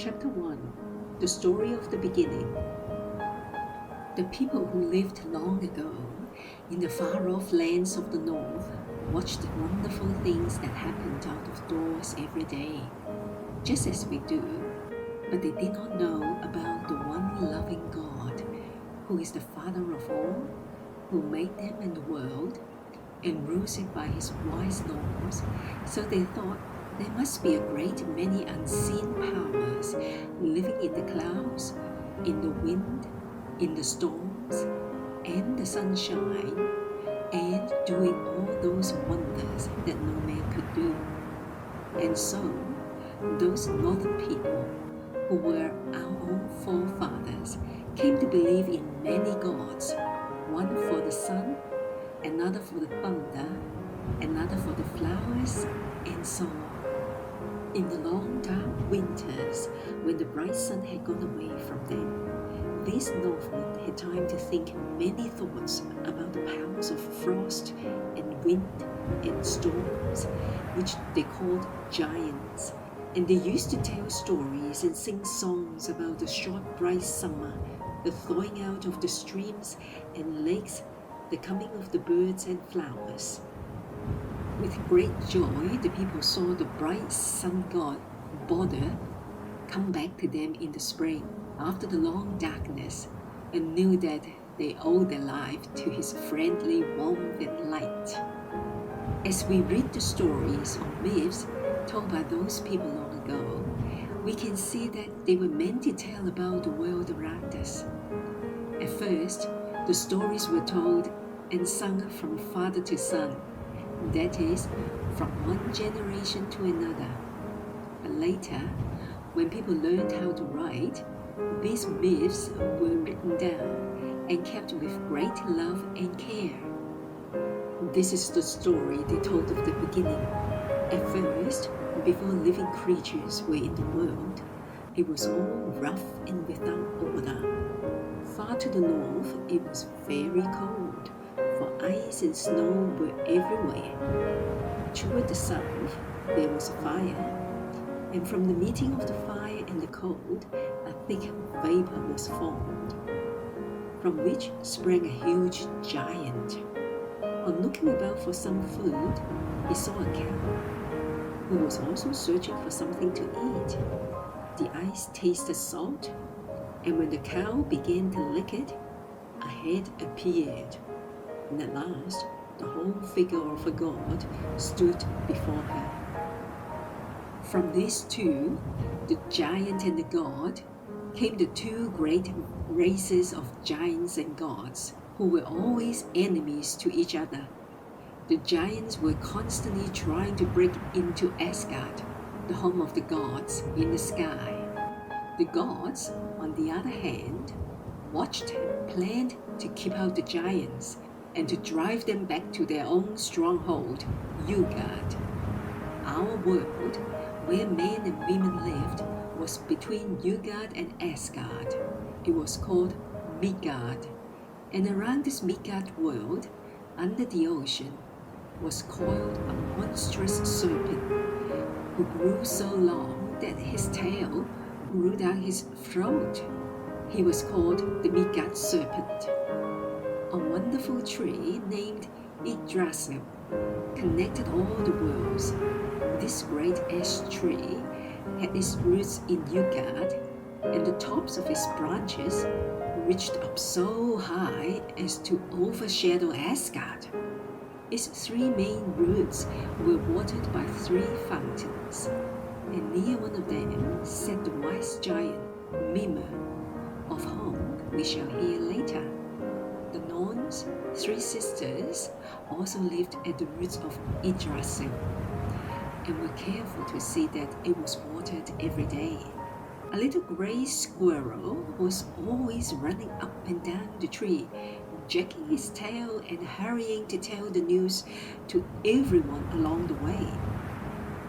Chapter 1. The Story of the Beginning. The people who lived long ago in the far-off lands of the north watched wonderful things that happened out of doors every day, just as we do, but they did not know about the one loving God, who is the Father of all, who made them and the world, and rules it by his wise laws. So they thought there must be a great many unseen powers living in the clouds, in the wind, in the storms, and the sunshine, and doing all those wonders that no man could do. And so, those northern people, who were our own forefathers, came to believe in many gods, one for the sun, another for the thunder, another for the flowers, and so on. In the long dark winters, when the bright sun had gone away from them, these Northmen had time to think many thoughts about the powers of frost and wind and storms, which they called giants. And they used to tell stories and sing songs about the short bright summer, the thawing out of the streams and lakes, the coming of the birds and flowers. With great joy, the people saw the bright sun god, Balder, come back to them in the spring after the long darkness, and knew that they owed their life to his friendly warmth and light. As we read the stories or myths told by those people long ago, we can see that they were meant to tell about the world around us. At first, the stories were told and sung from father to son, that is, from one generation to another. But later, when people learned how to write, these myths were written down and kept with great love and care. This is the story they told of the beginning. At first, before living creatures were in the world, it was all rough and without order. Far to the north, it was very cold, for ice and snow were everywhere. Toward the south, there was a fire, and from the meeting of the fire and the cold, a thick vapor was formed, from which sprang a huge giant. On looking about for some food, he saw a cow, who was also searching for something to eat. The ice tasted salt, and when the cow began to lick it, a head appeared. And at last, the whole figure of a god stood before her. From these two, the giant and the god, came the two great races of giants and gods, who were always enemies to each other. The giants were constantly trying to break into Asgard, the home of the gods in the sky. The gods, on the other hand, watched and planned to keep out the giants and to drive them back to their own stronghold, Utgard. Our world, where men and women lived, was between Utgard and Asgard. It was called Midgard, and around this Midgard world, under the ocean, was coiled a monstrous serpent, who grew so long that his tail grew down his throat. He was called the Midgard serpent. A wonderful tree named Yggdrasil connected all the worlds. This great ash tree had its roots in Utgard, and the tops of its branches reached up so high as to overshadow Asgard. Its three main roots were watered by three fountains, and near one of them sat the wise giant Mimir, of whom we shall hear later. The Norse, three sisters, also lived at the roots of Yggdrasil, and were careful to see that it was watered every day. A little gray squirrel was always running up and down the tree, jacking his tail and hurrying to tell the news to everyone along the way.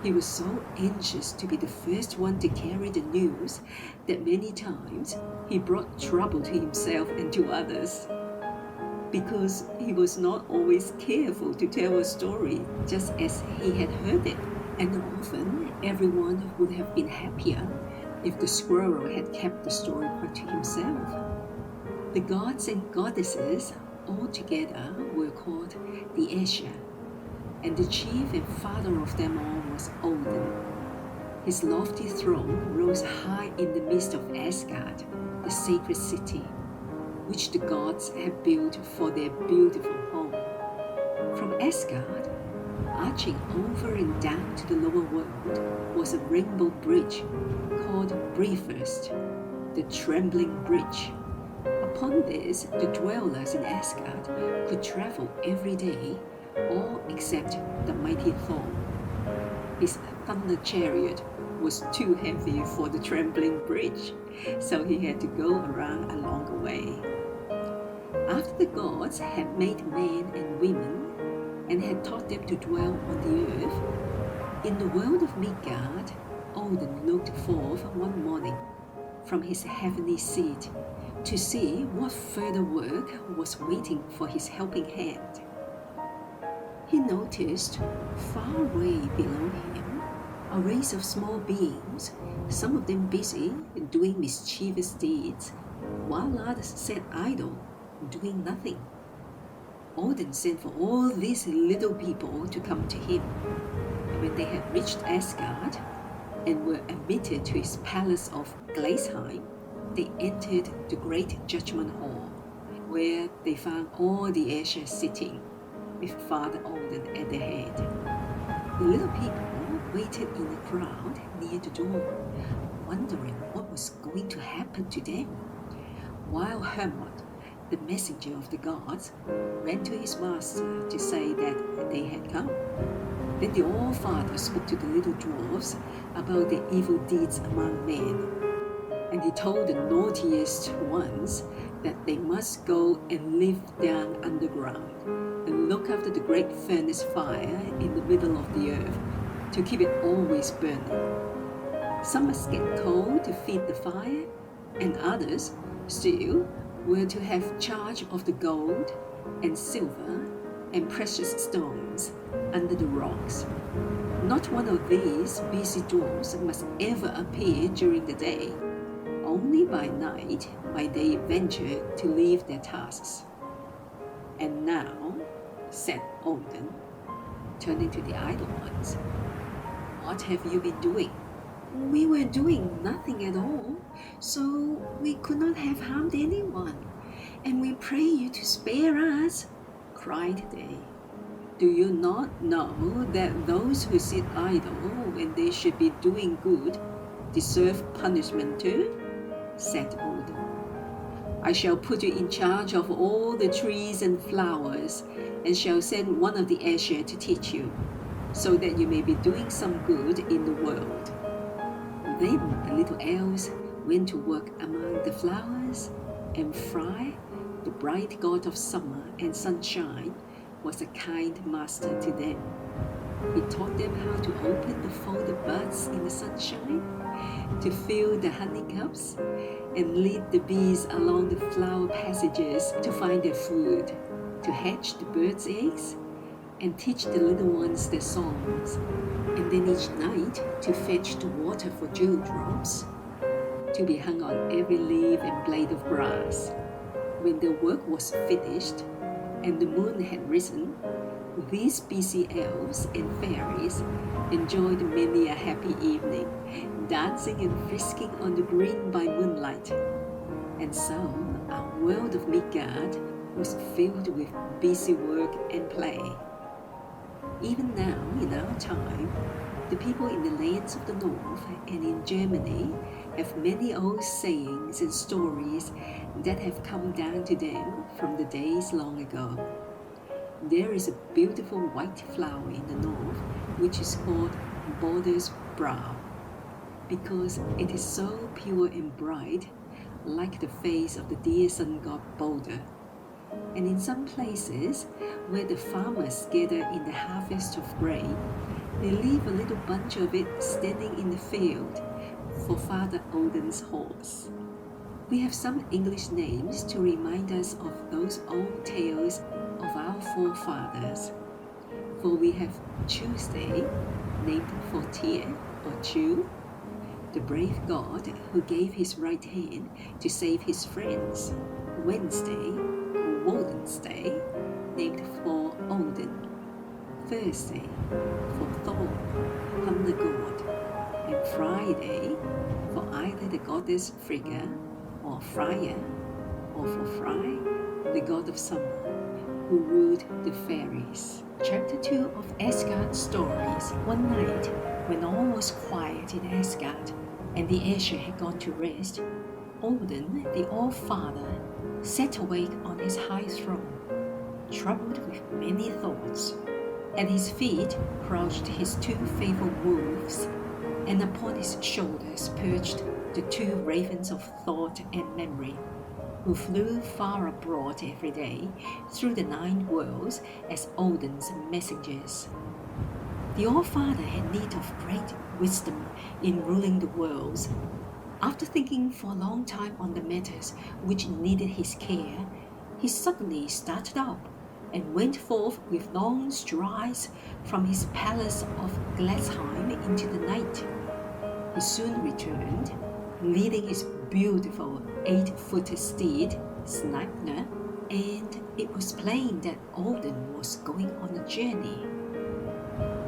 He was so anxious to be the first one to carry the news that many times he brought trouble to himself and to others, because he was not always careful to tell a story just as he had heard it, and often everyone would have been happier if the squirrel had kept the story part to himself. The gods and goddesses all together were called the Aesir, and the chief and father of them all was Odin. His lofty throne rose high in the midst of Asgard, the sacred city, which the gods had built for their beautiful home. From Asgard, arching over and down to the lower world, was a rainbow bridge called Bifrost, the Trembling Bridge. Upon this, the dwellers in Asgard could travel every day, all except the mighty Thor. His thunder chariot was too heavy for the trembling bridge, so he had to go around a longer way. After the gods had made men and women and had taught them to dwell on the earth, in the world of Midgard, Odin looked forth one morning from his heavenly seat to see what further work was waiting for his helping hand. He noticed, far away below him, a race of small beings, some of them busy doing mischievous deeds, while others sat idle, doing nothing. Odin sent for all these little people to come to him. When they had reached Asgard and were admitted to his palace of Gleisheim, they entered the great judgment hall, where they found all the Aesir sitting, with Father Odin at their head. The little people waited in a crowd near the door, wondering what was going to happen to them, while Hermod, the messenger of the gods, ran to his master to say that they had come. Then the All-Father spoke to the little dwarfs about their evil deeds among men, and he told the naughtiest ones that they must go and live down underground and look after the great furnace fire in the middle of the earth to keep it always burning. Some must get coal to feed the fire, and others still were to have charge of the gold and silver and precious stones under the rocks. Not one of these busy dwarfs must ever appear during the day. Only by night might they venture to leave their tasks. And now, said Odin, turning to the idle ones, what have you been doing? We were doing nothing at all, so we could not have harmed anyone, and we pray you to spare us, cried they. Do you not know that those who sit idle when they should be doing good deserve punishment too? Said Odin. I shall put you in charge of all the trees and flowers, and shall send one of the Aesir to teach you, so that you may be doing some good in the world. Then the little elves went to work among the flowers, and Frey, the bright god of summer and sunshine, was a kind master to them. He taught them how to open the folded buds in the sunshine, to fill the honeycups, and lead the bees along the flower passages to find their food, to hatch the birds' eggs, and teach the little ones their songs, and then each night to fetch the water for dewdrops, to be hung on every leaf and blade of grass. When their work was finished, and the moon had risen, these busy elves and fairies enjoyed many a happy evening, dancing and frisking on the green by moonlight. And so our world of Midgard was filled with busy work and play. Even now, in our time, the people in the lands of the north and in Germany have many old sayings and stories that have come down to them from the days long ago. There is a beautiful white flower in the north which is called Balder's brow, because it is so pure and bright, like the face of the dear sun god Balder. And in some places where the farmers gather in the harvest of grain, they leave a little bunch of it standing in the field for Father Odin's horse. We have some English names to remind us of those old tales of our forefathers. For we have Tuesday, named for Tyr or Chu, the brave god who gave his right hand to save his friends. Wednesday, or Woden's Day, named for Odin. Thursday, for Thor, thunder god. And Friday, for either the goddess Frigga or Freya, or for Frey, the god of summer, who ruled the fairies. Chapter 2 of Asgard Stories. One night, when all was quiet in Asgard, and the Aesir had gone to rest, Odin, the All-Father, sat awake on his high throne, troubled with many thoughts. At his feet crouched his two faithful wolves, and upon his shoulders perched the two ravens of thought and memory, who flew far abroad every day through the 9 worlds as Odin's messengers. The All-Father had need of great wisdom in ruling the worlds. After thinking for a long time on the matters which needed his care, he suddenly started up and went forth with long strides from his palace of Gladsheim into the night. He soon returned, leading his beautiful 8-footed steed, Sleipnir, and it was plain that Odin was going on a journey.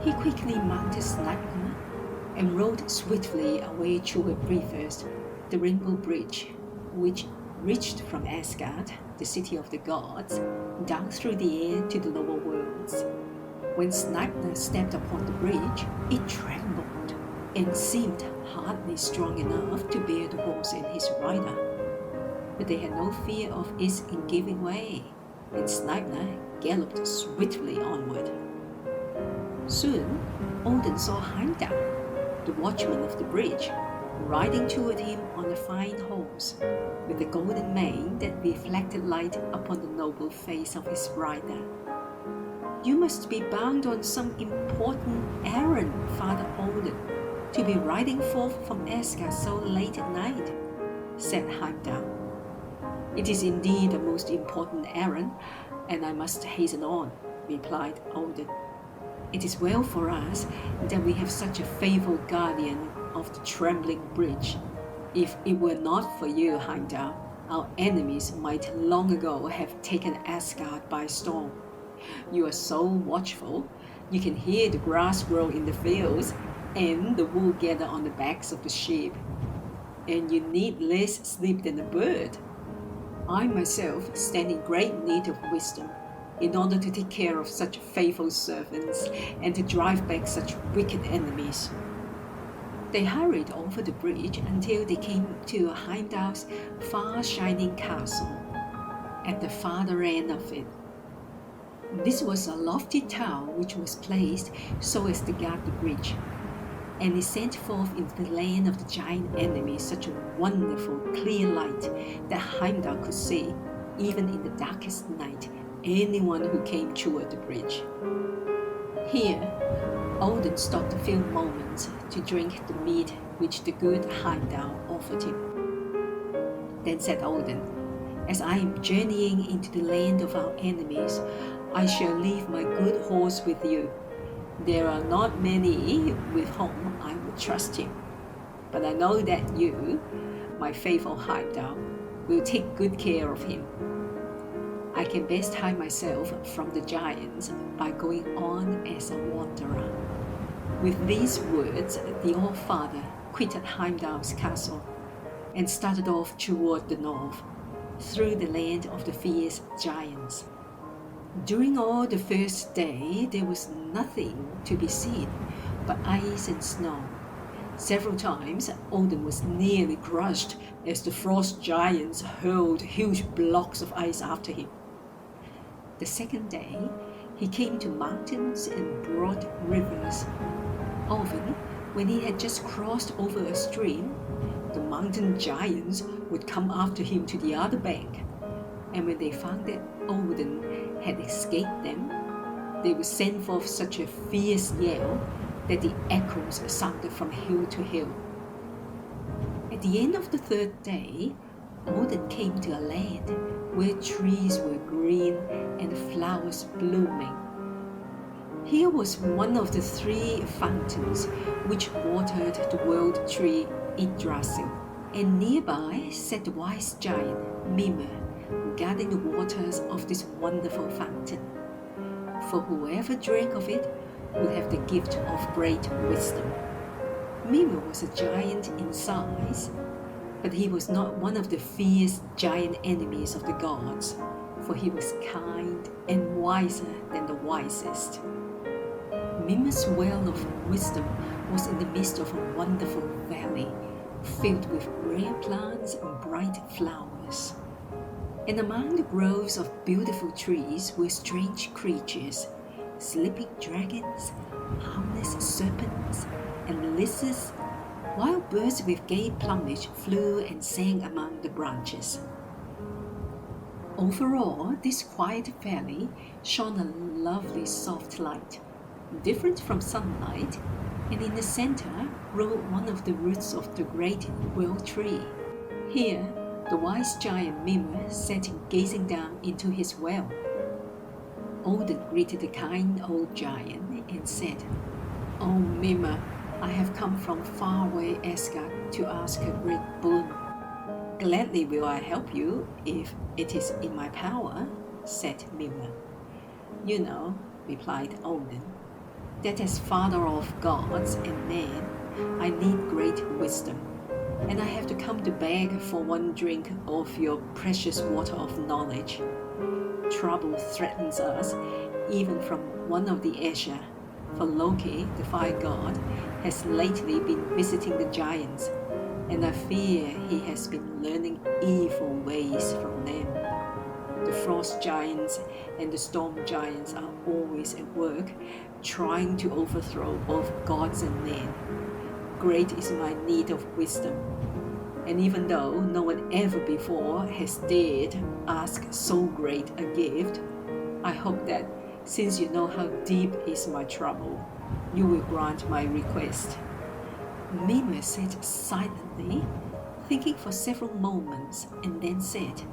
He quickly mounted Sleipnir and rode swiftly away toward Bifrost, the Rainbow Bridge, which reached from Asgard, the city of the gods, down through the air to the lower worlds. When Sleipnir stepped upon the bridge, it trembled and seemed hardly strong enough to bear the horse and his rider. But they had no fear of its giving way, and Sleipnir galloped swiftly onward. Soon, Odin saw Heimdall, the watchman of the bridge, riding toward him on a fine horse, with a golden mane that reflected light upon the noble face of his rider. "You must be bound on some important errand, Father Odin, to be riding forth from Asgard so late at night," said Heimdall. "It is indeed a most important errand, and I must hasten on," replied Odin. "It is well for us that we have such a faithful guardian of the trembling bridge. If it were not for you, Heimdall, our enemies might long ago have taken Asgard by storm. You are so watchful, you can hear the grass grow in the fields and the wool gather on the backs of the sheep, and you need less sleep than a bird. I myself stand in great need of wisdom, in order to take care of such faithful servants and to drive back such wicked enemies." They hurried over the bridge until they came to Heimdall's far-shining castle. At the farther end of it, this was a lofty tower which was placed so as to guard the bridge, and it sent forth into the land of the giant enemy such a wonderful clear light that Heimdall could see, even in the darkest night, anyone who came toward the bridge. Here, Odin stopped a few moments to drink the mead which the good Heimdall offered him. Then said Odin, "As I am journeying into the land of our enemies, I shall leave my good horse with you. There are not many with whom I would trust him, but I know that you, my faithful Heimdall, will take good care of him. I can best hide myself from the giants by going on as a wanderer." With these words, the All-Father quitted Heimdall's castle and started off toward the north, through the land of the fierce giants. During all the first day, there was nothing to be seen but ice and snow. Several times, Odin was nearly crushed as the frost giants hurled huge blocks of ice after him. The second day, he came to mountains and broad rivers. Often, when he had just crossed over a stream, the mountain giants would come after him to the other bank, and when they found that Odin had escaped them, they would send forth such a fierce yell that the echoes sounded from hill to hill. At the end of the third day, Odin came to a land where trees were green and flowers blooming. Here was one of the 3 fountains which watered the world tree Yggdrasil. And nearby sat the wise giant Mimir, guarding the waters of this wonderful fountain. For whoever drank of it would have the gift of great wisdom. Mimir was a giant in size, but he was not one of the fierce giant enemies of the gods, for he was kind and wiser than the wisest. Mimir's well of wisdom was in the midst of a wonderful valley, filled with rare plants and bright flowers. And among the groves of beautiful trees were strange creatures, sleeping dragons, harmless serpents, and lizards, while birds with gay plumage flew and sang among the branches. Overall, this quiet valley shone a lovely soft light, different from sunlight, and in the center rode one of the roots of the great world tree. Here, the wise giant Mimir sat gazing down into his well. Odin greeted the kind old giant and said, "O Mimir, I have come from faraway Asgard to ask a great boon." "Gladly will I help you if it is in my power," said Mimir. "You know," replied Odin, "that as father of gods and men, I need great wisdom, and I have to come to beg for one drink of your precious water of knowledge. Trouble threatens us, even from one of the Aesir, for Loki, the fire god, has lately been visiting the giants, and I fear he has been learning evil ways from them. The frost giants and the storm giants are always at work, trying to overthrow both gods and men. Great is my need of wisdom, and even though no one ever before has dared ask so great a gift, I hope that, since you know how deep is my trouble, you will grant my request." Mimir sat silently, thinking for several moments, and then said,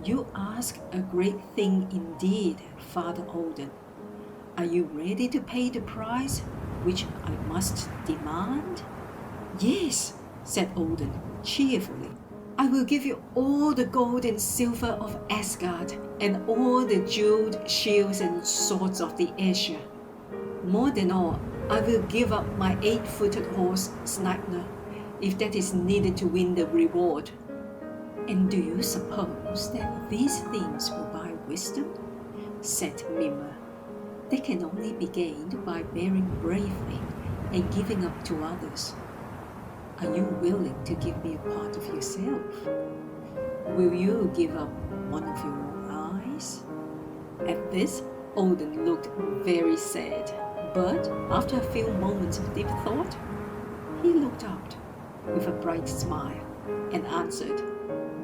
"You ask a great thing indeed, Father Odin. Are you ready to pay the price which I must demand?" "Yes," said Odin cheerfully. "I will give you all the gold and silver of Asgard, and all the jeweled shields and swords of the Aesir. More than all, I will give up my 8-footed horse, Sleipnir, if that is needed to win the reward." "And do you suppose that these things will buy wisdom?" said Mimir. "They can only be gained by bearing bravely and giving up to others. Are you willing to give me a part of yourself? Will you give up one of your eyes?" At this, Odin looked very sad, but after a few moments of deep thought, he looked up with a bright smile and answered,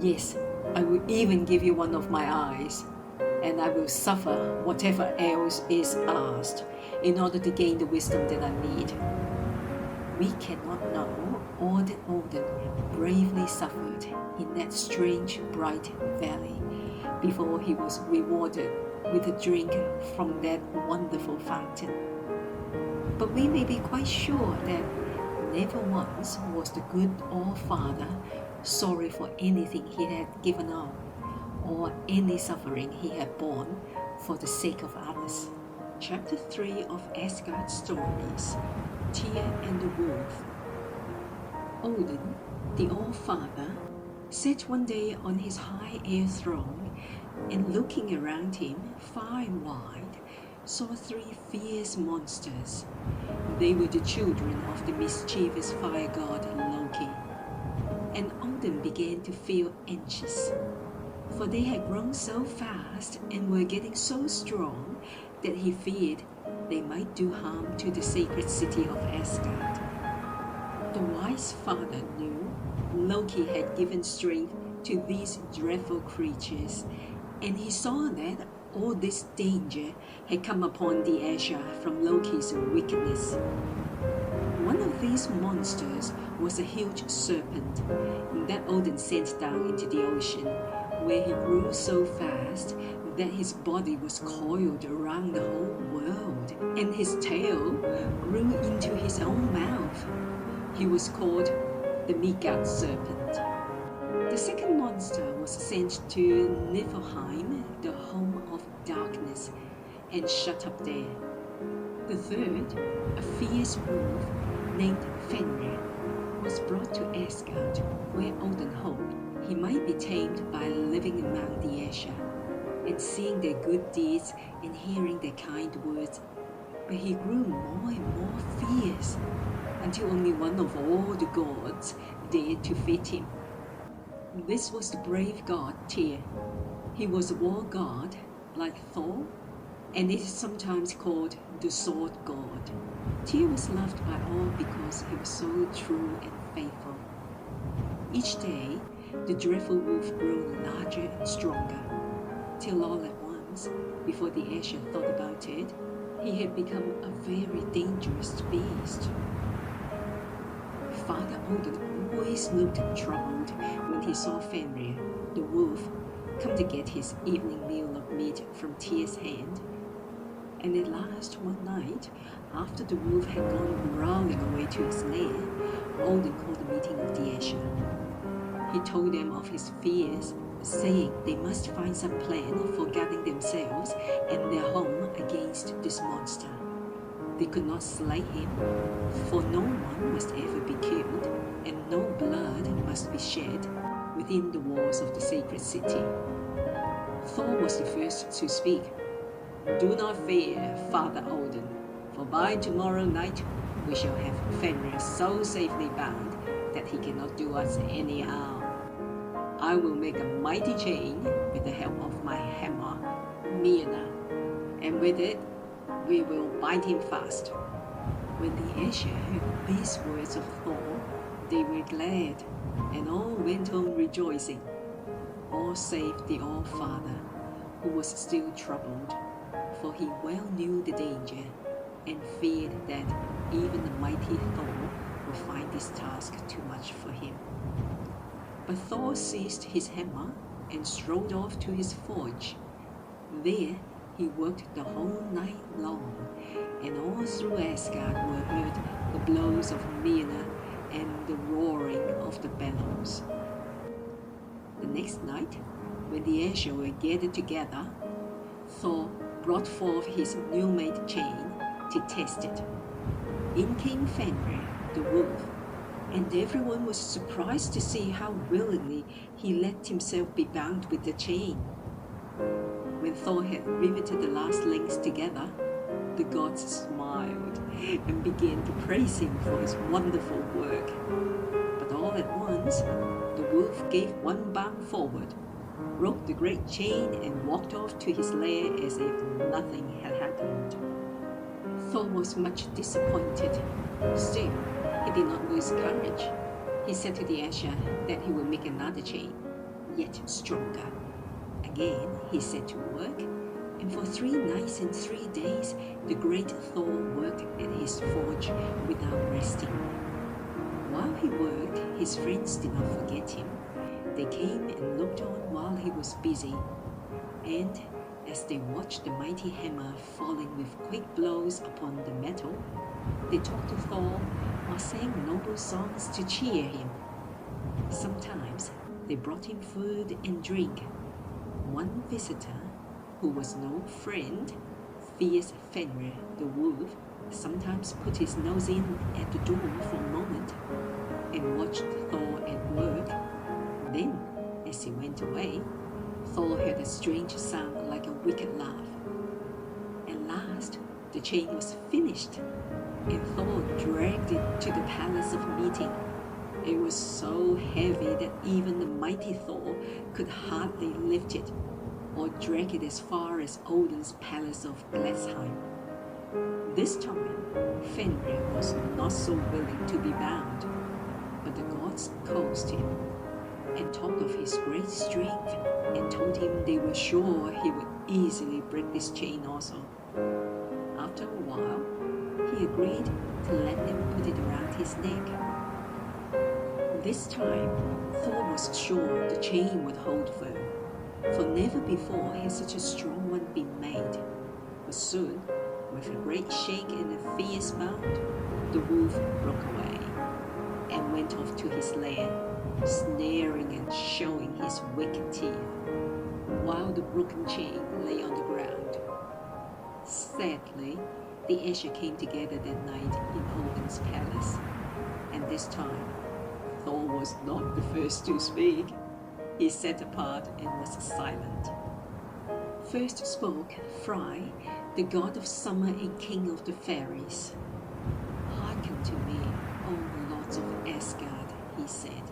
"Yes, I will even give you one of my eyes, and I will suffer whatever else is asked in order to gain the wisdom that I need." We cannot know all that Odin bravely suffered in that strange bright valley before he was rewarded with a drink from that wonderful fountain. But we may be quite sure that never once was the good All-Father sorry for anything he had given up or any suffering he had borne for the sake of others. Chapter 3 of Asgard Stories, Tyr and the Wolf. Odin, the All-Father, sat one day on his high air throne, and looking around him far and wide, saw 3 fierce monsters. They were the children of the mischievous fire god Loki. And Odin began to feel anxious, for they had grown so fast and were getting so strong that he feared they might do harm to the sacred city of Asgard. The wise father knew Loki had given strength to these dreadful creatures, and he saw that all this danger had come upon the Aesir from Loki's wickedness. One of these monsters was a huge serpent that Odin sent down into the ocean, where he grew so fast that his body was coiled around the whole world, and his tail grew into his own mouth. He was called the Midgard serpent. The second monster was sent to Niflheim, the home of darkness, and shut up there. The third, a fierce wolf named Fenrir, was brought to Asgard, where Odin hoped he might be tamed by living among the Aesir and seeing their good deeds and hearing their kind words. But he grew more and more fierce, until only one of all the gods dared to fit him. This was the brave god Tyr. He was a war god, like Thor, and is sometimes called the sword god. Tyr was loved by all because he was so true and faithful. Each day, the dreadful wolf grew larger and stronger, till all at once, before the Aesir thought about it, he had become a very dangerous beast. Father Odin always looked troubled when he saw Fenrir, the wolf, come to get his evening meal of meat from Tyr's hand. And at last one night, after the wolf had gone growling away to his lair, Odin called a meeting of the Aesir. He told them of his fears, saying they must find some plan for guarding themselves and their home against this monster. They could not slay him, for no one must ever be killed, and no blood must be shed within the walls of the sacred city. Thor was the first to speak. "Do not fear, Father Odin, for by tomorrow night we shall have Fenrir so safely bound that he cannot do us any harm. I will make a mighty chain with the help of my hammer, Mjolnir, and with it we will bind him fast." When the Aesir heard these words of Thor, they were glad, and all went on rejoicing, all save the All-Father, who was still troubled, for he well knew the danger, and feared that even the mighty Thor would find this task too much for him. But Thor seized his hammer and strode off to his forge. There he worked the whole night long, and all through Asgard were heard the blows of Mjolnir and the roaring of the bellows. The next night, when the Aesir were gathered together, Thor brought forth his new-made chain to test it. In came Fenrir, the wolf, and everyone was surprised to see how willingly he let himself be bound with the chain. When Thor had riveted the last links together, the gods smiled and began to praise him for his wonderful work. But all at once, the wolf gave one bound forward, broke the great chain, and walked off to his lair as if nothing had happened. Thor was much disappointed. Still, he did not lose courage. He said to the Aesir that he would make another chain, yet stronger. Again he set to work, and for 3 nights and 3 days the great Thor worked at his forge without resting. While he worked, his friends did not forget him. They came and looked on while he was busy, and as they watched the mighty hammer falling with quick blows upon the metal, they talked to Thor or sang noble songs to cheer him. Sometimes they brought him food and drink. One visitor, who was no friend, fierce Fenrir the wolf, sometimes put his nose in at the door for a moment and watched Thor at work. Then, as he went away, Thor heard a strange sound like a wicked laugh. At last, the chain was finished, and Thor dragged it to the palace of meeting. It was so heavy that even the mighty Thor could hardly lift it or drag it as far as Odin's palace of Gladsheim. This time, Fenrir was not so willing to be bound, but the gods coaxed him and talked of his great strength and told him they were sure he would easily break this chain also. After a while, he agreed to let them put it around his neck. This time, Thor was sure the chain would hold firm, for never before had such a strong one been made. But soon, with a great shake and a fierce bound, the wolf broke away, and went off to his lair, sneering and showing his wicked teeth, while the broken chain lay on the ground. Sadly, the Asher came together that night in Odin's palace, and this time, Thor was not the first to speak. He sat apart and was silent. First spoke Frey, the god of summer and king of the fairies. "Hearken to me, O lords of Asgard," he said.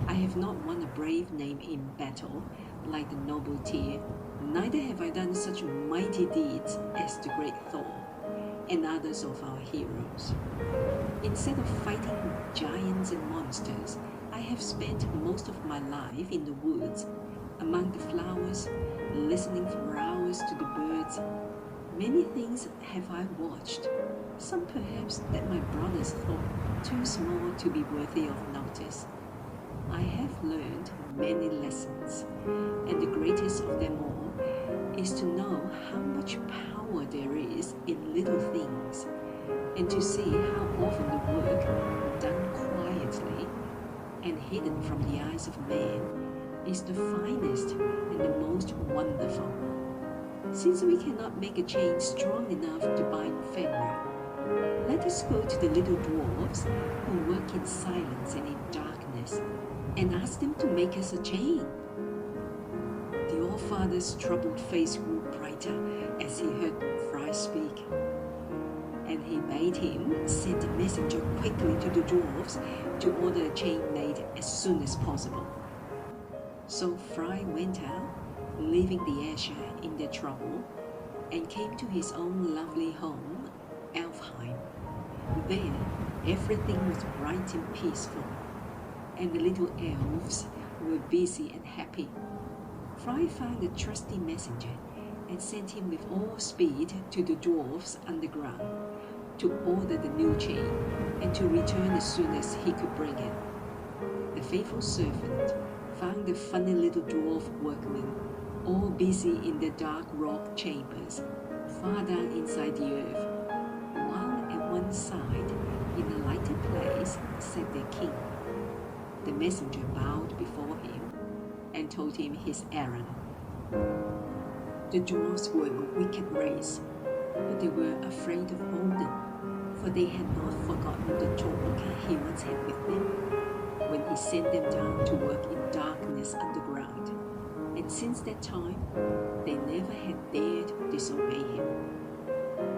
"I have not won a brave name in battle like the noble Tyr, neither have I done such mighty deeds as the great Thor and others of our heroes. Instead of fighting giants and monsters, I have spent most of my life in the woods, among the flowers, listening for hours to the birds. Many things have I watched, some perhaps that my brothers thought too small to be worthy of notice. I have learned many lessons, and the greatest of them all is to know how much power there is in little things, and to see how often the work done quietly and hidden from the eyes of man is the finest and the most wonderful. Since we cannot make a chain strong enough to bind Fenrir, let us go to the little dwarves who work in silence and in darkness and ask them to make us a chain." The All-Father's troubled face grew brighter as he heard Frey speak, and he bade him send a messenger quickly to the dwarves to order a chain made as soon as possible. So Frey went out, leaving the Asher in their trouble, and came to his own lovely home, Elfheim. There, everything was bright and peaceful, and the little elves were busy and happy. Frey found a trusty messenger and sent him with all speed to the dwarves underground to order the new chain and to return as soon as he could bring it. The faithful servant found the funny little dwarf workmen all busy in the dark rock chambers far down inside the earth, while at one side, in a lighter place, sat their king. The messenger bowed before him and told him his errand. The dwarves were a wicked race, but they were afraid of Odin, for they had not forgotten the talk he once had with them when he sent them down to work in darkness underground, and since that time they never had dared disobey him.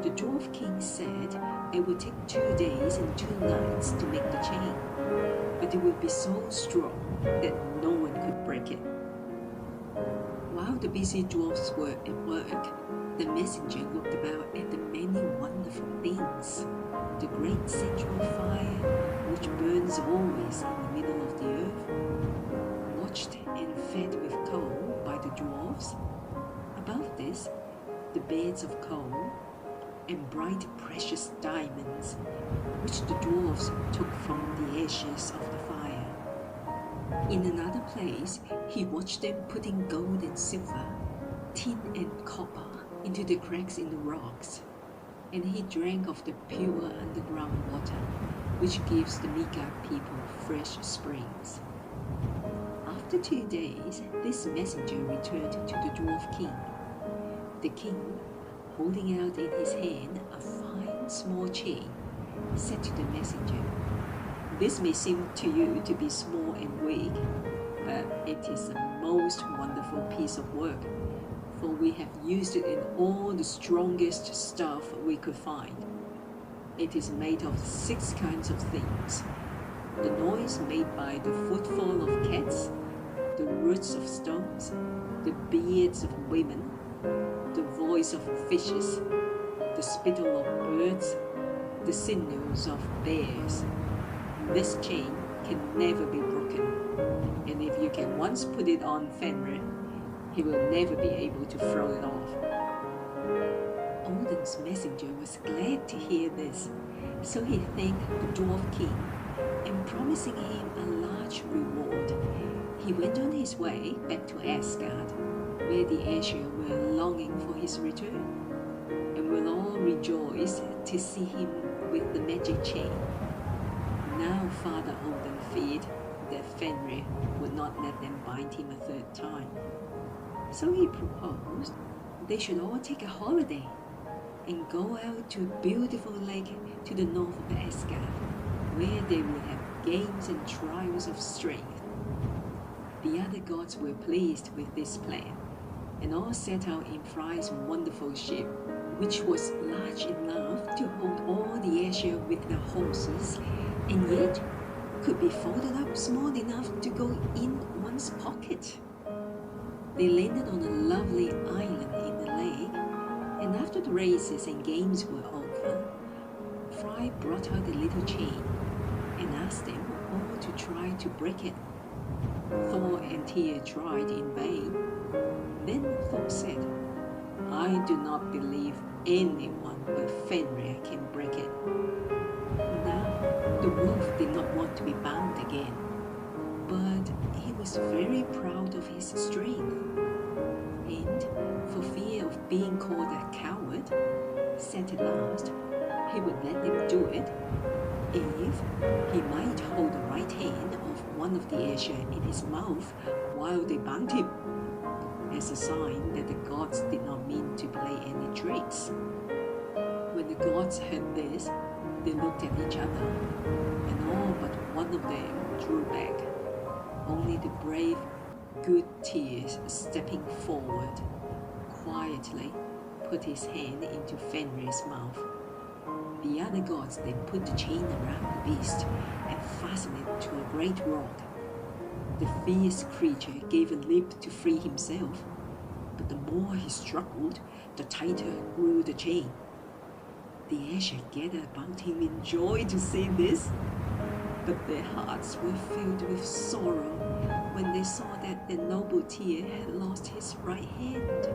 The dwarf king said it would take 2 days and 2 nights to make the chain, but it would be so strong that no one could break it. While the busy dwarfs were at work, the messenger looked about at the many wonderful things. The great central fire, which burns always in the middle of the earth, watched and fed with coal by the dwarfs. Above this, the beds of coal and bright precious diamonds, which the dwarfs took from the ashes of the fire. In another place, he watched them putting gold and silver, tin and copper into the cracks in the rocks, and he drank of the pure underground water, which gives the Midgard people fresh springs. After 2 days, this messenger returned to the dwarf king. The king, holding out in his hand a fine small chain, said to the messenger, "This may seem to you to be small and weak, but it is a most wonderful piece of work, for we have used it in all the strongest stuff we could find. It is made of 6 kinds of things: the noise made by the footfall of cats, the roots of stones, the beards of women, the voice of fishes, the spittle of birds, the sinews of bears. This chain can never be broken, and if you can once put it on Fenrir, he will never be able to throw it off." Odin's messenger was glad to hear this, so he thanked the dwarf king, and promising him a large reward, he went on his way back to Asgard, where the Asher were longing for his return, and will all rejoice to see him with the magic chain. Now Father Odin feared that Fenrir would not let them bind him a third time. So he proposed they should all take a holiday and go out to a beautiful lake to the north of Asgard, where they would have games and trials of strength. The other gods were pleased with this plan, and all set out in Frey's wonderful ship, which was large enough to hold all the Aesir with their horses, and yet could be folded up small enough to go in one's pocket. They landed on a lovely island in the lake, and after the races and games were over, Frey brought out the little chain and asked them all to try to break it. Thor and Tyr tried in vain. Then Thor said, "I do not believe anyone but Fenrir can break it." Now, the wolf did not want to be bound again, but he was very proud of his strength, and for fear of being called a coward, said at last he would let them do it if he might hold the right hand of one of the Aesir in his mouth while they bound him, as a sign that the gods did not mean to play any tricks. When the gods heard this, they looked at each other, and all but one of them drew back, only the brave, good Tyr, stepping forward, quietly put his hand into Fenrir's mouth. The other gods then put the chain around the beast and fastened it to a great rock. The fierce creature gave a leap to free himself, but the more he struggled, the tighter grew the chain. The Aesir gathered about him in joy to see this, but their hearts were filled with sorrow when they saw that the noble Tyr had lost his right hand.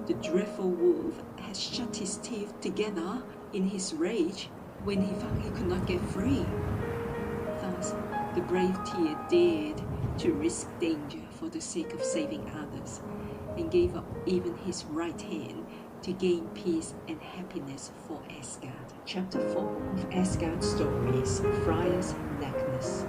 The dreadful wolf had shut his teeth together in his rage when he found he could not get free. Thus, the brave Tyr dared to risk danger for the sake of saving others, and gave up even his right hand to gain peace and happiness for Asgard. Chapter 4 of Asgard Stories, Freya's Necklace.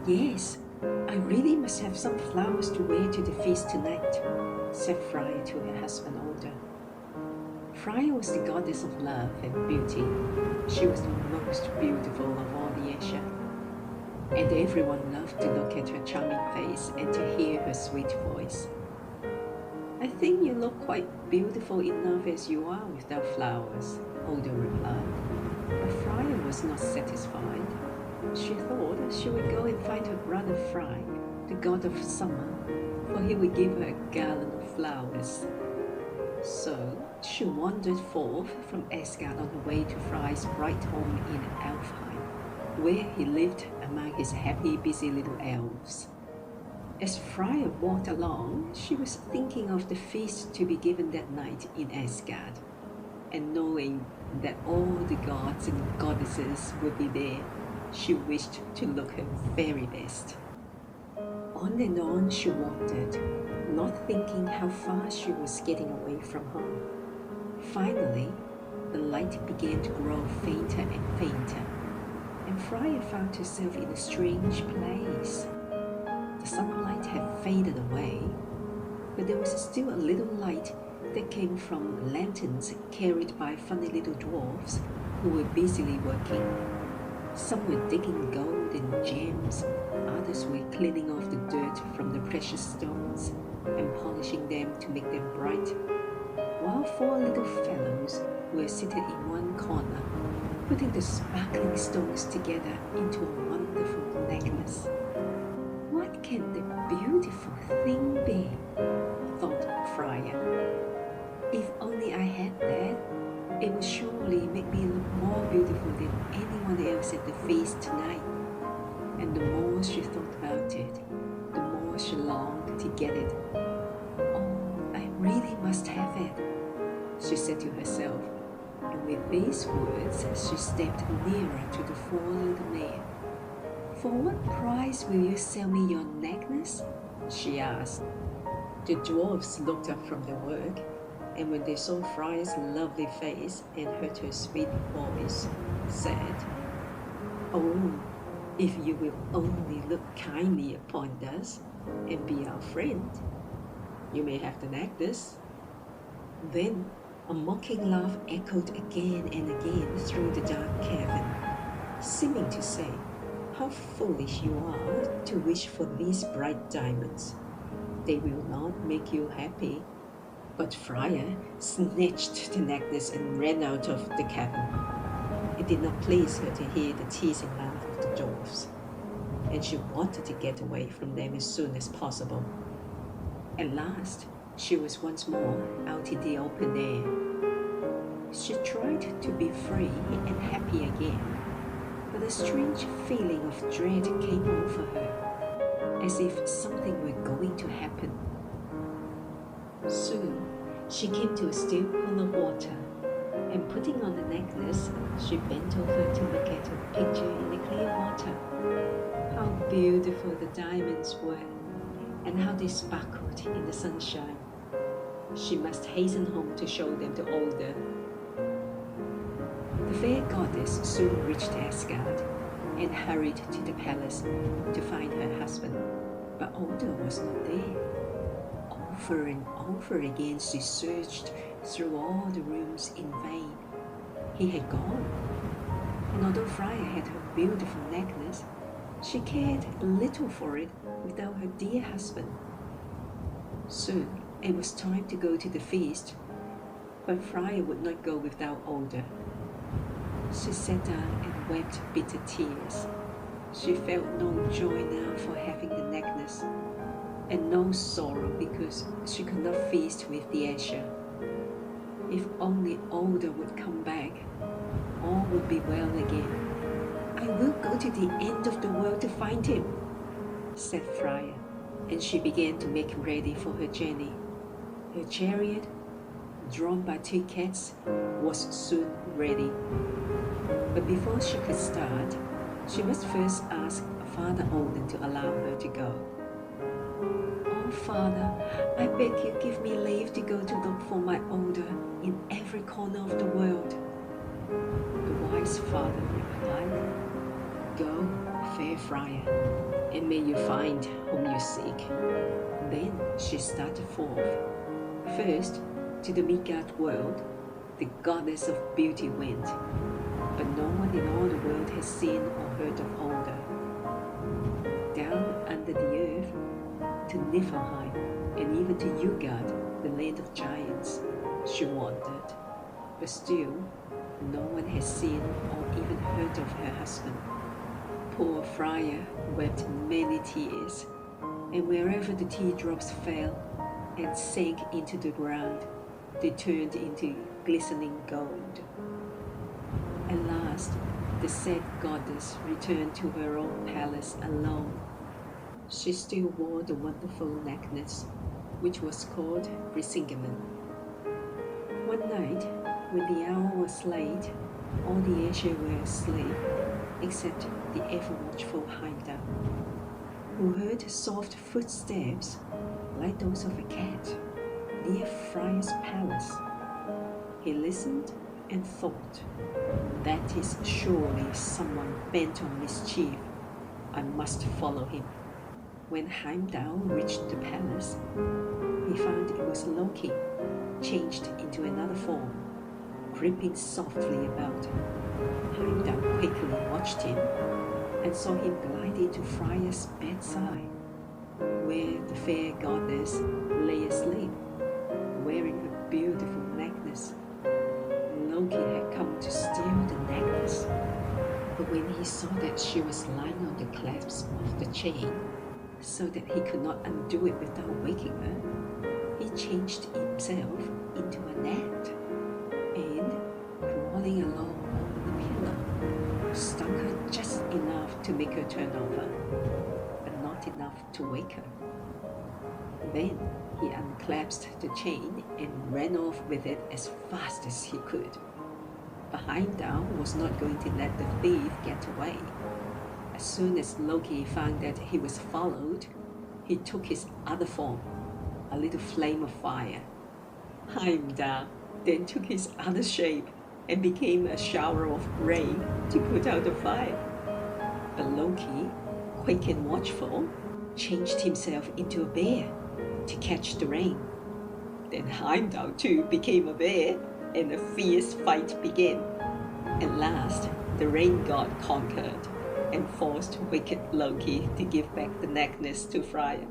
"Yes, I really must have some flowers to wear to the feast tonight," said Freya to her husband Odin. Freya was the goddess of love and beauty. She was the most beautiful of all the Aesir, and everyone loved to look at her charming face and to hear her sweet voice. "I think you look quite beautiful enough as you are without flowers," Odin replied. But Freya was not satisfied. She thought she would go and find her brother Frey, the god of summer, for he would give her a garland of flowers. So she wandered forth from Asgard on her way to Frey's bright home in Alfheim, where he lived among his happy, busy little elves. As Freya walked along, she was thinking of the feast to be given that night in Asgard, and knowing that all the gods and goddesses would be there, she wished to look her very best. On and on she wandered, not thinking how far she was getting away from home. Finally, the light began to grow fainter and fainter, and Freya found herself in a strange place. The sunlight had faded away, but there was still a little light that came from lanterns carried by funny little dwarfs who were busily working. Some were digging gold and gems, others were cleaning off the dirt from the precious stones and polishing them to make them bright, while four little fellows were seated in one corner, putting the sparkling stones together into a wonderful necklace. "What can the beautiful thing be?" thought Freya. "If only I had that, it would surely make me look more beautiful than anyone else at the feast tonight." And the more she thought about it, the more she longed to get it. "Oh, I really must have it," she said to herself. And with these words, she stepped nearer to the four little men. "For what price will you sell me your necklace?" she asked. The dwarfs looked up from their work and when they saw Freya's lovely face and heard her sweet voice, said, "Oh, if you will only look kindly upon us and be our friend, you may have the necklace." Then a mocking laugh echoed again and again through the dark cavern, seeming to say, "How foolish you are to wish for these bright diamonds. They will not make you happy." But Freya snatched the necklace and ran out of the cavern. It did not please her to hear the teasing laugh of the dwarfs, and she wanted to get away from them as soon as possible. At last, she was once more out in the open air. She tried to be free and happy again, but a strange feeling of dread came over her, as if something were going to happen. Soon, she came to a still pool of water, and putting on the necklace, she bent over to look at her picture in the clear water. How beautiful the diamonds were, and how they sparkled in the sunshine. She must hasten home to show them to Older. The fair goddess soon reached Asgard and hurried to the palace to find her husband, but Older was not there. Over and over again she searched through all the rooms in vain. He had gone, and although Freya had her beautiful necklace, she cared little for it without her dear husband. Soon it was time to go to the feast, but Freya would not go without Older. She sat down and wept bitter tears. She felt no joy now for having the necklace, and no sorrow because she could not feast with the Aesir. If only Older would come back, all would be well again. "I will go to the end of the world to find him," said Freya, and she began to make ready for her journey. Her chariot, drawn by 2 cats, was soon ready. But before she could start, she must first ask Father Odin to allow her to go. "Oh, Father, I beg you give me leave to go to look for my Older in every corner of the world." The wise father replied, "Go, fair Freya, and may you find whom you seek." Then she started forth. First, to the Midgard world, the goddess of beauty went, but no one in all the world has seen or heard of Older. Down under the earth, to Niflheim, and even to Utgard, the land of giants, she wandered, but still no one has seen or even heard of her husband. Poor Freya wept many tears, and wherever the teardrops fell and sank into the ground, they turned into glistening gold. At last, the sad goddess returned to her own palace alone. She still wore the wonderful necklace, which was called Brisingamen. One night, when the hour was late, all the Aesir were asleep, except the ever-watchful Heimdall, who heard soft footsteps, like those of a cat, near Freya's palace. He listened and thought, "That is surely someone bent on mischief. I must follow him." When Heimdall reached the palace, he found it was Loki, changed into another form, creeping softly about. Heimdall quickly watched him and saw him glide into Freya's bedside, where the fair goddess lay asleep, wearing her beautiful necklace. Loki had come to steal the necklace, but when he saw that she was lying on the clasp of the chain, so that he could not undo it without waking her, he changed himself into a gnat, and, crawling along over the pillow, stung her just enough to make her turn over, but not enough to wake her. Then he unclasped the chain and ran off with it as fast as he could. But Heimdall was not going to let the thief get away. As soon as Loki found that he was followed, he took his other form, a little flame of fire. Heimdall then took his other shape and became a shower of rain to put out the fire. But Loki, quick and watchful, changed himself into a bear to catch the rain. Then Heimdall too became a bear, and a fierce fight began. At last, the rain god conquered and forced wicked Loki to give back the necklace to Freya.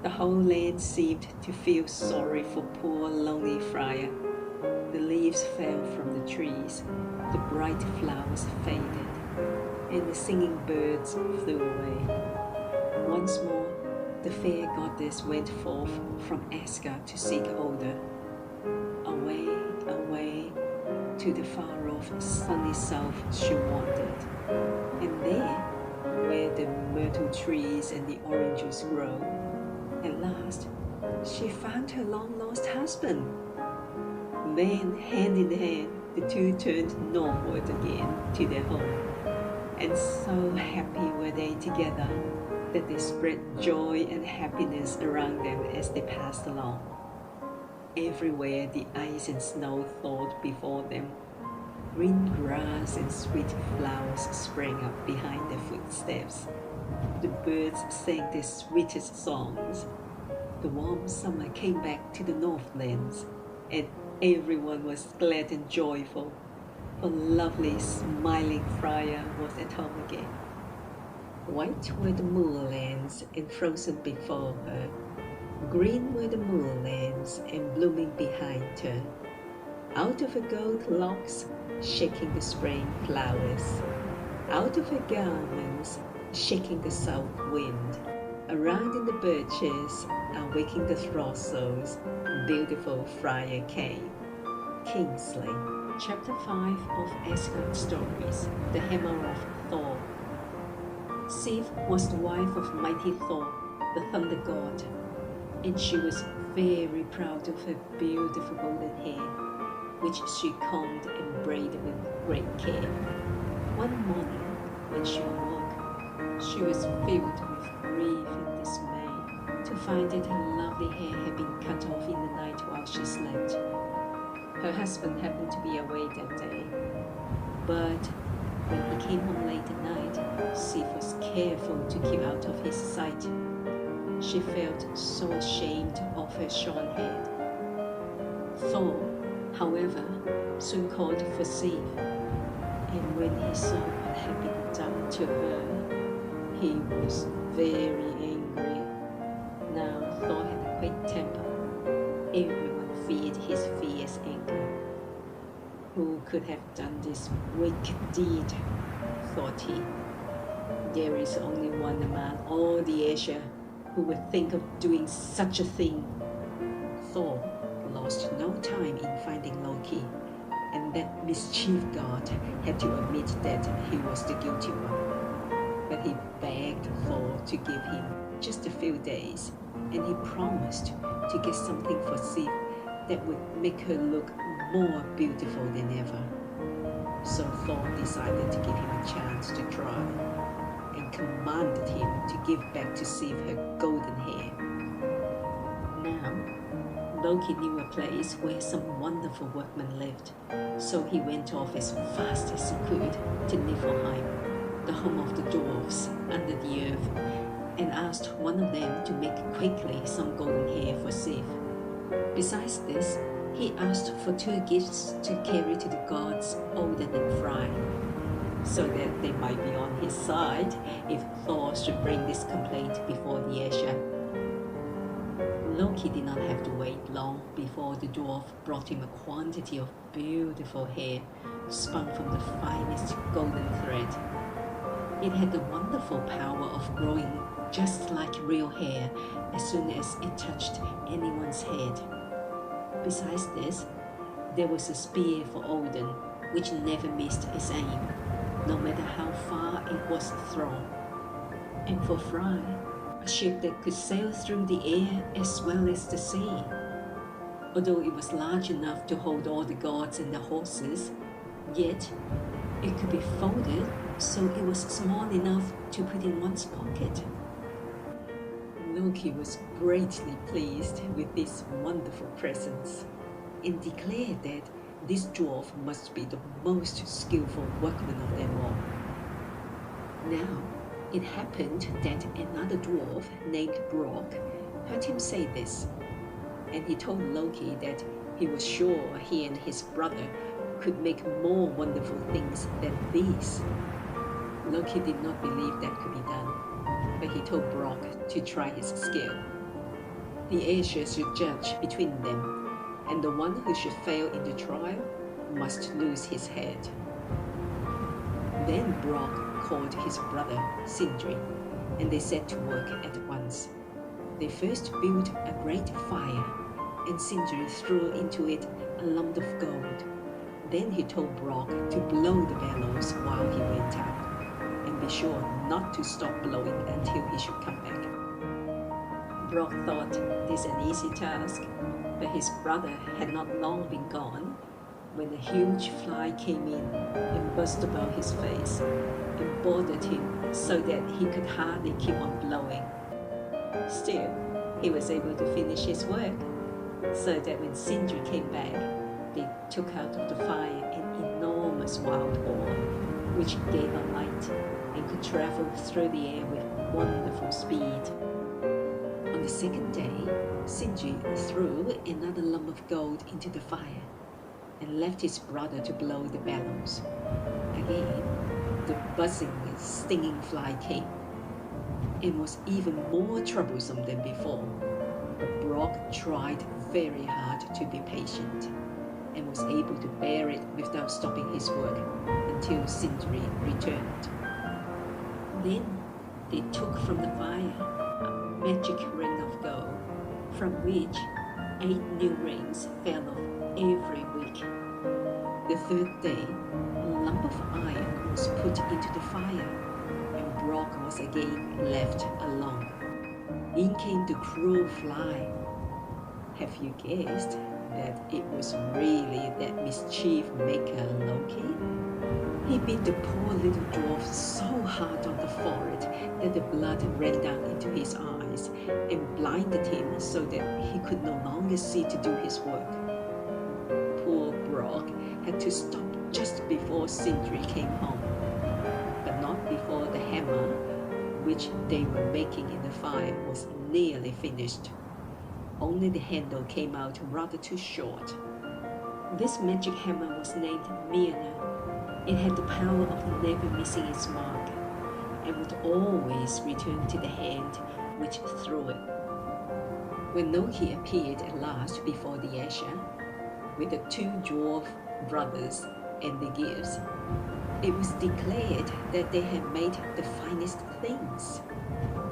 The whole land seemed to feel sorry for poor lonely Freya. The leaves fell from the trees, the bright flowers faded, and the singing birds flew away. Once more, the fair goddess went forth from Asgard to seek Odin. Away, away, to the far-off sunny south she wandered. And there, where the myrtle trees and the oranges grow, at last, she found her long-lost husband. Then, hand in hand, the two turned northward again to their home. And so happy were they together that they spread joy and happiness around them as they passed along. Everywhere the ice and snow thawed before them. Green grass and sweet flowers sprang up behind their footsteps. The birds sang their sweetest songs. The warm summer came back to the Northlands, and everyone was glad and joyful, for lovely, smiling Freya was at home again. White were the moorlands and frozen before her. Green were the moorlands and blooming behind her. Out of her gold locks, shaking the spring flowers. Out of her garments, shaking the south wind. Around in the birches, waking the throstles, beautiful Freya came. Kingsley, Chapter 5 of Asgard Stories, The Hammer of Thor. Sif was the wife of mighty Thor, the thunder god, and she was very proud of her beautiful golden hair, which she combed and braided with great care. One morning, when she awoke, she was filled with grief and dismay to find that her lovely hair had been cut off in the night while she slept. Her husband happened to be away that day, but when he came home late at night, Sif was careful to keep out of his sight. She felt so ashamed of her shorn head. Thor, however, soon called for Sif, and when he saw what had been done to her, he was very angry. Now Thor had a quick temper. Everyone feared his fierce anger. Who could have done this wicked deed? Thought he. There is only one among all the Aesir who would think of doing such a thing. Thor lost no time in finding Loki, and that mischief god had to admit that he was the guilty one. But he begged Thor to give him just a few days, and he promised to get something for Sif that would make her look more beautiful than ever. So Thor decided to give him a chance to try, and commanded him to give back to Sif her golden hair. Now, Loki knew a place where some wonderful workmen lived, so he went off as fast as he could to Niflheim, the home of the dwarves under the earth, and asked one of them to make quickly some golden hair for Sif. Besides this, he asked for 2 gifts to carry to the gods Odin and Frey, so that they might be on his side if Thor should bring this complaint before the Aesir. Loki did not have to wait long before the dwarf brought him a quantity of beautiful hair spun from the finest golden thread. It had the wonderful power of growing just like real hair as soon as it touched anyone's head. Besides this, there was a spear for Odin, which never missed its aim, no matter how far it was thrown. And for Frey, a ship that could sail through the air as well as the sea. Although it was large enough to hold all the gods and the horses, yet it could be folded so it was small enough to put in one's pocket. Loki was greatly pleased with these wonderful presents and declared that this dwarf must be the most skillful workman of them all. Now, it happened that another dwarf named Brock heard him say this, and he told Loki that he was sure he and his brother could make more wonderful things than these. Loki did not believe that could be done, but he told Brock to try his skill. The Aesir should judge between them, and the one who should fail in the trial must lose his head. Then Brock called his brother Sindri, and they set to work at once. They first built a great fire, and Sindri threw into it a lump of gold. Then he told Brock to blow the bellows while he went out, and be sure not to stop blowing until he should come back. Brock thought this an easy task, but his brother had not long been gone when a huge fly came in and buzzed about his face and bothered him so that he could hardly keep on blowing. Still, he was able to finish his work, so that when Sindri came back, they took out of the fire an enormous wild boar, which gave a light and could travel through the air with wonderful speed. On the second day, Sindri threw another lump of gold into the fire and left his brother to blow the bellows. Again, the buzzing and stinging fly came, and was even more troublesome than before. But Brock tried very hard to be patient, and was able to bear it without stopping his work until Sindri returned. Then they took from the fire a magic ring of gold, from which 8 new rings fell off every week. The third day, a lump of iron was put into the fire, and Brock was again left alone. In came the cruel fly. Have you guessed that it was really that mischief maker Loki? He beat the poor little dwarf so hard on the forehead that the blood ran down into his eyes and blinded him so that he could no longer see to do his work. Poor Brock had to stop just before Sindri came home, but not before the hammer which they were making in the fire was nearly finished. Only the handle came out rather too short. This magic hammer was named Mjolnir. It had the power of never missing its mark, and would always return to the hand which threw it. When Loki appeared at last before the Aesir, with the 2 dwarf brothers and the gifts, it was declared that they had made the finest things.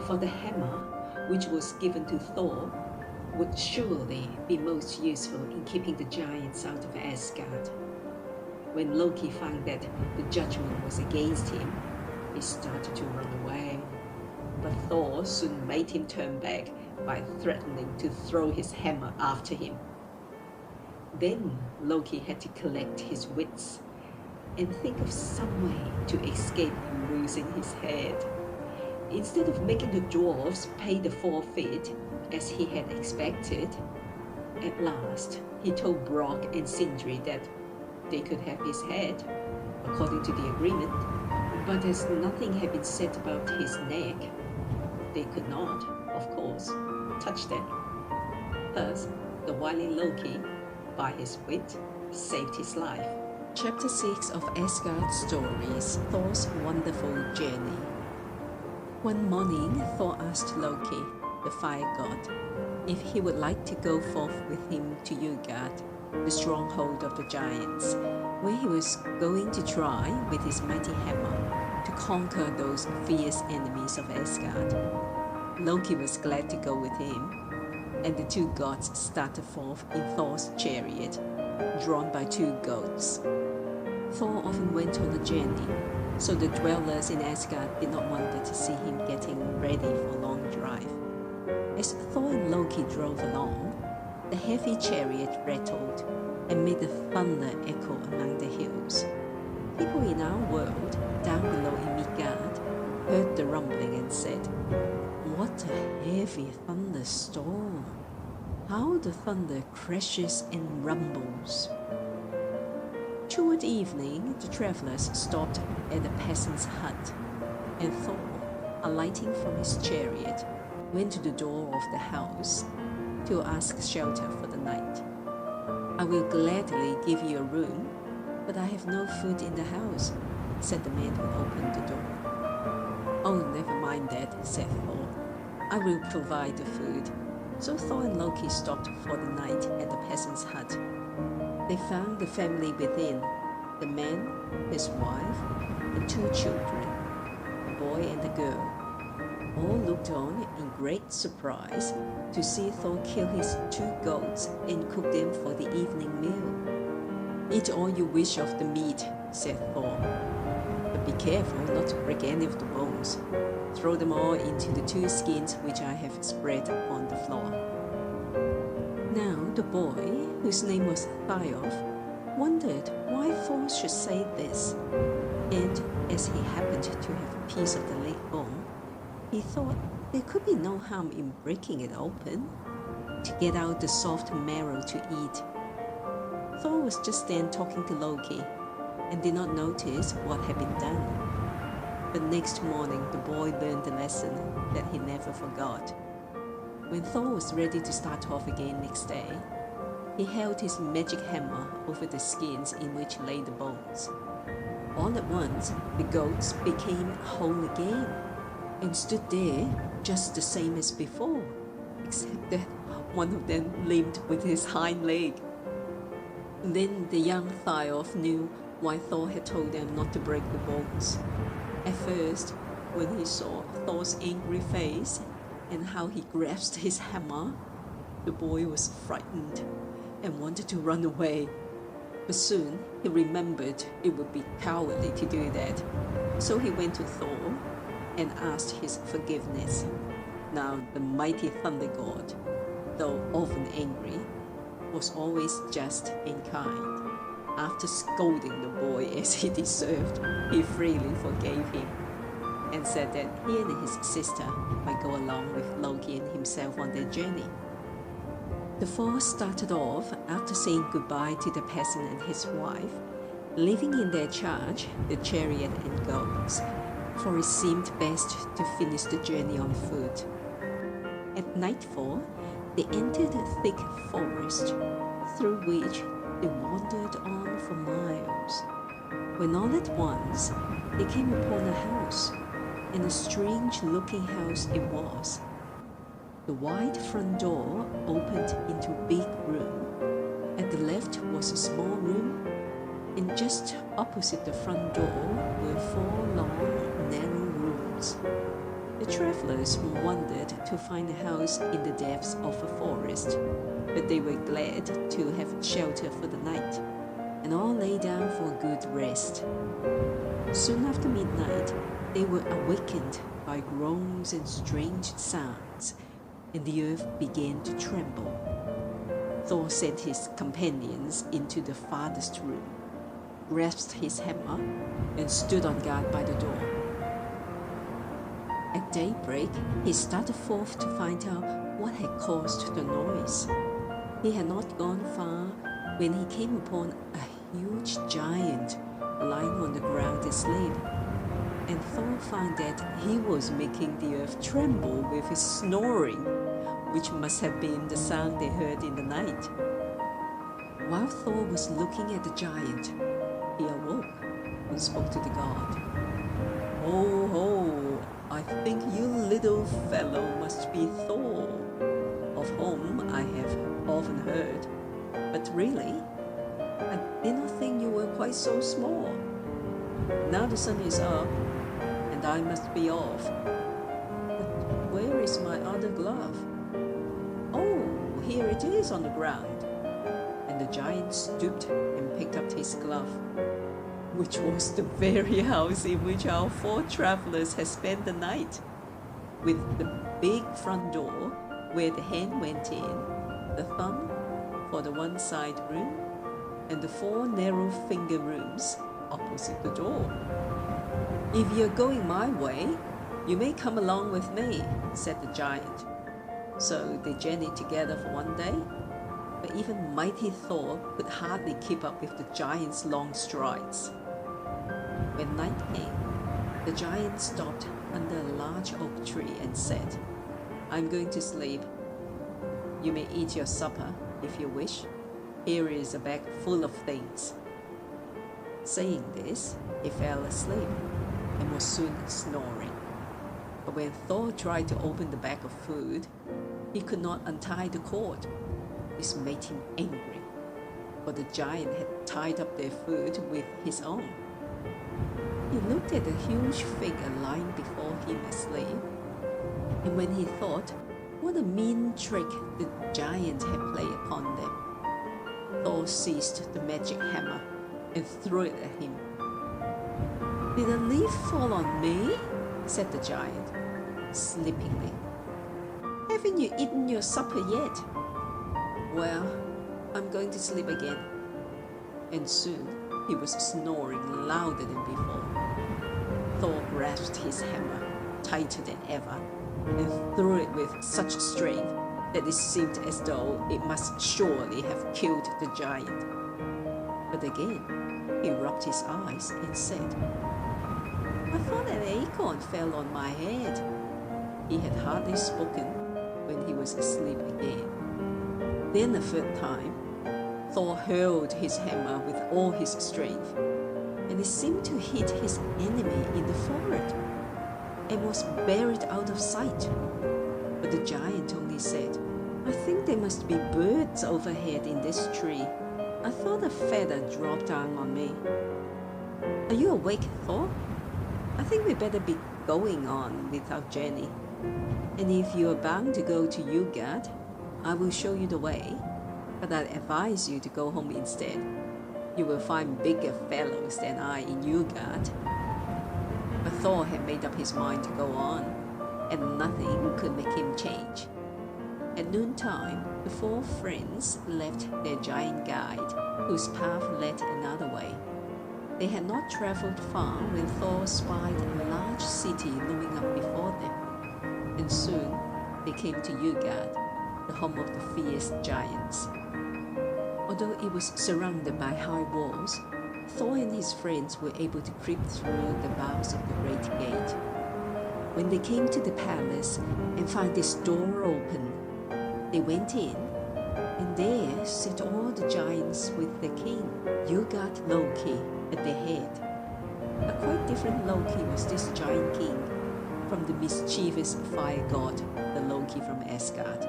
For the hammer, which was given to Thor, would surely be most useful in keeping the giants out of Asgard. When Loki found that the judgment was against him, he started to run away. But Thor soon made him turn back by threatening to throw his hammer after him. Then Loki had to collect his wits and think of some way to escape losing his head. Instead of making the dwarves pay the forfeit as he had expected, at last he told Brock and Sindri that they could have his head, according to the agreement, but as nothing had been said about his neck, they could not, of course, touch them. Thus, the wily Loki, by his wit, saved his life. Chapter 6 of Asgard Stories, Thor's Wonderful Journey. One morning, Thor asked Loki, the fire god, if he would like to go forth with him to Utgard, the stronghold of the giants, where he was going to try with his mighty hammer to conquer those fierce enemies of Asgard. Loki was glad to go with him, and the 2 gods started forth in Thor's chariot, drawn by 2 goats. Thor often went on a journey, so the dwellers in Asgard did not wonder to see him getting ready for a long drive. As Thor and Loki drove along, the heavy chariot rattled and made the thunder echo among the hills. People in our world, down below in Midgard, heard the rumbling and said, What a heavy thunderstorm! How the thunder crashes and rumbles! Toward evening, the travelers stopped at a peasant's hut, and Thor, alighting from his chariot, went to the door of the house to ask shelter for the night. "I will gladly give you a room, but I have no food in the house," said the man who opened the door. "Oh, never mind that," said Thor. "I will provide the food." So Thor and Loki stopped for the night at the peasant's hut. They found the family within, the man, his wife, and 2 children, a boy and a girl. All looked on in great surprise to see Thor kill his 2 goats and cook them for the evening meal. "Eat all you wish of the meat," said Thor, "but be careful not to break any of the bones. Throw them all into the 2 skins which I have spread upon the floor." Now the boy, whose name was Thiof, wondered why Thor should say this, and as he happened to have a piece of the leg bone, he thought there could be no harm in breaking it open to get out the soft marrow to eat. Thor was just then talking to Loki and did not notice what had been done. But next morning the boy learned the lesson that he never forgot. When Thor was ready to start off again next day, he held his magic hammer over the skins in which lay the bones. All at once, the goats became whole again and stood there just the same as before, except that one of them limped with his hind leg. Then the young Thiof knew why Thor had told them not to break the bones. At first, when he saw Thor's angry face and how he grasped his hammer, the boy was frightened and wanted to run away. But soon he remembered it would be cowardly to do that, so he went to Thor and asked his forgiveness. Now the mighty thunder god, though often angry, was always just and kind. After scolding the boy as he deserved, he freely forgave him and said that he and his sister might go along with Loki and himself on their journey. The 4 started off after saying goodbye to the peasant and his wife, leaving in their charge the chariot and goats, for it seemed best to finish the journey on foot. At nightfall, they entered a thick forest, through which they wandered on for miles, when all at once they came upon a house, and a strange-looking house it was. The wide front door opened into a big room. At the left was a small room, and just opposite the front door were 4 long, narrow rooms. The travelers wondered to find a house in the depths of a forest, but they were glad to have shelter for the night, and all lay down for a good rest. Soon after midnight, they were awakened by groans and strange sounds, and the earth began to tremble. Thor sent his companions into the farthest room, grasped his hammer, and stood on guard by the door. At daybreak, he started forth to find out what had caused the noise. He had not gone far when he came upon a huge giant lying on the ground asleep, and Thor found that he was making the earth tremble with his snoring, which must have been the sound they heard in the night. While Thor was looking at the giant, he awoke and spoke to the god. "Ho, ho, I think you little fellow must be Thor, of whom I have often heard, but really, I did not think you were quite so small. Now the sun is up, and I must be off. But where is my other glove? Oh, here it is on the ground." And the giant stooped and picked up his glove, which was the very house in which our 4 travelers had spent the night, with the big front door where the hand went in, the thumb for the one side room, and the 4 narrow finger rooms opposite the door. "If you're going my way, "You may come along with me," said the giant. So they journeyed together for one day, but even mighty Thor could hardly keep up with the giant's long strides. When night came, the giant stopped under a large oak tree and said, "I'm going to sleep. You may eat your supper if you wish. Here is a bag full of things." Saying this, he fell asleep and was soon snoring. But when Thor tried to open the bag of food, he could not untie the cord. This made him angry, for the giant had tied up their food with his own. He looked at the huge figure lying before him asleep, and when he thought what a mean trick the giant had played upon them, Thor seized the magic hammer and threw it at him. "Did a leaf fall on me?" said the giant, slippingly. "Haven't you eaten your supper yet?" "Well, I'm going to sleep again." And soon he was snoring louder than before. Thor grasped his hammer tighter than ever and threw it with such strength that it seemed as though it must surely have killed the giant. But again, he rubbed his eyes and said, "I thought an acorn fell on my head." He had hardly spoken when he was asleep again. Then a third time, Thor hurled his hammer with all his strength, and it seemed to hit his enemy in the forehead and was buried out of sight. But the giant only said, "I think there must be birds overhead in this tree. I thought a feather dropped down on me." "Are you awake, Thor? I think we better be going on with our journey. And if you are bound to go to Utgard, I will show you the way, but I'd advise you to go home instead. You will find bigger fellows than I in Utgard." But Thor had made up his mind to go on, and nothing could make him change. At noontime, the four friends left their giant guide, whose path led another way. They had not traveled far when Thor spied a large city looming up before them, and soon they came to Utgard, the home of the fierce giants. Although it was surrounded by high walls, Thor and his friends were able to creep through the boughs of the great gate. When they came to the palace and found its door open, they went in, and there sat all the giants with the king, Utgard Loki, at their head. A quite different Loki was this giant king from the mischievous fire god, the Loki from Asgard,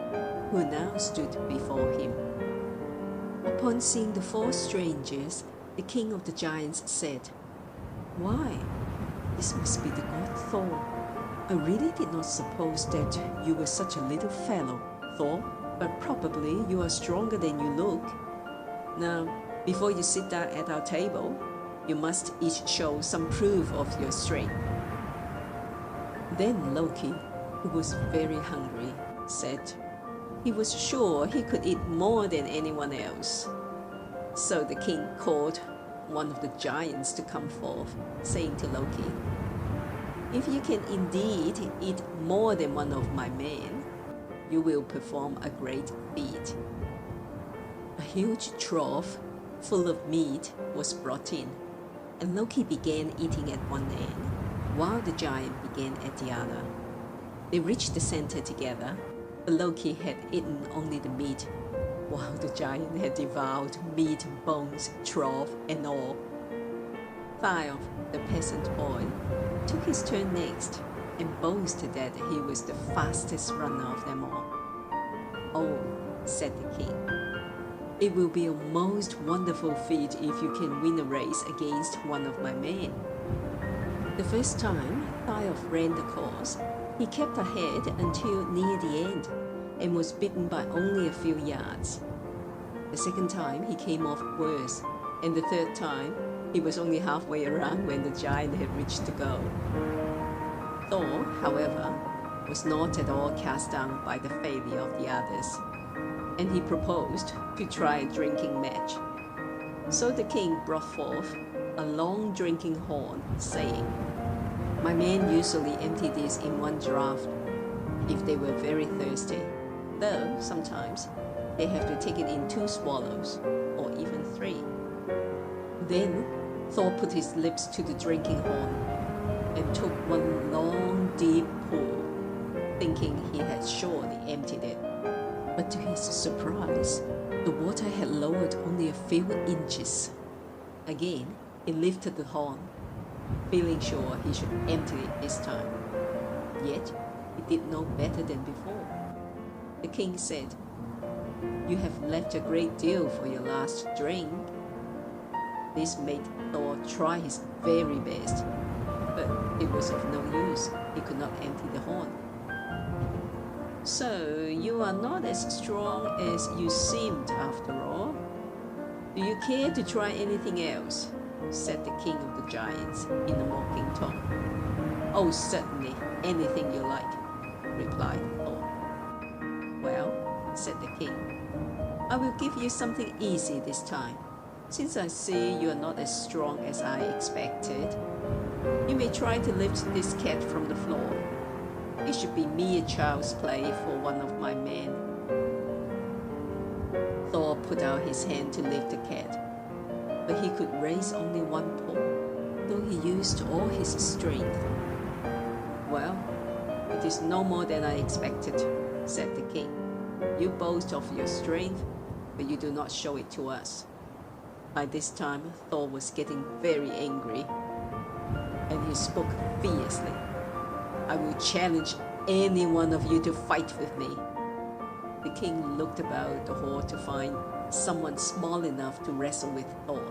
who now stood before him. Upon seeing the four strangers, the king of the giants said, "Why, this must be the god Thor. I really did not suppose that you were such a little fellow, Thor, but probably you are stronger than you look. Now, before you sit down at our table, you must each show some proof of your strength." Then Loki, who was very hungry, said he was sure he could eat more than anyone else. So the king called one of the giants to come forth, saying to Loki, "If you can indeed eat more than one of my men, you will perform a great feat." A huge trough full of meat was brought in, and Loki began eating at one end, while the giant began at the other. They reached the center together, but Loki had eaten only the meat, while the giant had devoured meat, bones, trough, and all. Thialf, the peasant boy, took his turn next and boasted that he was the fastest runner of them all. "Oh," said the king, "it will be a most wonderful feat if you can win a race against one of my men." The first time Thialf ran the course, he kept ahead until near the end and was beaten by only a few yards. The second time he came off worse, and the third time he was only halfway around when the giant had reached the goal. Thor, however, was not at all cast down by the failure of the others, and he proposed to try a drinking match. So the king brought forth a long drinking horn, saying, My men usually empty this in one draught if they were very thirsty, though sometimes they have to take it in 2 swallows, or even 3. Then Thor put his lips to the drinking horn and took one long, deep pull, thinking he had surely emptied it. But to his surprise, the water had lowered only a few inches. Again, he lifted the horn, feeling sure he should empty it this time. Yet, he did no better than before. The king said, "You have left a great deal for your last drink." This made Thor try his very best, but it was of no use. He could not empty the horn. "So you are not as strong as you seemed after all. Do you care to try anything else?" said the king of the giants in a mocking tone. "Oh, certainly, anything you like," replied Thor. "Well," said the king, "I will give you something easy this time. Since I see you are not as strong as I expected, you may try to lift this cat from the floor. It should be mere child's play for one of my men." Thor put out his hand to lift the cat, but he could raise only one paw, though he used all his strength. "Well, it is no more than I expected," said the king. "You boast of your strength, but you do not show it to us." By this time, Thor was getting very angry, and he spoke fiercely. "I will challenge any one of you to fight with me." The king looked about the hall to find someone small enough to wrestle with Thor.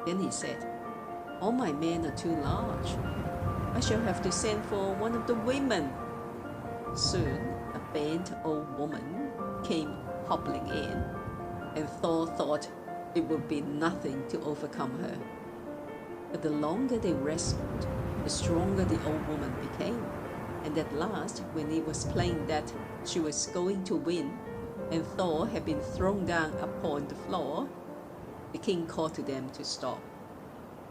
Then he said, "All my men are too large. I shall have to send for one of the women." Soon, a bent old woman came hobbling in, and Thor thought it would be nothing to overcome her. But the longer they wrestled, the stronger the old woman became, and at last, when it was plain that she was going to win, and Thor had been thrown down upon the floor, the king called to them to stop.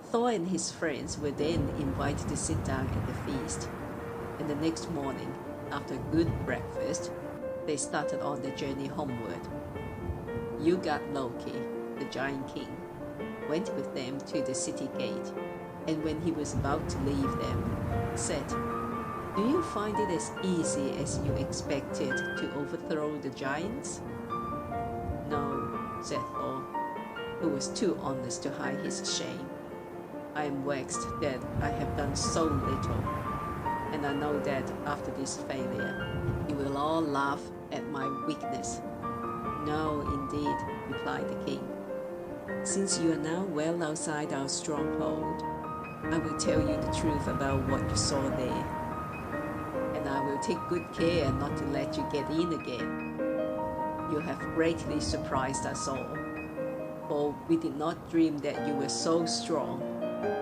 Thor and his friends were then invited to sit down at the feast, and the next morning, after a good breakfast, they started on their journey homeward. Loki, the giant king, went with them to the city gate, and when he was about to leave them, said, "Do you find it as easy as you expected to overthrow the giants?" "No," said Thor, who was too honest to hide his shame. "I am vexed that I have done so little, and I know that after this failure, you will all laugh at my weakness." "No, indeed," replied the king. "Since you are now well outside our stronghold, I will tell you the truth about what you saw there, and I will take good care not to let you get in again. You have greatly surprised us all, for we did not dream that you were so strong,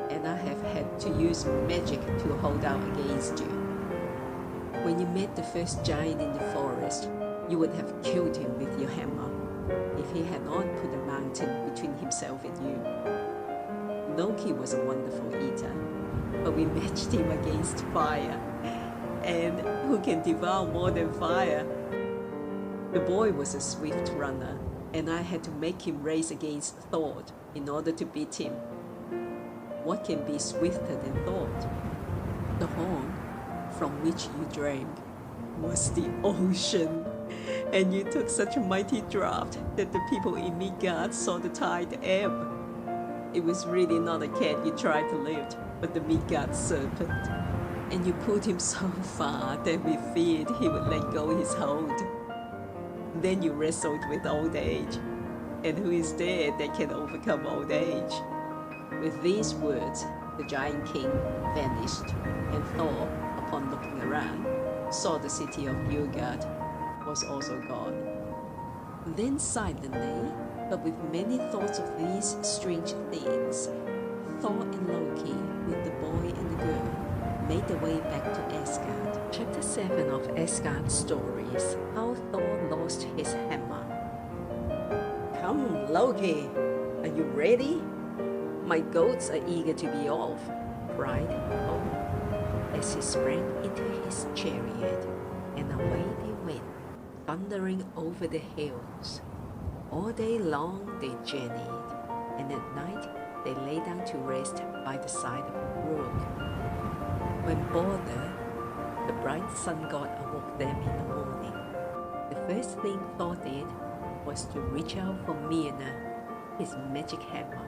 and I have had to use magic to hold out against you. When you met the first giant in the forest, you would have killed him with your hammer, if he had not put a mountain between himself and you. Loki was a wonderful eater, but we matched him against fire, and who can devour more than fire? The boy was a swift runner, and I had to make him race against Thor in order to beat him. What can be swifter than Thor? The horn from which you drank was the ocean, and you took such a mighty draught that the people in Midgard saw the tide ebb. It was really not a cat you tried to lift, but the Midgard serpent, and you pulled him so far that we feared he would let go his hold. Then you wrestled with old age, and who is there that can overcome old age?" With these words, the giant king vanished, and Thor, upon looking around, saw the city of Midgard was also gone. Then silently, but with many thoughts of these strange things, Thor and Loki, with the boy and the girl, made their way back to Asgard. Chapter 7 of Asgard Stories, How Thor Lost His Hammer. "Come, Loki, are you ready? My goats are eager to be off," cried Thor. as he sprang into his chariot, and away they went, thundering over the hills. All day long they journeyed, and at night they lay down to rest by the side of a brook. When Balder, the bright sun god, awoke them in the morning, the first thing Thor did was to reach out for Mjolnir, his magic hammer,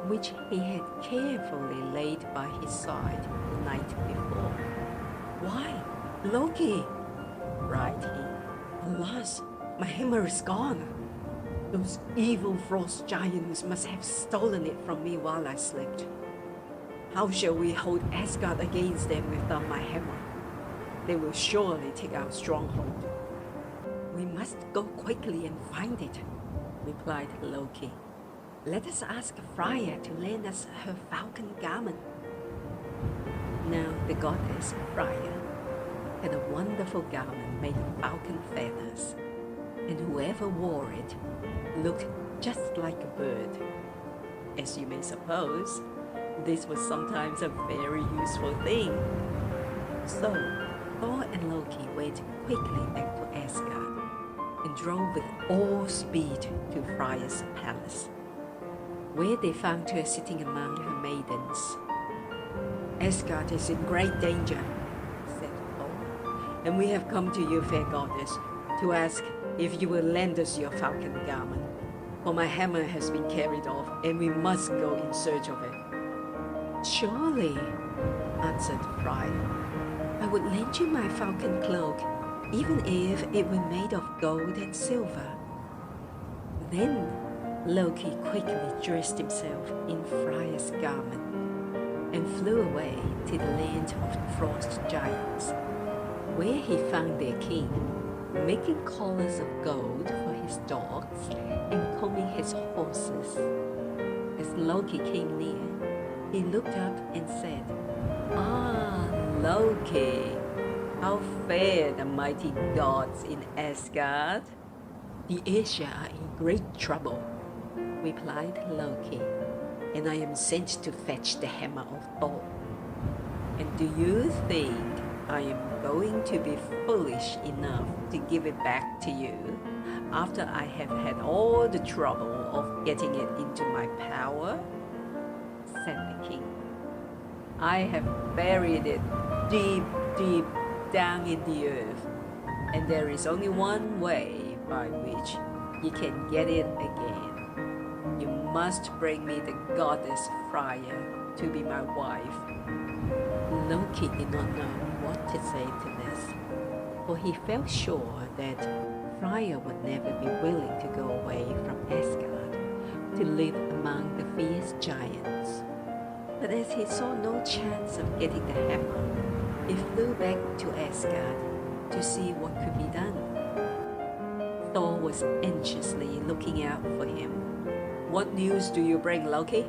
which he had carefully laid by his side the night before. "Why, Loki!" cried he. "Alas, my hammer is gone! Those evil frost giants must have stolen it from me while I slept. How shall we hold Asgard against them without my hammer? They will surely take our stronghold." "We must go quickly and find it," replied Loki. "Let us ask Freya to lend us her falcon garment." Now the goddess Freya had a wonderful garment made of falcon feathers, and whoever wore it looked just like a bird. As you may suppose, this was sometimes a very useful thing. So Thor and Loki went quickly back to Asgard and drove with all speed to Freya's palace, where they found her sitting among her maidens. "Asgard is in great danger," said Thor, "and we have come to you, fair goddess, to ask if you will lend us your falcon garment, for my hammer has been carried off, and we must go in search of it." "Surely," answered Freya, "I would lend you my falcon cloak, even if it were made of gold and silver." Then Loki quickly dressed himself in Freya's garment and flew away to the land of the frost giants, where he found their king making collars of gold for his dogs and combing his horses. As Loki came near, he looked up and said, "Ah, Loki, how fare the mighty gods in Asgard?" "The Aesir are in great trouble," replied Loki, "and I am sent to fetch the hammer of Thor." "And do you think I am going to be foolish enough to give it back to you after I have had all the trouble of getting it into my power?" said the king. "I have buried it deep, deep down in the earth, and there is only one way by which you can get it again. You must bring me the goddess Freya to be my wife." Loki did not know what to say to this, for he felt sure that Freya would never be willing to go away from Asgard to live among the fierce giants. But as he saw no chance of getting the hammer, he flew back to Asgard to see what could be done. Thor was anxiously looking out for him. "What news do you bring, Loki?"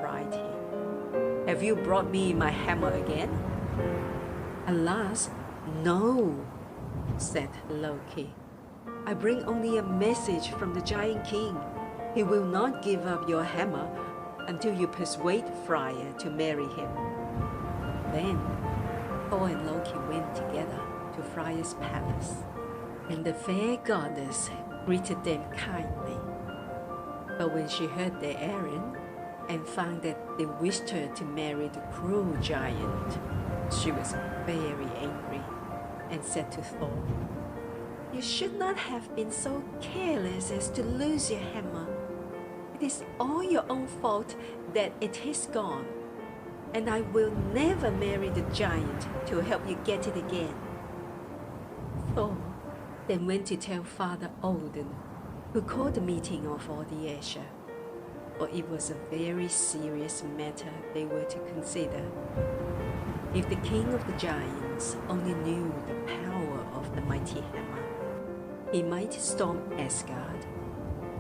cried he. "Have you brought me my hammer again?" "Alas, no," said Loki. "I bring only a message from the giant king. He will not give up your hammer until you persuade Freya to marry him." Then Thor and Loki went together to Freya's palace, and the fair goddess greeted them kindly. But when she heard their errand and found that they wished her to marry the cruel giant, she was very angry and said to Thor, "You should not have been so careless as to lose your hammer. It is all your own fault that it is gone, and I will never marry the giant to help you get it again." Thor then went to tell Father Odin, who called a meeting of all the Aesir, for it was a very serious matter they were to consider. If the king of the giants only knew the power of the mighty hammer, he might storm Asgard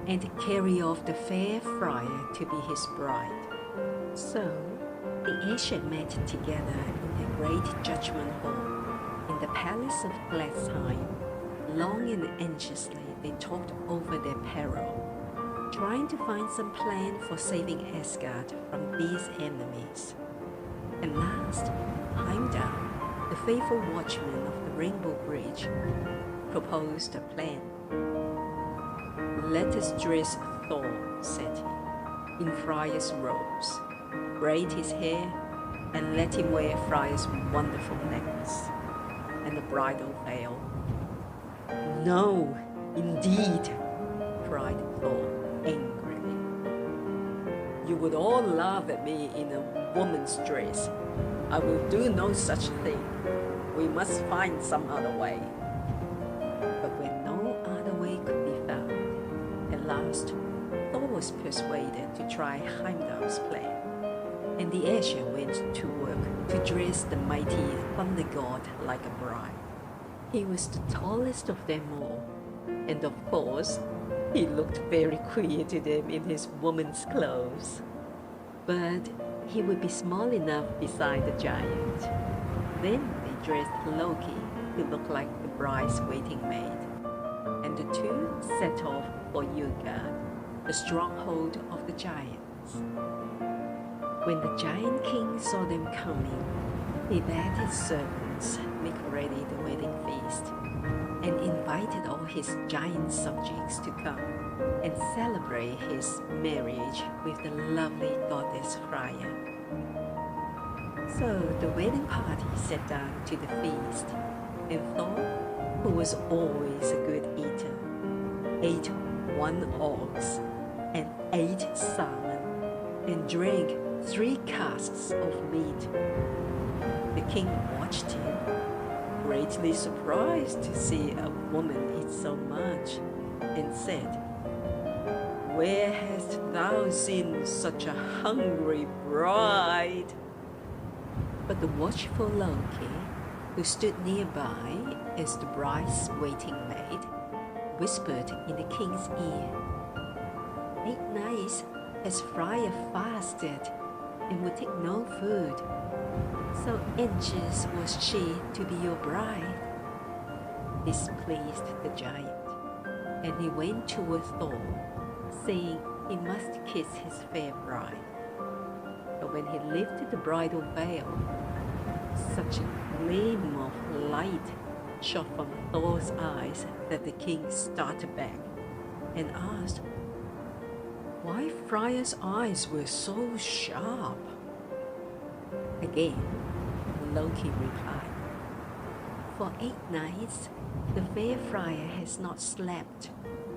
and carry off the fair Freya to be his bride. So the Aesir met together in the great judgment hall in the palace of Gladsheim. Long and anxiously they talked over their peril, trying to find some plan for saving Asgard from these enemies. At last, Heimdall, the faithful watchman of the Rainbow Bridge, proposed a plan. "Let us dress Thor," said he, "in Freya's robes, braid his hair, and let him wear Freya's wonderful necklace and the bridal veil." "No, indeed," cried Thor angrily. "You would all laugh at me in a woman's dress. I will do no such thing. We must find some other way." But when no other way could be found, at last Thor was persuaded to try Heimdall's plan, and the Aesir went to work to dress the mighty thunder god like a bride. He was the tallest of them all, and of course, he looked very queer to them in his woman's clothes. But he would be small enough beside the giant. Then they dressed Loki to look like the bride's waiting maid, and the two set off for Utgard, the stronghold of the giants. When the giant king saw them coming, he bade his servants make ready the wedding feast, and invited all his giant subjects to come and celebrate his marriage with the lovely goddess Freya. So the wedding party sat down to the feast, and Thor, who was always a good eater, ate 1 ox and 8 salmon, and drank 3 casks of meat. The king watched him, greatly surprised to see a woman eat so much, and said, "Where hast thou seen such a hungry bride?" But the watchful Loki, who stood nearby as the bride's waiting maid, whispered in the king's ear, "8 nights has Freya fasted and would take no food. So anxious was she to be your bride." This pleased the giant, and he went toward Thor, saying he must kiss his fair bride. But when he lifted the bridal veil, such a gleam of light shot from Thor's eyes that the king started back and asked why Freya's eyes were so sharp. Again, Loki replied, "For 8 nights the fair Freya has not slept,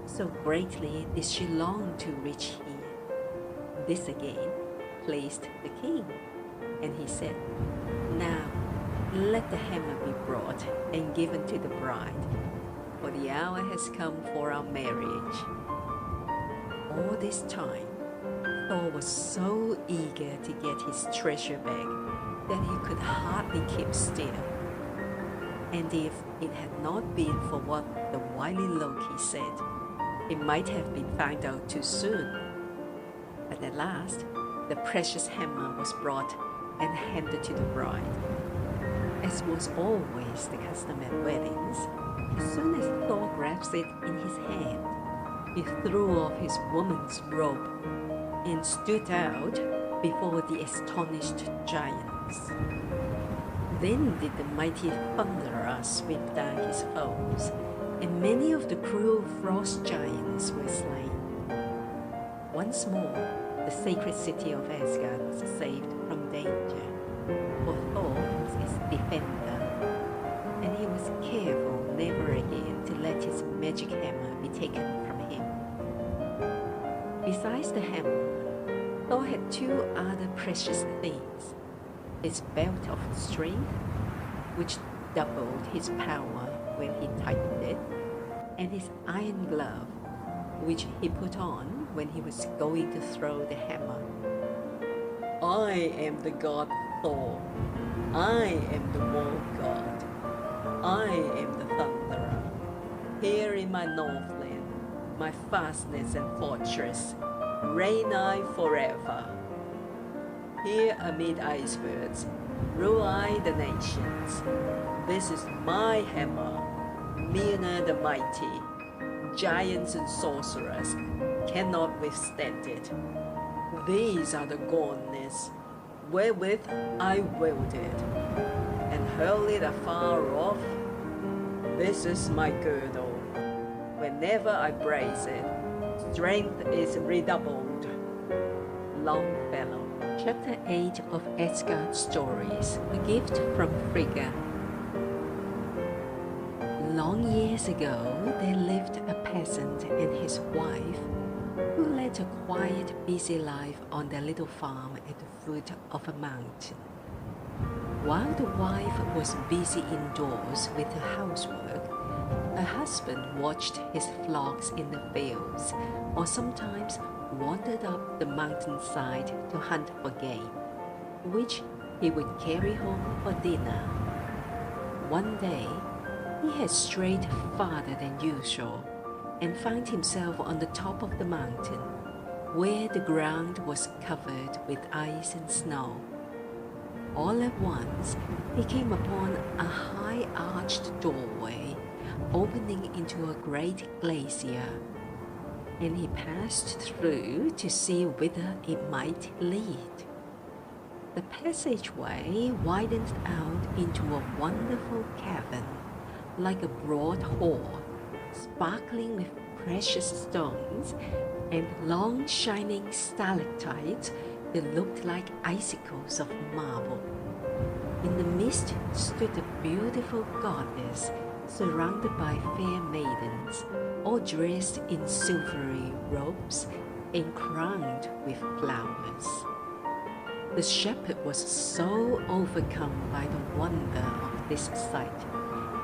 so greatly did she long to reach here." This again pleased the king, and he said, "Now let the hammer be brought and given to the bride, for the hour has come for our marriage." All this time, Thor was so eager to get his treasure back that he could hardly keep still. And if it had not been for what the wily Loki said, it might have been found out too soon. But at last, the precious hammer was brought and handed to the bride. As was always the custom at weddings, as soon as Thor grabs it in his hand, he threw off his woman's robe and stood out before the astonished giants. Then did the mighty Thunderer sweep down his foes, and many of the cruel frost giants were slain. Once more, the sacred city of Asgard was saved from danger, for Thor was its defender, and he was careful never again to let his magic hammer be taken from him. Besides the hammer, Thor had 2 other precious things: his belt of strength, which doubled his power when he tightened it, and his iron glove, which he put on when he was going to throw the hammer. "I am the god Thor. I am the war god. I am the Thunderer. Here in my Northland, my fastness and fortress, reign I forever. Here amid icebergs, rule I the nations. This is my hammer, Mjolnir the mighty. Giants and sorcerers cannot withstand it. These are the Gorners, wherewith I wield it, and hurl it afar off. This is my girdle. Whenever I brace it, strength is redoubled. Longfellow. Chapter 8 of Asgard Stories, a gift from Frigga. Long years ago, there lived a peasant and his wife who led a quiet, busy life on their little farm at the foot of a mountain. While the wife was busy indoors with her housework, her husband watched his flocks in the fields, or sometimes wandered up the mountainside to hunt for game, which he would carry home for dinner. One day, he had strayed farther than usual and found himself on the top of the mountain, where the ground was covered with ice and snow. All at once, he came upon a high-arched doorway opening into a great glacier, and he passed through to see whither it might lead. The passageway widened out into a wonderful cavern, like a broad hall, sparkling with precious stones and long shining stalactites that looked like icicles of marble. In the midst stood a beautiful goddess surrounded by fair maidens, all dressed in silvery robes and crowned with flowers. The shepherd was so overcome by the wonder of this sight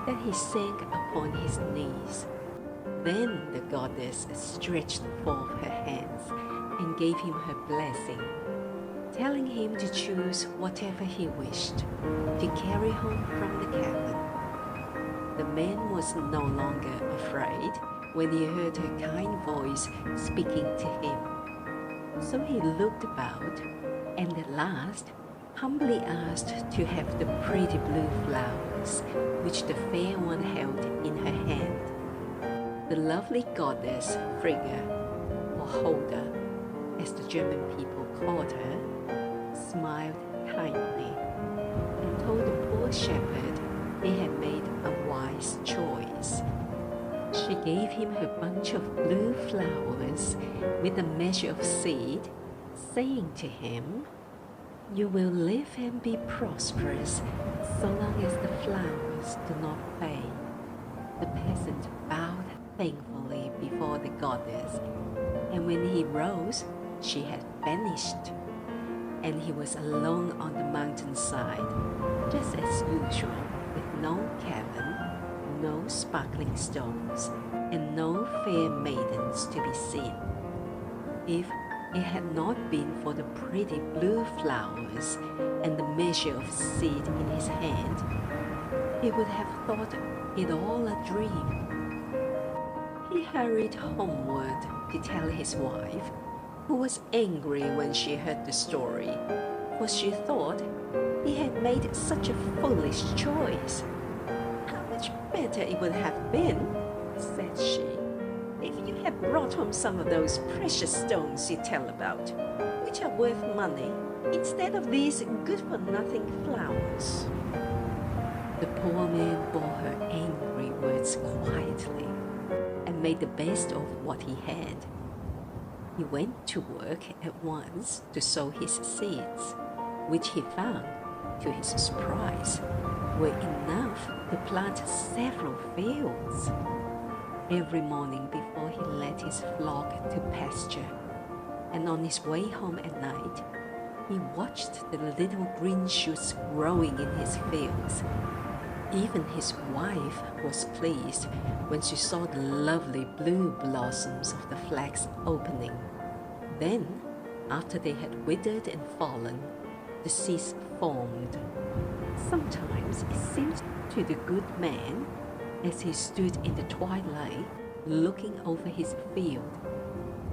that he sank upon his knees. Then the goddess stretched forth her hands and gave him her blessing, telling him to choose whatever he wished to carry home from the cavern. The man was no longer afraid when he heard her kind voice speaking to him. So he looked about and at last humbly asked to have the pretty blue flowers which the fair one held in her hand. The lovely goddess Frigga, or Holder, as the German people called her, smiled kindly and told the poor shepherd he had made a wise choice. She gave him her bunch of blue flowers with a measure of seed, saying to him, "You will live and be prosperous so long as the flowers do not fade." The peasant bowed thankfully before the goddess, and when he rose, she had vanished, and he was alone on the mountainside, just as usual, with no cavern, no sparkling stones, and no fair maidens to be seen. If it had not been for the pretty blue flowers and the measure of seed in his hand, he would have thought it all a dream. He hurried homeward to tell his wife, who was angry when she heard the story, for she thought he had made such a foolish choice. "How much better it would have been," said she, "if you had brought home some of those precious stones you tell about, which are worth money, instead of these good-for-nothing flowers." The poor man bore her angry words quietly and made the best of what he had. He went to work at once to sow his seeds, which he found, to his surprise, were enough to plant several fields. Every morning before he led his flock to pasture, and on his way home at night, he watched the little green shoots growing in his fields. Even his wife was pleased when she saw the lovely blue blossoms of the flax opening. Then, after they had withered and fallen, the seeds formed. Sometimes it seemed to the good man, as he stood in the twilight looking over his field,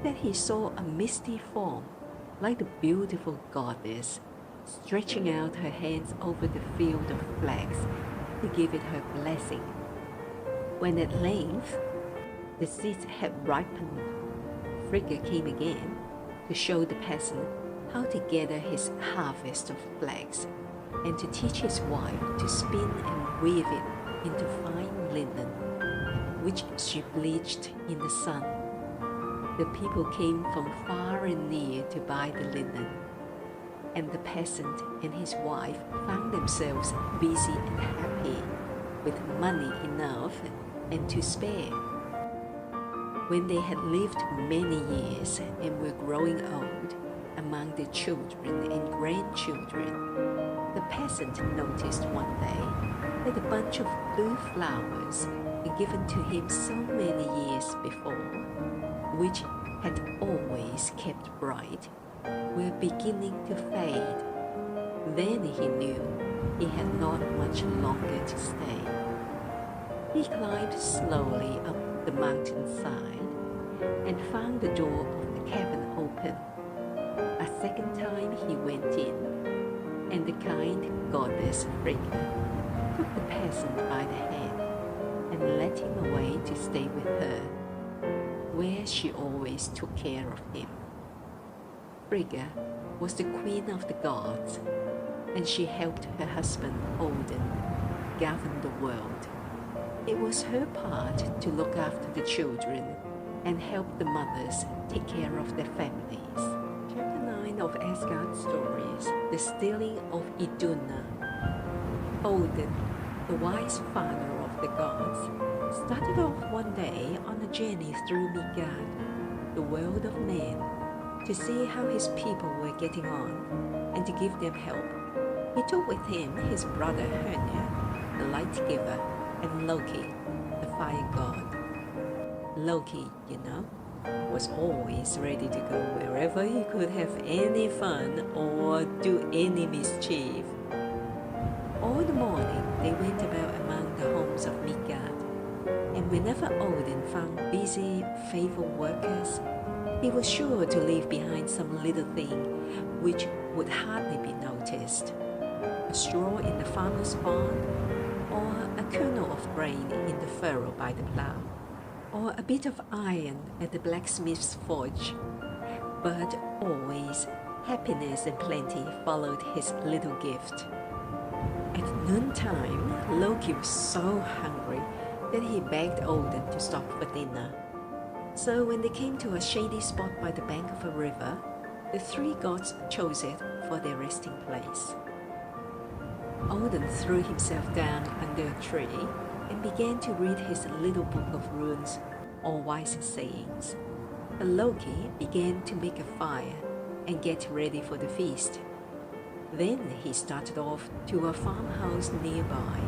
that he saw a misty form, like the beautiful goddess, stretching out her hands over the field of flax to give it her blessing. When at length the seeds had ripened, Frigga came again to show the peasant how to gather his harvest of flax, and to teach his wife to spin and weave it into fine linen, which she bleached in the sun. The people came from far and near to buy the linen, and the peasant and his wife found themselves busy and happy, with money enough and to spare. When they had lived many years and were growing old, among their children and grandchildren, the peasant noticed one day that a bunch of blue flowers, given to him so many years before, which had always kept bright, were beginning to fade. Then he knew he had not much longer to stay. He climbed slowly up the mountainside and found the door of the cabin open. A second time he went in, and the kind goddess Frigga took the peasant by the hand and led him away to stay with her, where she always took care of him. Frigga was the queen of the gods, and she helped her husband Odin govern the world. It was her part to look after the children and help the mothers take care of their families. Chapter 9 of Asgard Stories, The Stealing of Iduna. Odin, the wise father of the gods, started off one day on a journey through Midgard, the world of men, to see how his people were getting on and to give them help. He took with him his brother Hörnir, the light giver, and Loki, the fire god. Loki, was always ready to go wherever he could have any fun or do any mischief. All the morning they went about among the homes of Midgard, and whenever Odin found busy, faithful workers, he was sure to leave behind some little thing which would hardly be noticed. A straw in the farmer's barn, or a kernel of grain in the furrow by the plough, or a bit of iron at the blacksmith's forge. But always happiness and plenty followed his little gift. At noontime, Loki was so hungry that he begged Odin to stop for dinner. So when they came to a shady spot by the bank of a river, the three gods chose it for their resting place. Odin threw himself down under a tree and began to read his little book of runes or wise sayings. But Loki began to make a fire and get ready for the feast. Then he started off to a farmhouse nearby,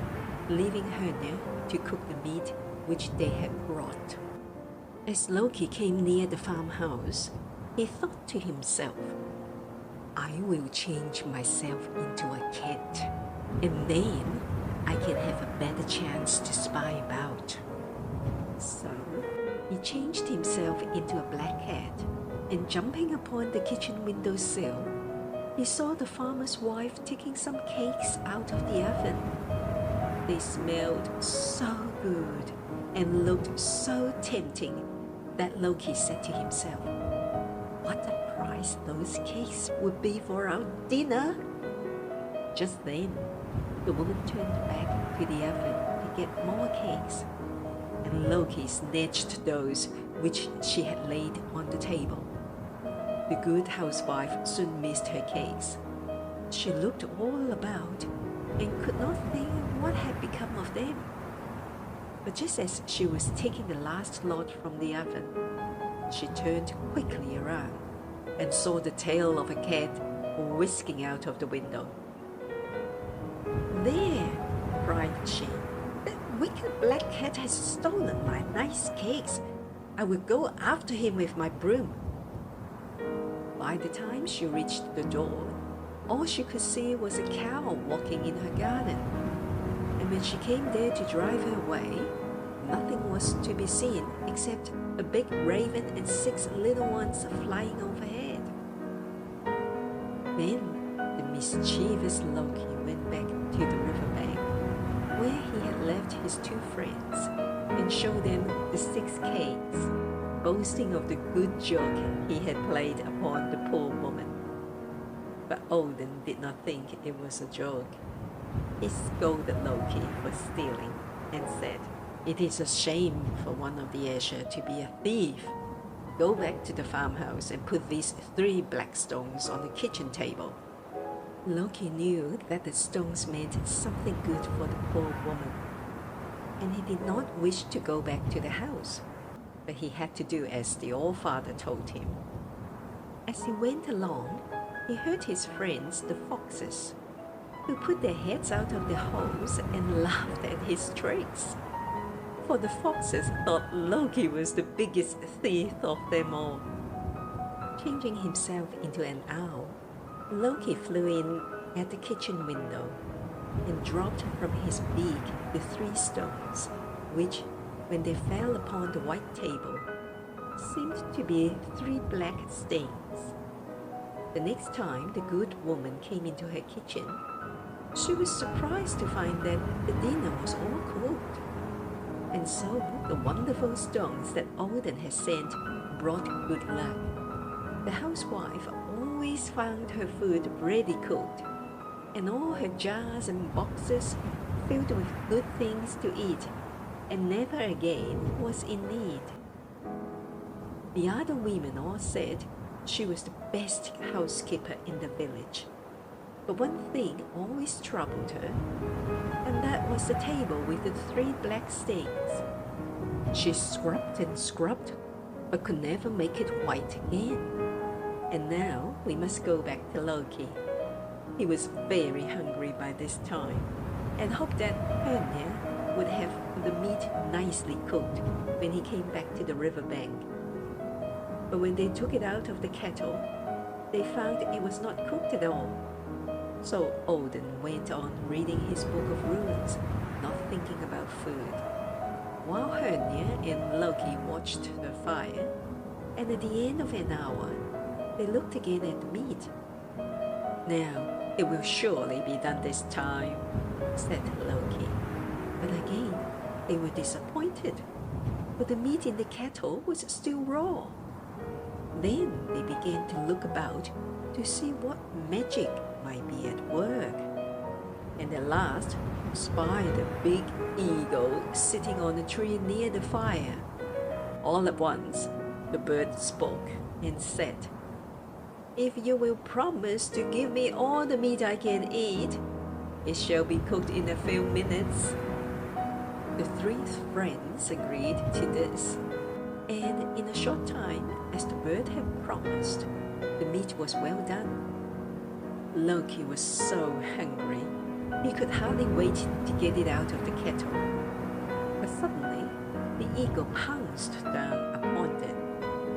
leaving Hörnir to cook the meat which they had brought. As Loki came near the farmhouse, he thought to himself, "I will change myself into a cat, and then I can have a better chance to spy about." So he changed himself into a black cat, and jumping upon the kitchen windowsill, he saw the farmer's wife taking some cakes out of the oven. They smelled so good and looked so tempting that Loki said to himself, "What a price those cakes would be for our dinner!" Just then, the woman turned back to the oven to get more cakes, and Loki snatched those which she had laid on the table. The good housewife soon missed her cakes. She looked all about and could not think what had become of them. But just as she was taking the last lot from the oven, she turned quickly around and saw the tail of a cat whisking out of the window. "There!" cried she. "That wicked black cat has stolen my nice cakes. I will go after him with my broom." By the time she reached the door, all she could see was a cow walking in her garden. And when she came there to drive her away, nothing was to be seen except a big raven and 6 little ones flying overhead. Then the mischievous Loki went back to the riverbank, where he had left his 2 friends, and showed them the 6 cakes, boasting of the good joke he had played upon the poor woman. But Odin did not think it was a joke. He scolded Loki for stealing and said, "It is a shame for one of the Aesir to be a thief. Go back to the farmhouse and put these 3 black stones on the kitchen table." Loki knew that the stones meant something good for the poor woman, and he did not wish to go back to the house, but he had to do as the All-Father told him. As he went along, he heard his friends, the foxes, who put their heads out of their holes and laughed at his tricks. For the foxes thought Loki was the biggest thief of them all. Changing himself into an owl, Loki flew in at the kitchen window and dropped from his beak the 3 stones, which, when they fell upon the white table, seemed to be 3 black stains. The next time the good woman came into her kitchen, she was surprised to find that the dinner was all cooked. And so the wonderful stones that Odin had sent brought good luck. The housewife always found her food ready cooked, and all her jars and boxes filled with good things to eat, and never again was in need. The other women all said she was the best housekeeper in the village. But one thing always troubled her, and that was the table with the 3 black stains. She scrubbed and scrubbed, but could never make it white again. And now we must go back to Loki. He was very hungry by this time, and hoped that Hörnir would have the meat nicely cooked when he came back to the riverbank. But when they took it out of the kettle, they found it was not cooked at all. So Odin went on reading his book of runes, not thinking about food, while Hörnir and Loki watched the fire, and at the end of an hour, they looked again at the meat. "Now, it will surely be done this time," said Loki. But again, they were disappointed, for the meat in the kettle was still raw. Then they began to look about to see what magic might be at work, and at last spied a big eagle sitting on a tree near the fire. All at once, the bird spoke and said, "If you will promise to give me all the meat I can eat, it shall be cooked in a few minutes." The 3 friends agreed to this, and in a short time, as the bird had promised, the meat was well done. Loki was so hungry, he could hardly wait to get it out of the kettle. But suddenly, the eagle pounced down upon it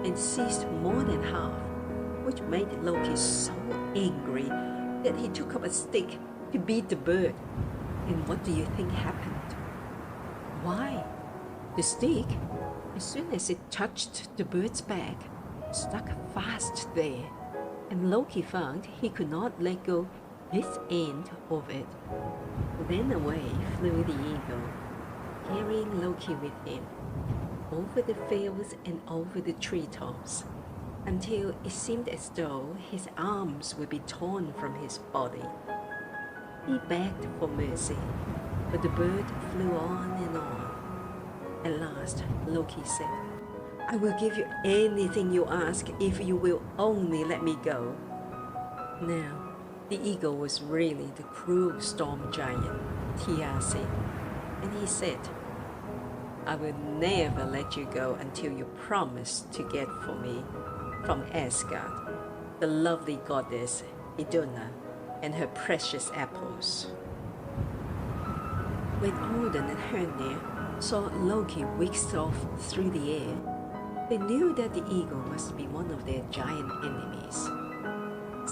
and seized more than half, which made Loki so angry that he took up a stick to beat the bird. And what do you think happened? Why, the stick, as soon as it touched the bird's back, stuck fast there, and Loki found he could not let go his end of it. Then away flew the eagle, carrying Loki with him, over the fields and over the treetops, until it seemed as though his arms would be torn from his body. He begged for mercy, but the bird flew on and on. At last, Loki said, "I will give you anything you ask if you will only let me go." Now, the eagle was really the cruel storm giant, Thiazi, and he said, "I will never let you go until you promise to get for me from Asgard the lovely goddess Iduna and her precious apples." When Odin and Hörnir saw Loki whisked off through the air, they knew that the eagle must be one of their giant enemies.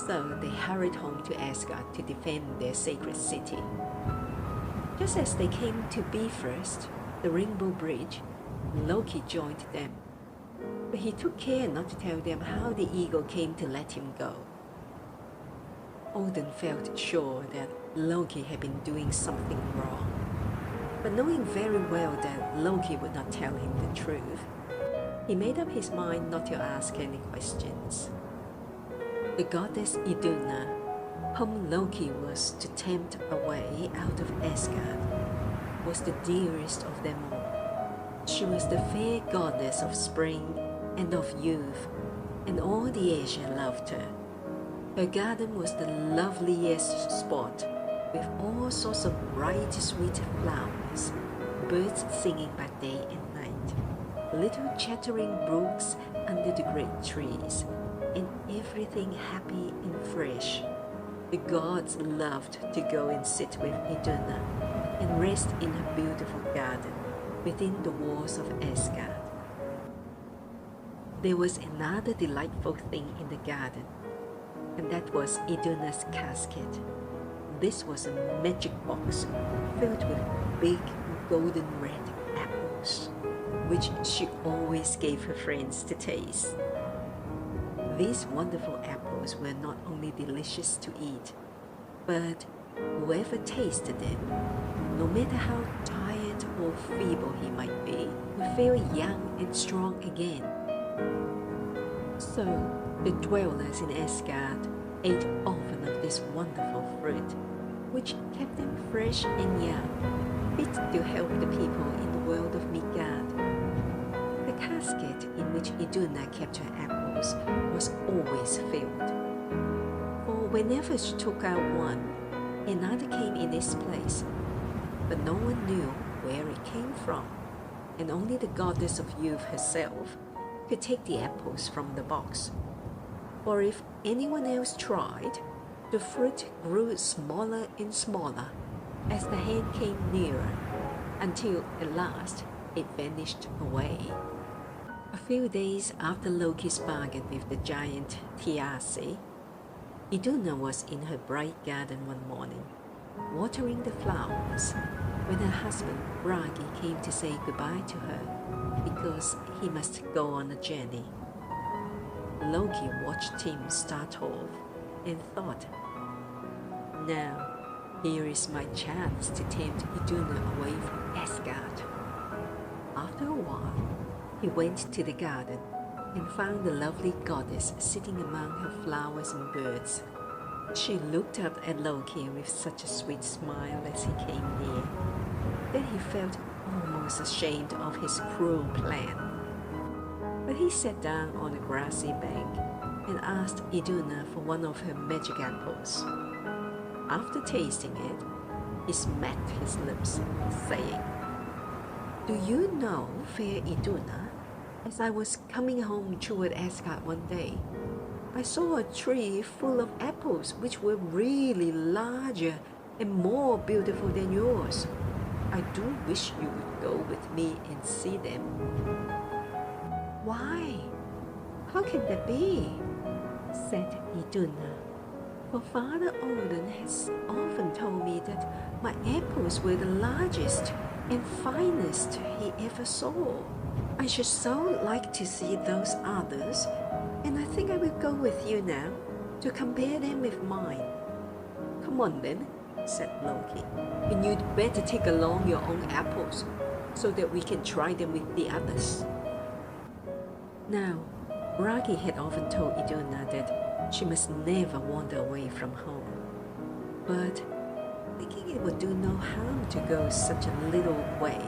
So they hurried home to Asgard to defend their sacred city. Just as they came to Bifrost, the Rainbow Bridge, Loki joined them. But he took care not to tell them how the eagle came to let him go. Odin felt sure that Loki had been doing something wrong. But knowing very well that Loki would not tell him the truth, he made up his mind not to ask any questions. The goddess Iduna whom Loki was to tempt away out of Asgard, was the dearest of them all. She was the fair goddess of spring and of youth, and all the Aesir loved her. Her garden was the loveliest spot, with all sorts of bright, sweet flowers, birds singing by day and night, little chattering brooks under the great trees, and everything happy and fresh. The gods loved to go and sit with Iduna and rest in her beautiful garden within the walls of Asgard. There was another delightful thing in the garden, and that was Iduna's casket. This was a magic box filled with big golden red apples, which she always gave her friends to taste. These wonderful apples were not only delicious to eat, but whoever tasted them, no matter how tired or feeble he might be, would feel young and strong again. So the dwellers in Asgard ate often of this wonderful fruit, which kept them fresh and young, fit to help the people in the world of Midgard. The casket in which Iduna kept her apples was always filled, for whenever she took out one, another came in its place, but no one knew where it came from, and only the goddess of youth herself could take the apples from the box. For if anyone else tried, the fruit grew smaller and smaller as the hand came nearer, until at last it vanished away. A few days after Loki's bargain with the giant Thiazi, Iduna was in her bright garden one morning, watering the flowers, when her husband Bragi came to say goodbye to her because he must go on a journey. Loki watched him start off and thought, "Now, here is my chance to tempt Iduna away from Asgard." After a while, he went to the garden and found the lovely goddess sitting among her flowers and birds. She looked up at Loki with such a sweet smile as he came near that he felt almost ashamed of his cruel plan. But he sat down on a grassy bank and asked Iduna for one of her magic apples. After tasting it, he smacked his lips, saying, "Do you know, fair Iduna, as I was coming home toward Asgard one day, I saw a tree full of apples which were really larger and more beautiful than yours. I do wish you would go with me and see them." "Why? How can that be?" said Iduna. "For Father Odin has often told me that my apples were the largest and finest he ever saw. I should so like to see those others, and I think I will go with you now to compare them with mine." "Come on then," said Loki, "and you'd better take along your own apples so that we can try them with the others." Now, Bragi had often told Iduna that she must never wander away from home, but thinking it would do no harm to go such a little way,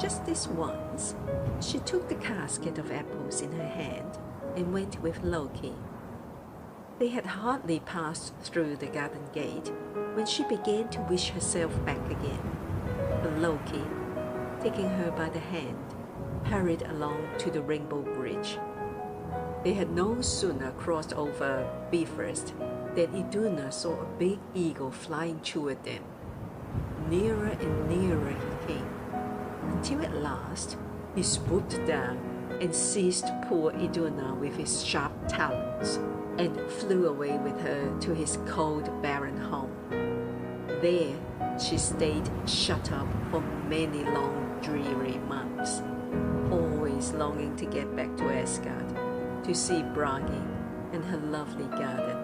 just this once, she took the casket of apples in her hand and went with Loki. They had hardly passed through the garden gate when she began to wish herself back again. But Loki, taking her by the hand, hurried along to the Rainbow Bridge. They had no sooner crossed over Bifrost than Iduna saw a big eagle flying toward them. Nearer and nearer he came, until at last he swooped down and seized poor Iduna with his sharp talons and flew away with her to his cold, barren home. There she stayed shut up for many long, dreary months, always longing to get back to Asgard, to see Bragi and her lovely garden.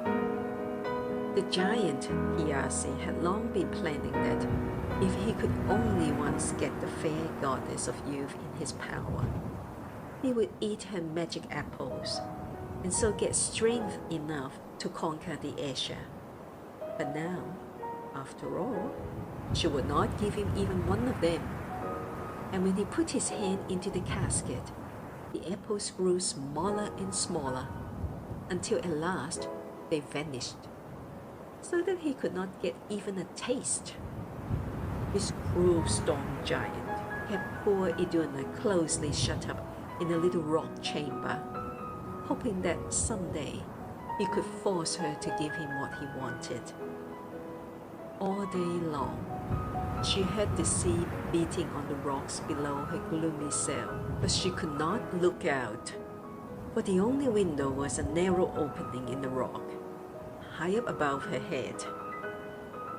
The giant Thiazi had long been planning that if he could only once get the fair goddess of youth in his power, he would eat her magic apples, and so get strength enough to conquer the Aesir. But now, after all, she would not give him even one of them. And when he put his hand into the casket, the apples grew smaller and smaller, until at last they vanished, so that he could not get even a taste. This cruel storm giant kept poor Iduna closely shut up in a little rock chamber, hoping that someday he could force her to give him what he wanted. All day long, she heard the sea beating on the rocks below her gloomy cell, but she could not look out, for the only window was a narrow opening in the rock, high up above her head.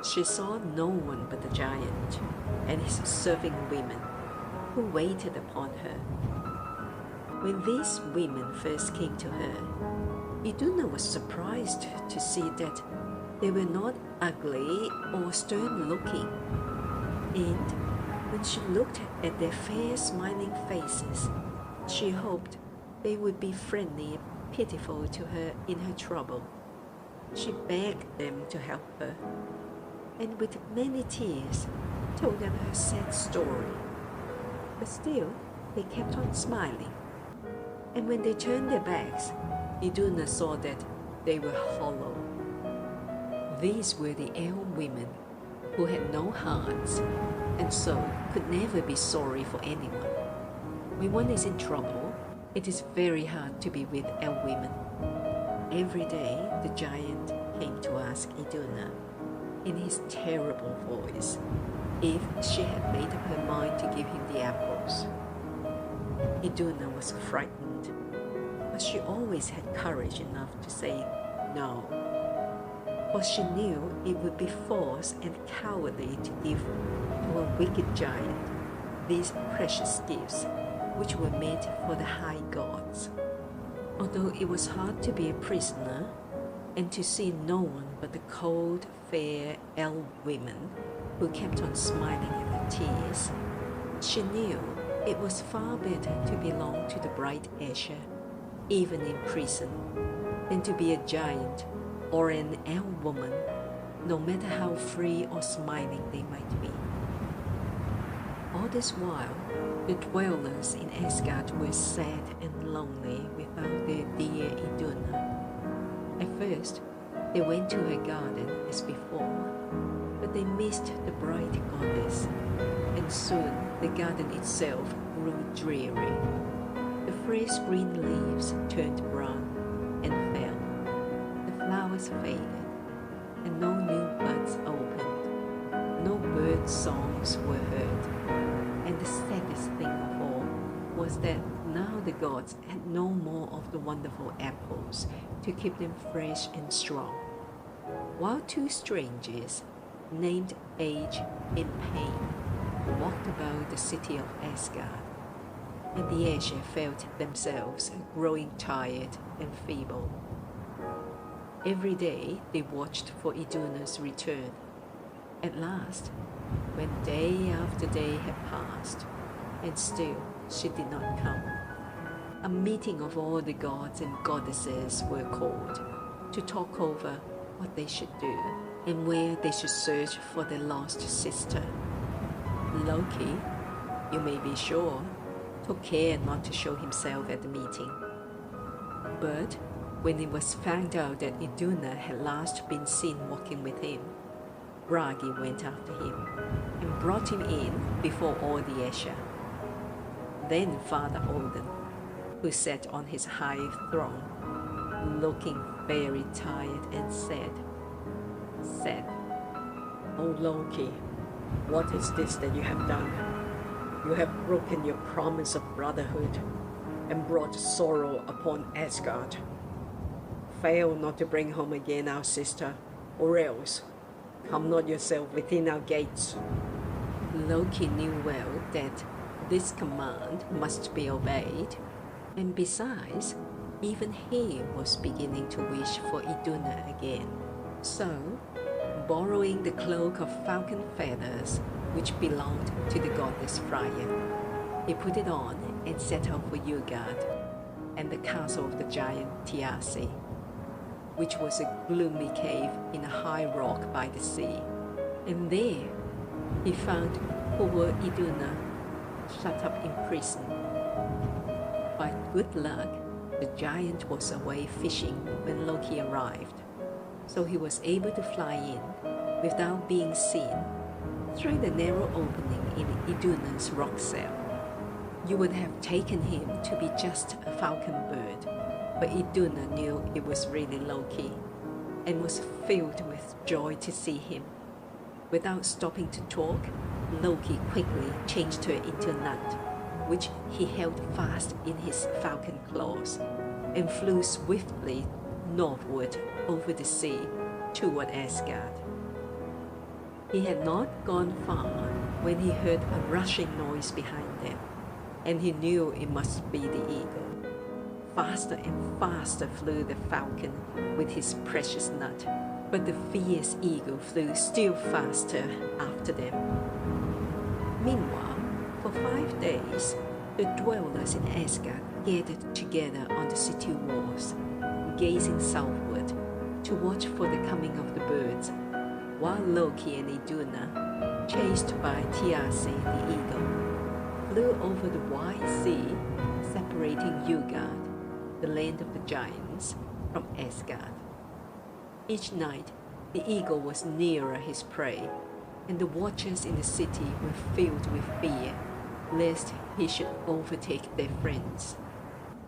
She saw no one but the giant and his serving women, who waited upon her. When these women first came to her, Iduna was surprised to see that they were not ugly or stern-looking, and when she looked at their fair, smiling faces, she hoped they would be friendly and pitiful to her in her trouble. She begged them to help her, and with many tears told them her sad story. But still, they kept on smiling. And when they turned their backs, Iduna saw that they were hollow. These were the elf women who had no hearts, and so could never be sorry for anyone. When one is in trouble, it is very hard to be with elf women. Every day, the giant came to ask Iduna, in his terrible voice, if she had made up her mind to give him the apples. Iduna was frightened, but she always had courage enough to say no, for she knew it would be false and cowardly to give to a wicked giant these precious gifts, which were meant for the high gods. Although it was hard to be a prisoner and to see no one but the cold, fair elf women who kept on smiling at her tears, she knew it was far better to belong to the bright Asher, even in prison, than to be a giant or an elf woman, no matter how free or smiling they might be. All this while, the dwellers in Asgard were sad and lonely without their dear Iduna. At first, they went to her garden as before, but they missed the bright goddess, and soon the garden itself grew dreary. The fresh green leaves turned brown and fell, the flowers faded, and no new buds opened, no bird songs were heard, and the saddest thing of all was that now the gods had no more of the wonderful apples to keep them fresh and strong, while two strangers, named Age and Pain, walked about the city of Asgard, and the Asher felt themselves growing tired and feeble. Every day they watched for Iduna's return. At last, when day after day had passed, and still she did not come, a meeting of all the gods and goddesses were called to talk over what they should do and where they should search for their lost sister. Loki, you may be sure, took care not to show himself at the meeting. But when it was found out that Iduna had last been seen walking with him, Bragi went after him and brought him in before all the Asher. Then Father Odin, who sat on his high throne, looking very tired and sad, said, "O Loki, what is this that you have done? You have broken your promise of brotherhood and brought sorrow upon Asgard. Fail not to bring home again our sister, or else come not yourself within our gates." Loki knew well that this command must be obeyed, and besides, even he was beginning to wish for Iduna again. So, borrowing the cloak of falcon feathers which belonged to the goddess Freya, he put it on and set out for Utgard and the castle of the giant Thiassi. which was a gloomy cave in a high rock by the sea. And there he found poor Iduna shut up in prison. By good luck, the giant was away fishing when Loki arrived, so he was able to fly in without being seen through the narrow opening in Iduna's rock cell. You would have taken him to be just a falcon bird, but Iduna knew it was really Loki and was filled with joy to see him. Without stopping to talk, Loki quickly changed her into a nut, which he held fast in his falcon claws, and flew swiftly northward over the sea toward Asgard. He had not gone far when he heard a rushing noise behind them, and he knew it must be the eagle. Faster and faster flew the falcon with his precious nut, but the fierce eagle flew still faster after them. Meanwhile, for 5 days, the dwellers in Asgard gathered together on the city walls, gazing southward to watch for the coming of the birds, while Loki and Iduna, chased by Thiasse the eagle, flew over the wide sea, separating Ugard, the land of the giants, from Asgard. Each night, the eagle was nearer his prey, and the watchers in the city were filled with fear, lest he should overtake their friends.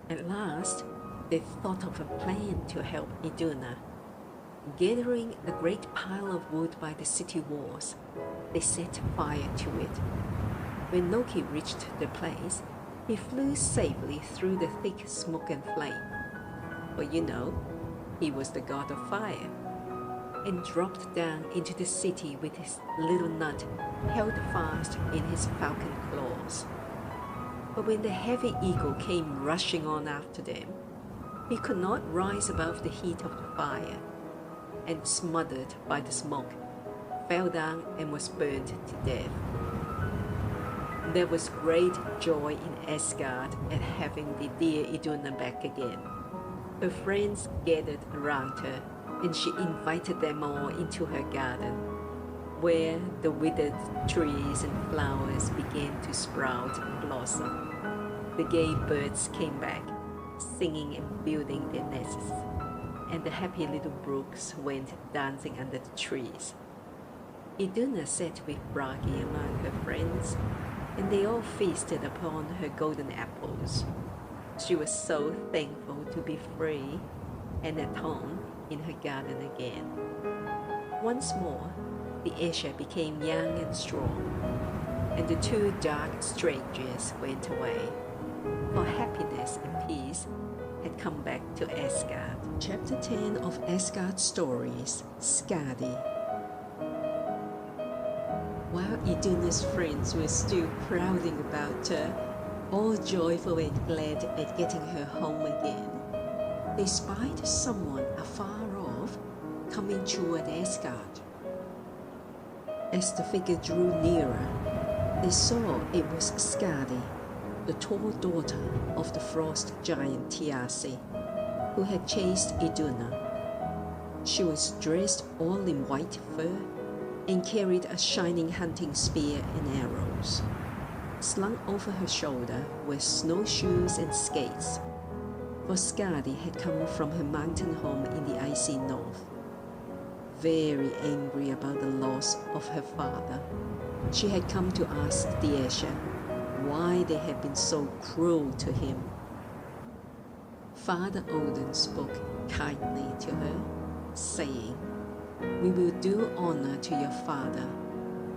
At last, they thought of a plan to help Iduna. Gathering a great pile of wood by the city walls, they set fire to it. When Loki reached the place, he flew safely through the thick smoke and flame. For you know, he was the god of fire, and dropped down into the city with his little nut held fast in his falcon claws. But when the heavy eagle came rushing on after them, he could not rise above the heat of the fire, and smothered by the smoke, fell down and was burned to death. There was great joy in Asgard at having the dear Iduna back again. Her friends gathered around her, and she invited them all into her garden, where the withered trees and flowers began to sprout and blossom. The gay birds came back, singing and building their nests, and the happy little brooks went dancing under the trees. Iduna sat with Bragi among her friends, and they all feasted upon her golden apples. She was so thankful to be free and at home in her garden again. Once more, the Aesir became young and strong, and the two dark strangers went away, for happiness and peace had come back to Asgard. Chapter 10 of Asgard Stories, Skadi. While Iduna's friends were still crowding about her, all joyful and glad at getting her home again, they spied someone afar off coming toward Asgard. As the figure drew nearer, they saw it was Skadi, the tall daughter of the frost giant Thiasse, who had chased Iduna. She was dressed all in white fur and carried a shining hunting spear and arrows. Slung over her shoulder were snowshoes and skates, for Skadi had come from her mountain home in the icy north. Very angry about the loss of her father, she had come to ask the Aesir why they had been so cruel to him. Father Odin spoke kindly to her, saying, "We will do honor to your father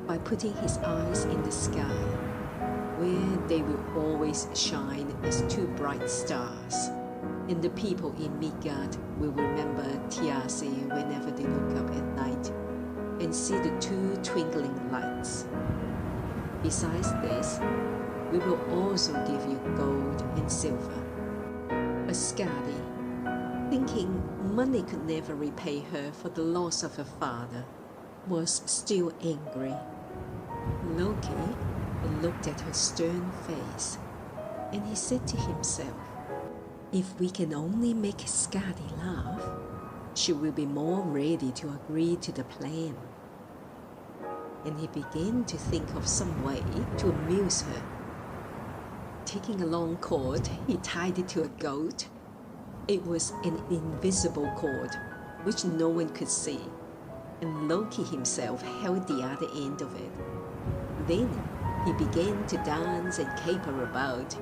by putting his eyes in the sky, where they will always shine as two bright stars, and the people in Midgard will remember Thiasse whenever they look up at night and see the two twinkling lights. Besides this, we will also give you gold and silver." But Skadi, thinking money could never repay her for the loss of her father, was still angry. Loki looked at her stern face, and he said to himself, "If we can only make Skadi laugh, she will be more ready to agree to the plan. And he began to think of some way to amuse her. Taking a long cord, he tied it to a goat. It was an invisible cord, which no one could see, and Loki himself held the other end of it. Then he began to dance and caper about,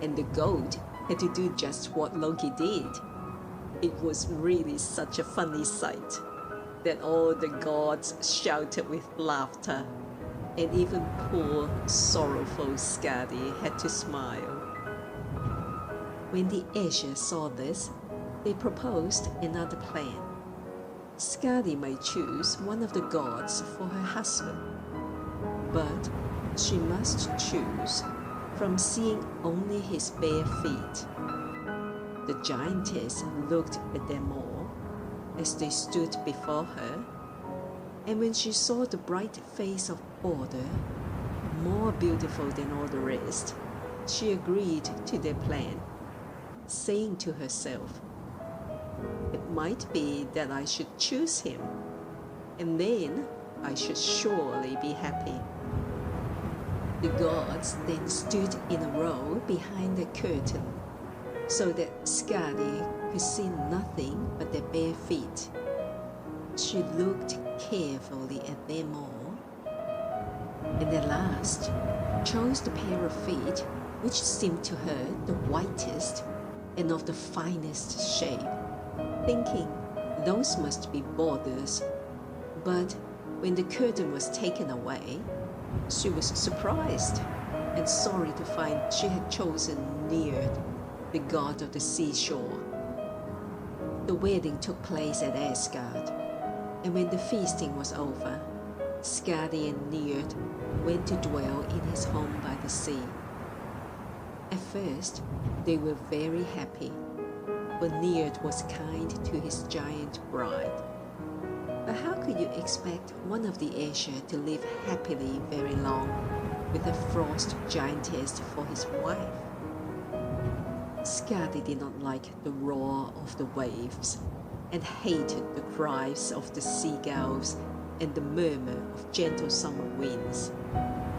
and the goat had to do just what Loki did. It was really such a funny sight that all the gods shouted with laughter, and even poor, sorrowful Skadi had to smile. When the Aesir saw this, they proposed another plan. Skadi might choose one of the gods for her husband, but she must choose from seeing only his bare feet. The giantess looked at them all as they stood before her, and when she saw the bright face of Balder, more beautiful than all the rest, she agreed to their plan, saying to herself, "It might be that I should choose him, and then I should surely be happy." The gods then stood in a row behind the curtain, so that Skadi could see nothing but their bare feet. She looked carefully at them all, and at last chose the pair of feet which seemed to her the whitest and of the finest shape, thinking those must be Balder's. But when the curtain was taken away, she was surprised and sorry to find she had chosen Njord, the god of the seashore. The wedding took place at Asgard, and when the feasting was over, Skadi and Njord went to dwell in his home by the sea. At first, they were very happy, for Njord was kind to his giant bride. But how could you expect one of the Aesir to live happily very long with a frost giantess for his wife? Skadi did not like the roar of the waves and hated the cries of the seagulls and the murmur of gentle summer winds.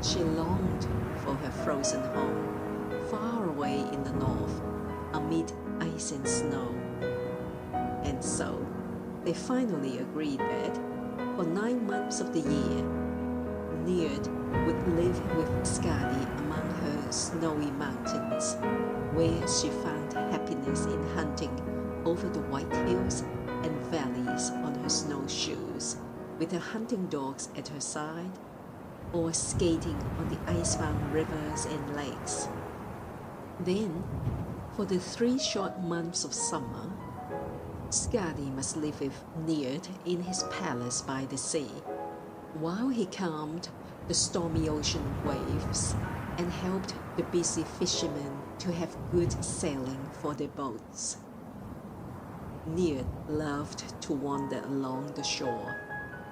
She longed for her frozen home, far away in the north, amid ice and snow. And so, they finally agreed that, for 9 months of the year, Njord would live with Skadi among her snowy mountains, where she found happiness in hunting over the white hills and valleys on her snowshoes, with her hunting dogs at her side, or skating on the ice-bound rivers and lakes. Then, for the 3 short months of summer, Skadi must live with Njord in his palace by the sea, while he calmed the stormy ocean waves and helped the busy fishermen to have good sailing for their boats. Njord loved to wander along the shore,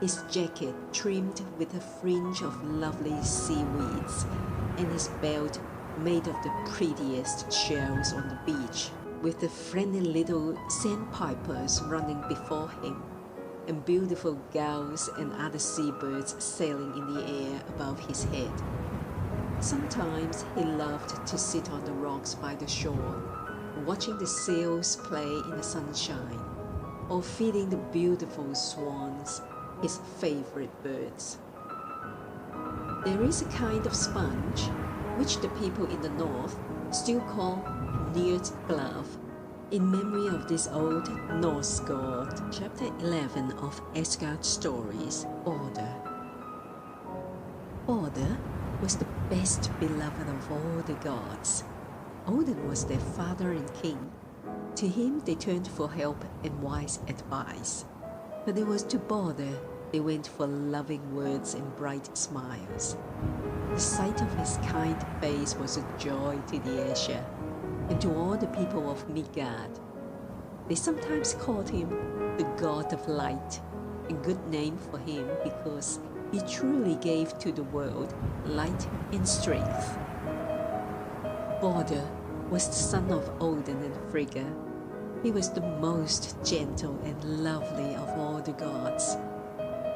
his jacket trimmed with a fringe of lovely seaweeds, and his belt made of the prettiest shells on the beach, with the friendly little sandpipers running before him, and beautiful gulls and other seabirds sailing in the air above his head. Sometimes he loved to sit on the rocks by the shore, watching the sails play in the sunshine, or feeding the beautiful swans, his favorite birds. There is a kind of sponge, which the people in the north still call Njord's glove, in memory of this old Norse god. Chapter 11 of Asgard Stories, Balder. Balder was the best beloved of all the gods. Odin was their father and king. To him they turned for help and wise advice. But it was to Balder they went for loving words and bright smiles. The sight of his kind face was a joy to the Aesir, and to all the people of Midgard. They sometimes called him the God of Light, a good name for him because he truly gave to the world light and strength. Balder was the son of Odin and Frigga, He was the most gentle and lovely of all the gods.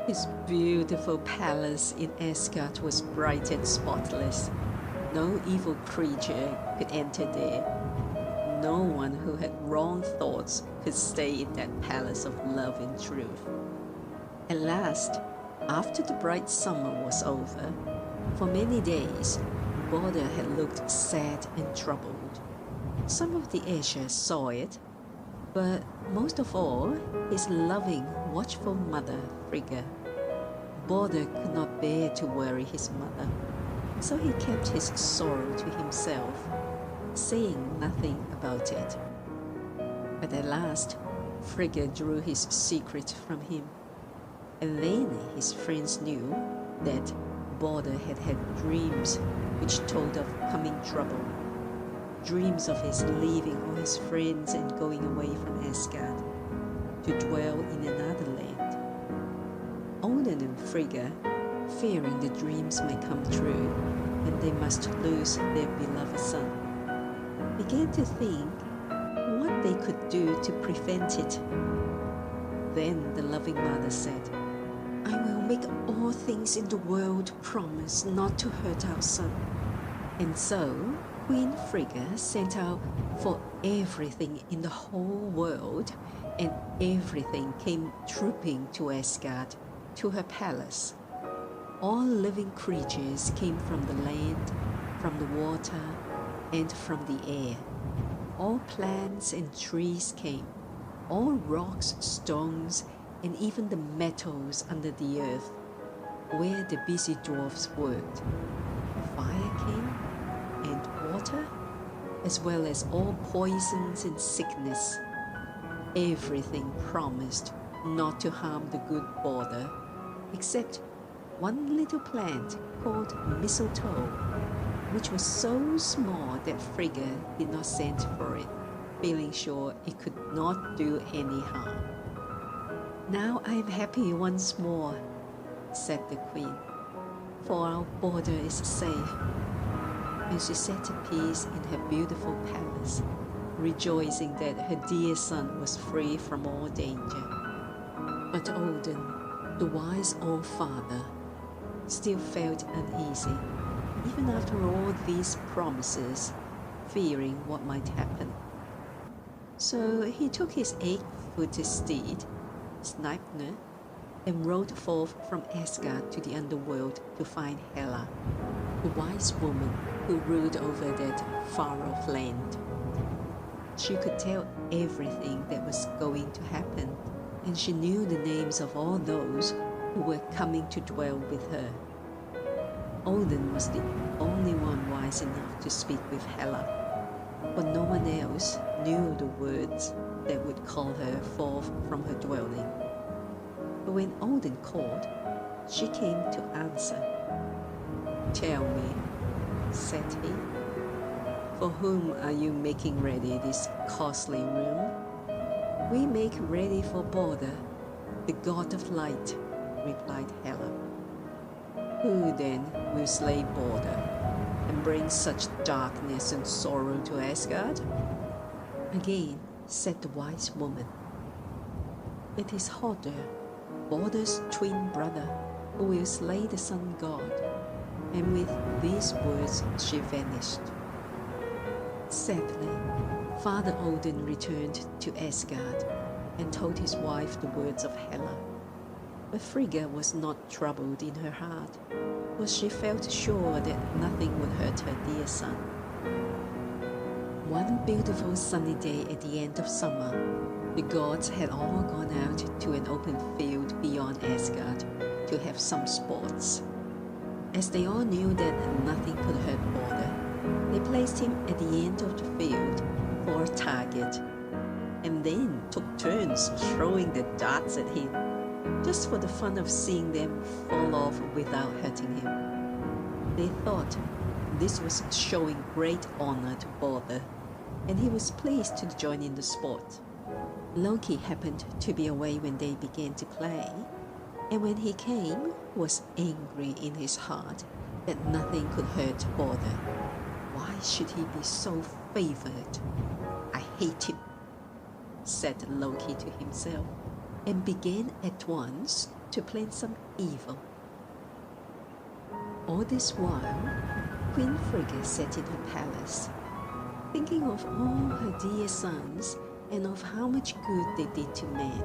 His beautiful palace in Asgard was bright and spotless. No evil creature could enter there. No one who had wrong thoughts could stay in that palace of love and truth. At last, after the bright summer was over, for many days, Balder had looked sad and troubled. Some of the Aesir saw it, but most of all, his loving, watchful mother, Frigga. Balder could not bear to worry his mother, so he kept his sorrow to himself, saying nothing about it. But at last, Frigga drew his secret from him, and then his friends knew that Balder had had dreams which told of coming trouble, dreams of his leaving all his friends and going away from Asgard to dwell in another land. Odin and Frigga, fearing the dreams might come true and they must lose their beloved son, began to think what they could do to prevent it. Then the loving mother said, "I will make all things in the world promise not to hurt our son." And so Queen Frigga sent out for everything in the whole world, and everything came trooping to Asgard, to her palace. All living creatures came from the land, from the water, and from the air. All plants and trees came, all rocks, stones, and even the metals under the earth, where the busy dwarfs worked. Fire came, and water, as well as all poisons and sickness. Everything promised not to harm the good Balder, except one little plant called mistletoe, which was so small that Frigga did not send for it, feeling sure it could not do any harm. "Now I am happy once more," said the queen, "for our Balder is safe." And she sat at peace in her beautiful palace, rejoicing that her dear son was free from all danger. But Odin, the wise All-Father, still felt uneasy, even after all these promises, fearing what might happen. So he took his 8-footed steed, Sleipnir, and rode forth from Asgard to the underworld to find Hela, the wise woman who ruled over that far-off land. She could tell everything that was going to happen, and she knew the names of all those who were coming to dwell with her. Odin was the only one wise enough to speak with Hela, for no one else knew the words that would call her forth from her dwelling. But when Odin called, she came to answer. "Tell me," said he, "for whom are you making ready this costly room?" "We make ready for Balder, the god of light," replied Hela. "Who then will slay Balder and bring such darkness and sorrow to Asgard?" Again said the wise woman, "It is Hoder, Balder's twin brother, who will slay the sun god." And with these words she vanished. Sadly, Father Odin returned to Asgard and told his wife the words of Hela. But Frigga was not troubled in her heart, for she felt sure that nothing would hurt her dear son. One beautiful sunny day at the end of summer, the gods had all gone out to an open field beyond Asgard to have some sports. As they all knew that nothing could hurt Balder, they placed him at the end of the field for a target, and then took turns throwing the darts at him, just for the fun of seeing them fall off without hurting him. They thought this was showing great honor to Balder, and he was pleased to join in the sport. Loki happened to be away when they began to play, and when he came, was angry in his heart that nothing could hurt Balder. Why should he be so favored? I hate him. said Loki to himself, and began at once to plan some evil. All this while, Queen Frigga sat in her palace, thinking of all her dear sons and of how much good they did to men.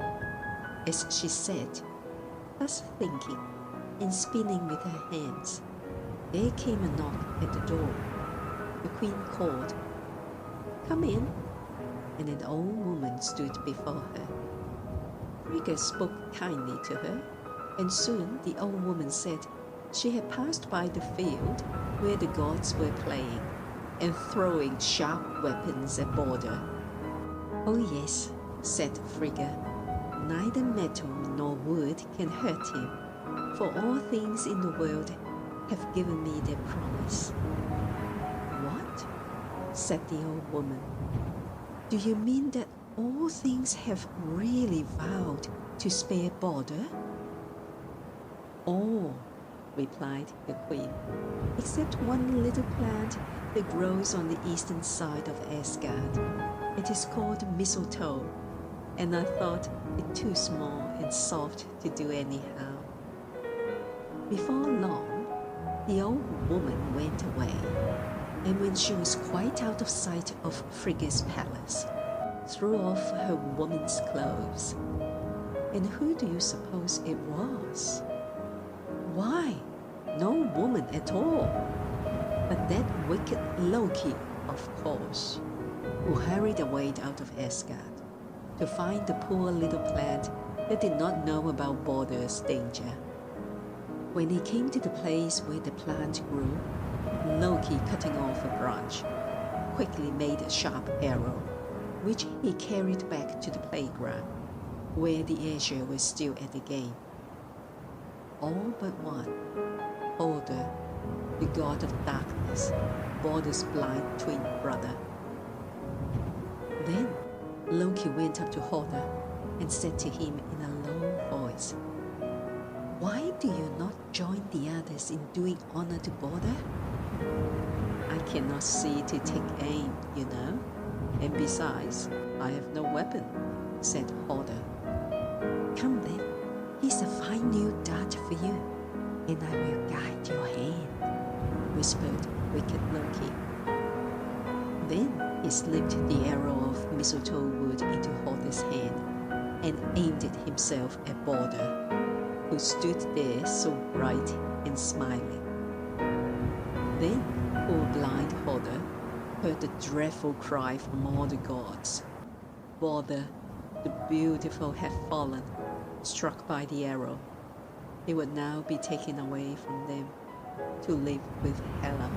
As she sat, thus thinking and spinning with her hands, there came a knock at the door. The queen called, "Come in," and an old woman stood before her. Frigga spoke kindly to her, and soon the old woman said she had passed by the field where the gods were playing and throwing sharp weapons at Balder. "Oh yes," said Frigga, "neither metal nor wood can hurt him, for all things in the world have given me their promise." "What?" said the old woman. "Do you mean that all things have really vowed to spare Balder?" "All," replied the queen, "except one little plant that grows on the eastern side of Asgard. It is called mistletoe, and I thought it too small and soft to do any harm." Before long, the old woman went away, and when she was quite out of sight of Frigga's palace, threw off her woman's clothes. And who do you suppose it was? Why, no woman at all, but that wicked Loki, of course, who hurried away out of Asgard to find the poor little plant that did not know about Balder's danger. When he came to the place where the plant grew, Loki, cutting off a branch, quickly made a sharp arrow, which he carried back to the playground, where the Æsir was still at the game. All but one, Balder, the god of darkness, Balder's blind twin brother. Then Loki went up to Balder and said to him in a low voice, "Why do you not join the others in doing honor to Balder?" "I cannot see to take aim, you know, and besides, I have no weapon," said Balder. "Come then, here's a fine new dart for you, and I will guide your hand," whispered wicked Loki. Then he slipped the arrow of mistletoe wood into Balder's hand and aimed it himself at Balder, who stood there so bright and smiling. Then poor blind Balder heard the dreadful cry from all the gods. Balder, the beautiful, had fallen, struck by the arrow. He would now be taken away from them to live with Hela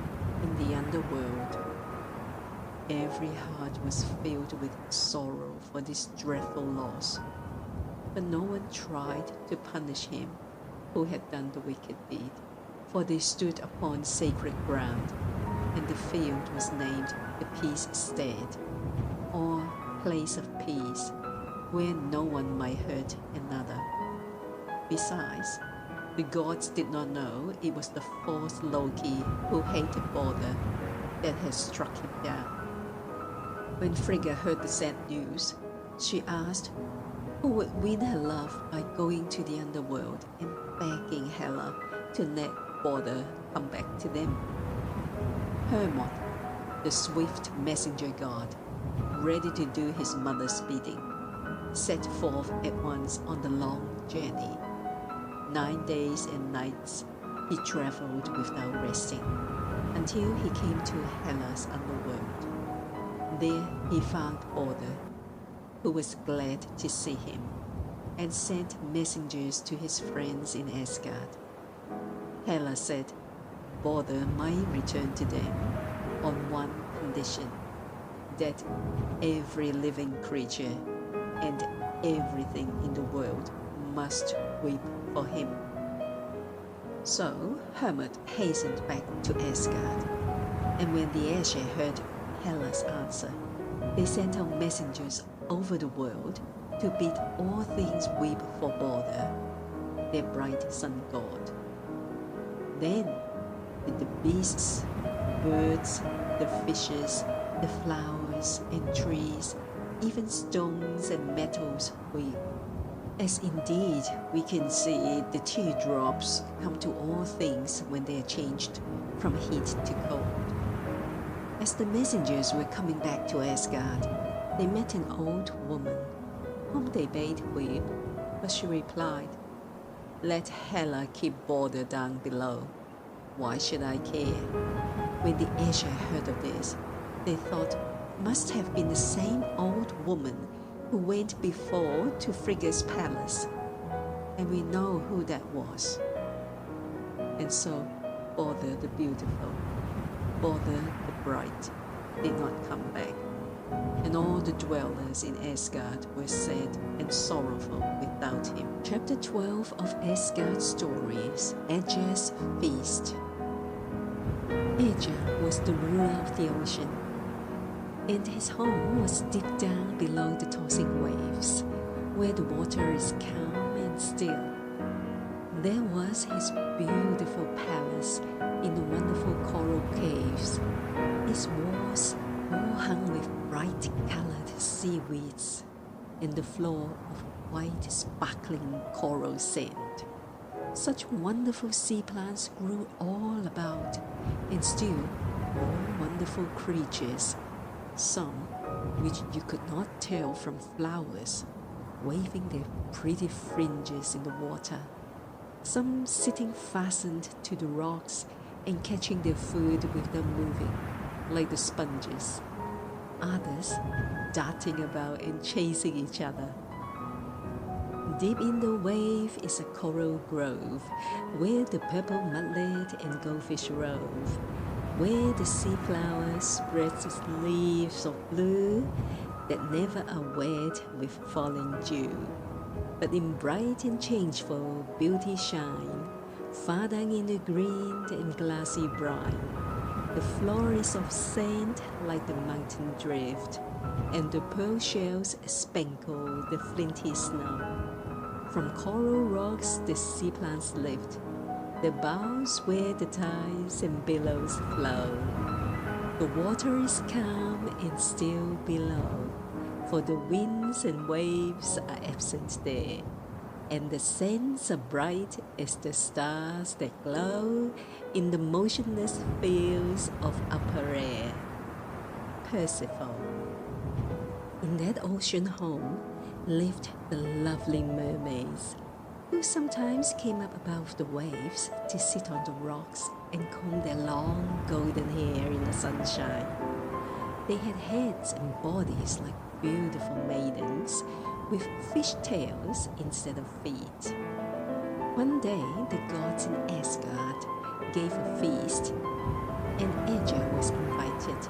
in the underworld. Every heart was filled with sorrow for this dreadful loss, but no one tried to punish him who had done the wicked deed, for they stood upon sacred ground, and the field was named the Peace Stead, or Place of Peace, where no one might hurt another. Besides, the gods did not know it was the false Loki who hated Balder that had struck him down. When Frigga heard the sad news, she asked who would win her love by going to the underworld and begging Hela to let Balder come back to them. Hermod, the swift messenger god, ready to do his mother's bidding, set forth at once on the long journey. 9 days and nights he traveled without resting, until he came to Hela's underworld. There he found Balder, who was glad to see him, and sent messengers to his friends in Asgard. Hela said Balder might return to them on one condition, that every living creature and everything in the world must weep for him. So Hermod hastened back to Asgard, and when the Æsir heard Hela's answer, they sent out messengers over the world to bid all things weep for Balder, their bright sun god. Then did the beasts, birds, the fishes, the flowers and trees, even stones and metals weep. As indeed we can see the teardrops come to all things when they are changed from heat to cold. As the messengers were coming back to Asgard, they met an old woman, whom they bade weep, but she replied, "Let Hela keep border down below. Why should I care?" When the Aesir heard of this, they thought must have been the same old woman who went before to Frigga's palace, and we know who that was. And so, Balder the beautiful, Balder the bright, did not come back, and all the dwellers in Asgard were sad and sorrowful without him. Chapter 12 of Asgard Stories, Aegir's Feast. Aegir was the ruler of the ocean, and his home was deep down below the tossing waves, where the water is calm and still. There was his beautiful palace in the wonderful coral caves, his walls all hung with bright-colored seaweeds, and the floor of white sparkling coral sand. Such wonderful sea plants grew all about, and still more wonderful creatures, some which you could not tell from flowers, waving their pretty fringes in the water, some sitting fastened to the rocks and catching their food with them moving, like the sponges, others darting about and chasing each other. Deep in the wave is a coral grove, where the purple mudlet and goldfish rove, where the sea flower spreads its leaves of blue that never are wet with falling dew, but in bright and changeful beauty shine, far down in the green and glassy brine. The floor is of sand like the mountain drift, and the pearl shells spankle the flinty snow. From coral rocks the sea plants lift, the boughs where the tides and billows flow. The water is calm and still below, for the winds and waves are absent there, and the sands are bright as the stars that glow in the motionless fields of upper air. Persephone. In that ocean home lived the lovely mermaids, who sometimes came up above the waves to sit on the rocks and comb their long golden hair in the sunshine. They had heads and bodies like beautiful maidens, with fish tails instead of feet. One day the gods in Asgard gave a feast, and Aegir was invited.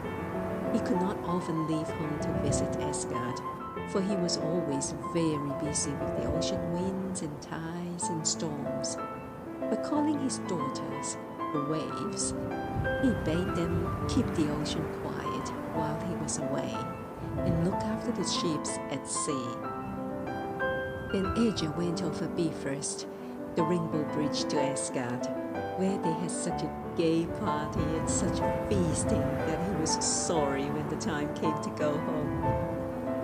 He could not often leave home to visit Asgard, for he was always very busy with the ocean winds and tides and storms. But calling his daughters, the waves, he bade them keep the ocean quiet while he was away, and look after the ships at sea. Then Aegir went over Bifrost, the rainbow bridge to Asgard, where they had such a gay party and such feasting that he was sorry when the time came to go home.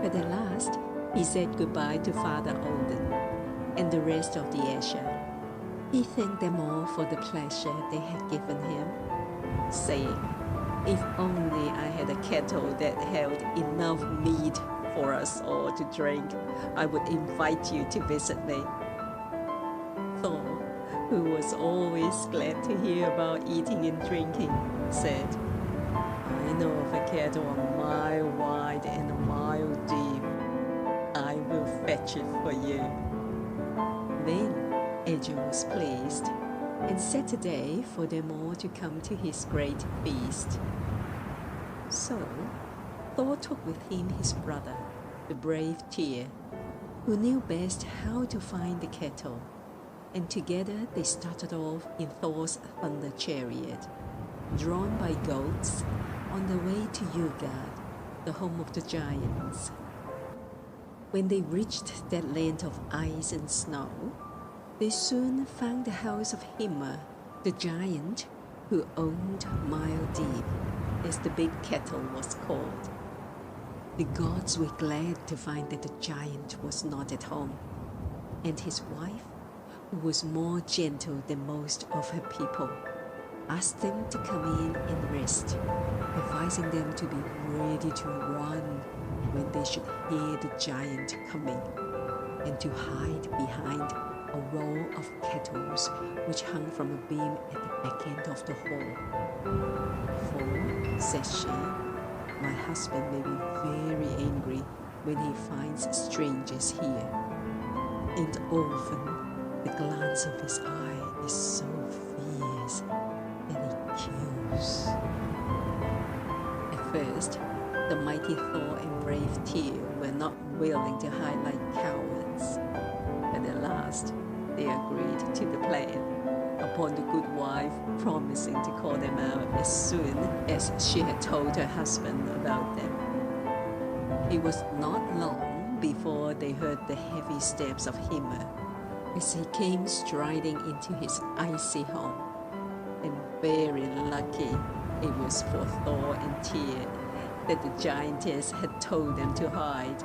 But at last, he said goodbye to Father Odin and the rest of the Aesir. He thanked them all for the pleasure they had given him, saying, "If only I had a kettle that held enough mead for us all to drink, I would invite you to visit me." Thor, who was always glad to hear about eating and drinking, said, "I know of a kettle a mile wide and a mile deep. I will fetch it for you." Then Aegir was pleased, and set a day for them all to come to his great feast. So Thor took with him his brother, the brave Tyr, who knew best how to find the kettle, and together they started off in Thor's thunder chariot, drawn by goats, on the way to Utgard, the home of the giants. When they reached that land of ice and snow, they soon found the house of Hymir, the giant who owned Mile Deep, as the big kettle was called. The gods were glad to find that the giant was not at home, and his wife, who was more gentle than most of her people, asked them to come in and rest, advising them to be ready to run when they should hear the giant coming, and to hide behind a row of kettles which hung from a beam at the back end of the hall. For, says she, my husband may be very angry when he finds strangers here, and often the glance of his eye is so fierce that it kills. At first, the mighty Thor and brave Tyr were not willing to hide like cowards, but at last they agreed to the plan, upon the good wife promising to call them out as soon as she had told her husband about them. It was not long before they heard the heavy steps of Hymir as he came striding into his icy home. And very lucky it was for Thor and Tyr that the giantess had told them to hide.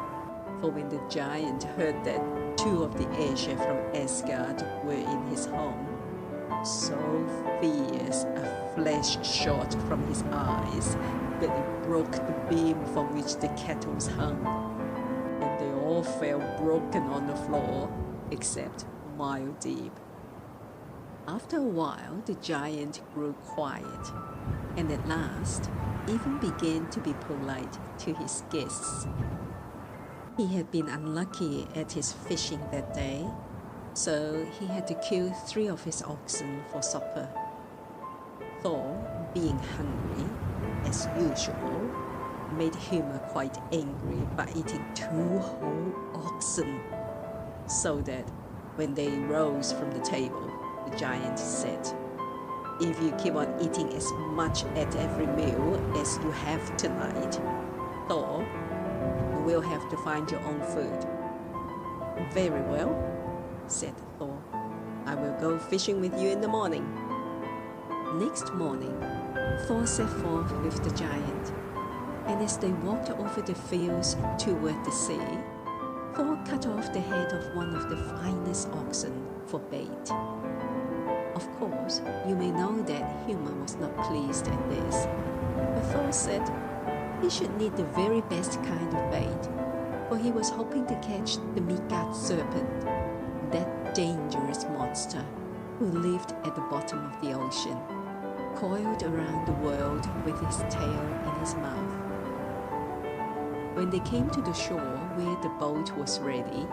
For when the giant heard that two of the Aesir from Asgard were in his home, so fierce a flash shot from his eyes that it broke the beam from which the kettles hung, and they all fell broken on the floor except Mile Deep. After a while, the giant grew quiet, and at last even began to be polite to his guests. He had been unlucky at his fishing that day, so he had to kill 3 of his oxen for supper. Thor, being hungry, as usual, made Hymir quite angry by eating 2 whole oxen, so that when they rose from the table, the giant said, "If you keep on eating as much at every meal as you have tonight, Thor, you will have to find your own food." "Very well," said Thor. "I will go fishing with you in the morning." Next morning, Thor set forth with the giant, and as they walked over the fields toward the sea, Thor cut off the head of one of the finest oxen for bait. Of course, you may know that Hymir was not pleased at this, but Thor said he should need the very best kind of bait, for he was hoping to catch the Midgard serpent, that dangerous monster who lived at the bottom of the ocean, coiled around the world with his tail in his mouth. When they came to the shore where the boat was ready,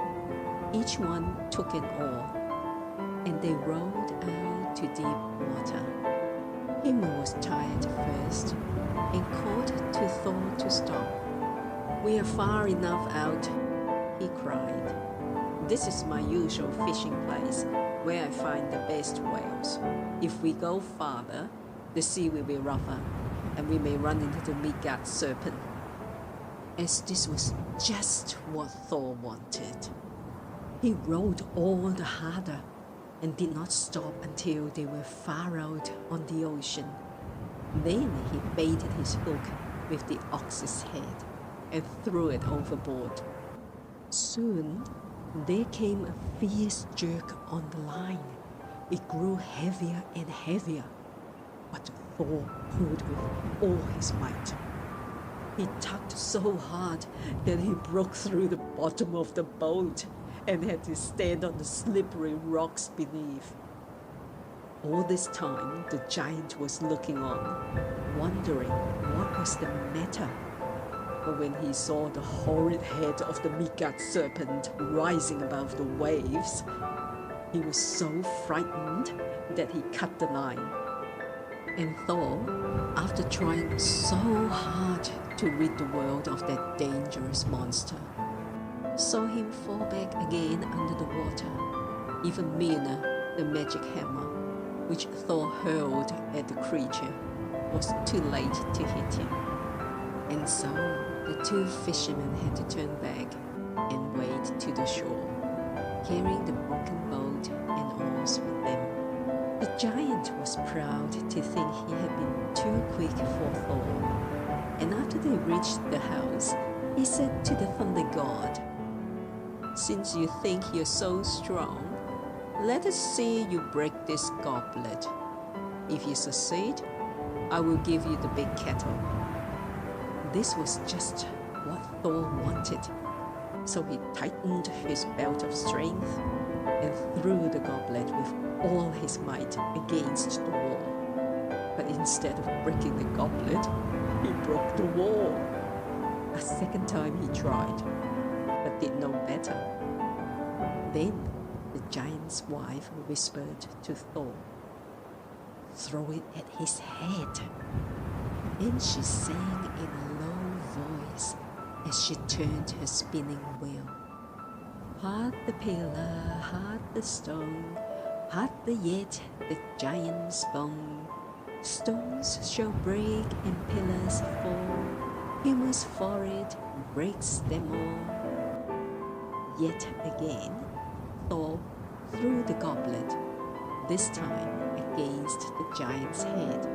each one took an oar, and they rowed out to deep water. Hymir was tired first, and called to Thor to stop. "We are far enough out," he cried. "This is my usual fishing place, where I find the best whales. If we go farther, the sea will be rougher, and we may run into the Midgard serpent." As this was just what Thor wanted, he rowed all the harder and did not stop until they were far out on the ocean. Then he baited his hook with the ox's head and threw it overboard. Soon there came a fierce jerk on the line. It grew heavier and heavier, but Thor pulled with all his might. He tugged so hard that he broke through the bottom of the boat and had to stand on the slippery rocks beneath. All this time, the giant was looking on, wondering what was the matter. But when he saw the horrid head of the Midgard serpent rising above the waves, he was so frightened that he cut the line. And Thor, after trying so hard to rid the world of that dangerous monster, saw him fall back again under the water. Even Mjolnir, the magic hammer, which Thor hurled at the creature, was too late to hit him. And so the 2 fishermen had to turn back and wade to the shore, carrying the broken boat and oars with them. The giant was proud to think he had been too quick for Thor, and after they reached the house, He said to the thunder god, "Since you think you're so strong, let us see you break this goblet. If you succeed, I will give you the big kettle." This was just what Thor wanted. So he tightened his belt of strength and threw the goblet with all his might against the wall. But instead of breaking the goblet, he broke the wall. A second time he tried, but did no better. Then the giant's wife whispered to Thor, "Throw it at his head." Then she sang in a low voice as she turned her spinning wheel. "Hard the pillar, hard the stone, hard the yet the giant's bone. Stones shall break and pillars fall. He must for it breaks them all." Yet again, Thor threw the goblet, this time against the giant's head,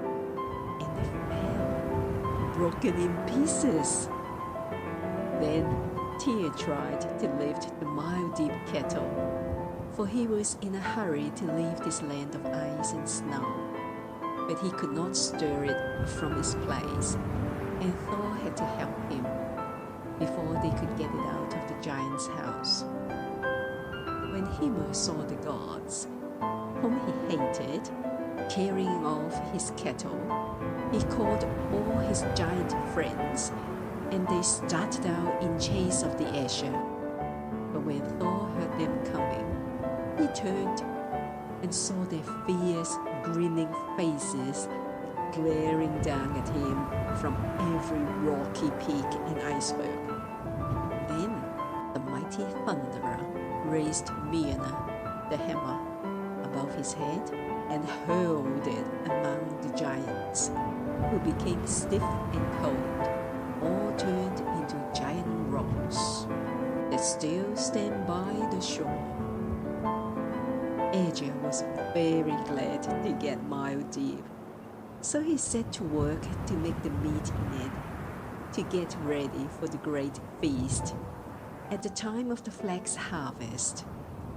and it fell, broken in pieces. Then Tyr tried to lift the mile-deep kettle, for he was in a hurry to leave this land of ice and snow. But he could not stir it from its place, and Thor had to help him before they could get it out of the giant's house. When Hymir saw the gods, whom he hated, carrying off his kettle, he called all his giant friends, and they started out in chase of the Aesir. But when Thor heard them coming, he turned and saw their fierce, grinning faces glaring down at him from every rocky peak and iceberg. Then the mighty thunderer raised Mjolnir, the hammer, above his head and hurled it among the giants, who became stiff and cold, all turned into giant rocks that still stand by the shore. Aegir was very glad to get Mile Deep, so he set to work to make the meat in it, to get ready for the great feast at the time of the flax harvest,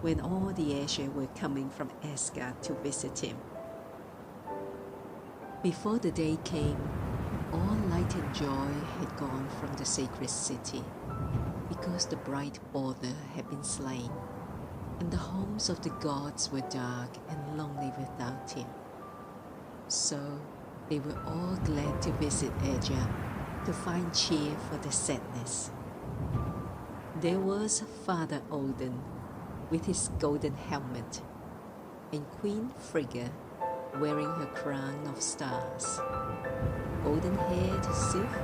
when all the Aesir were coming from Asgard to visit him. Before the day came, all light and joy had gone from the sacred city, because the bright Balder had been slain, and the homes of the gods were dark and lonely without him. So they were all glad to visit Aegir, to find cheer for their sadness. There was Father Odin with his golden helmet, and Queen Frigga wearing her crown of stars, golden-haired Sif,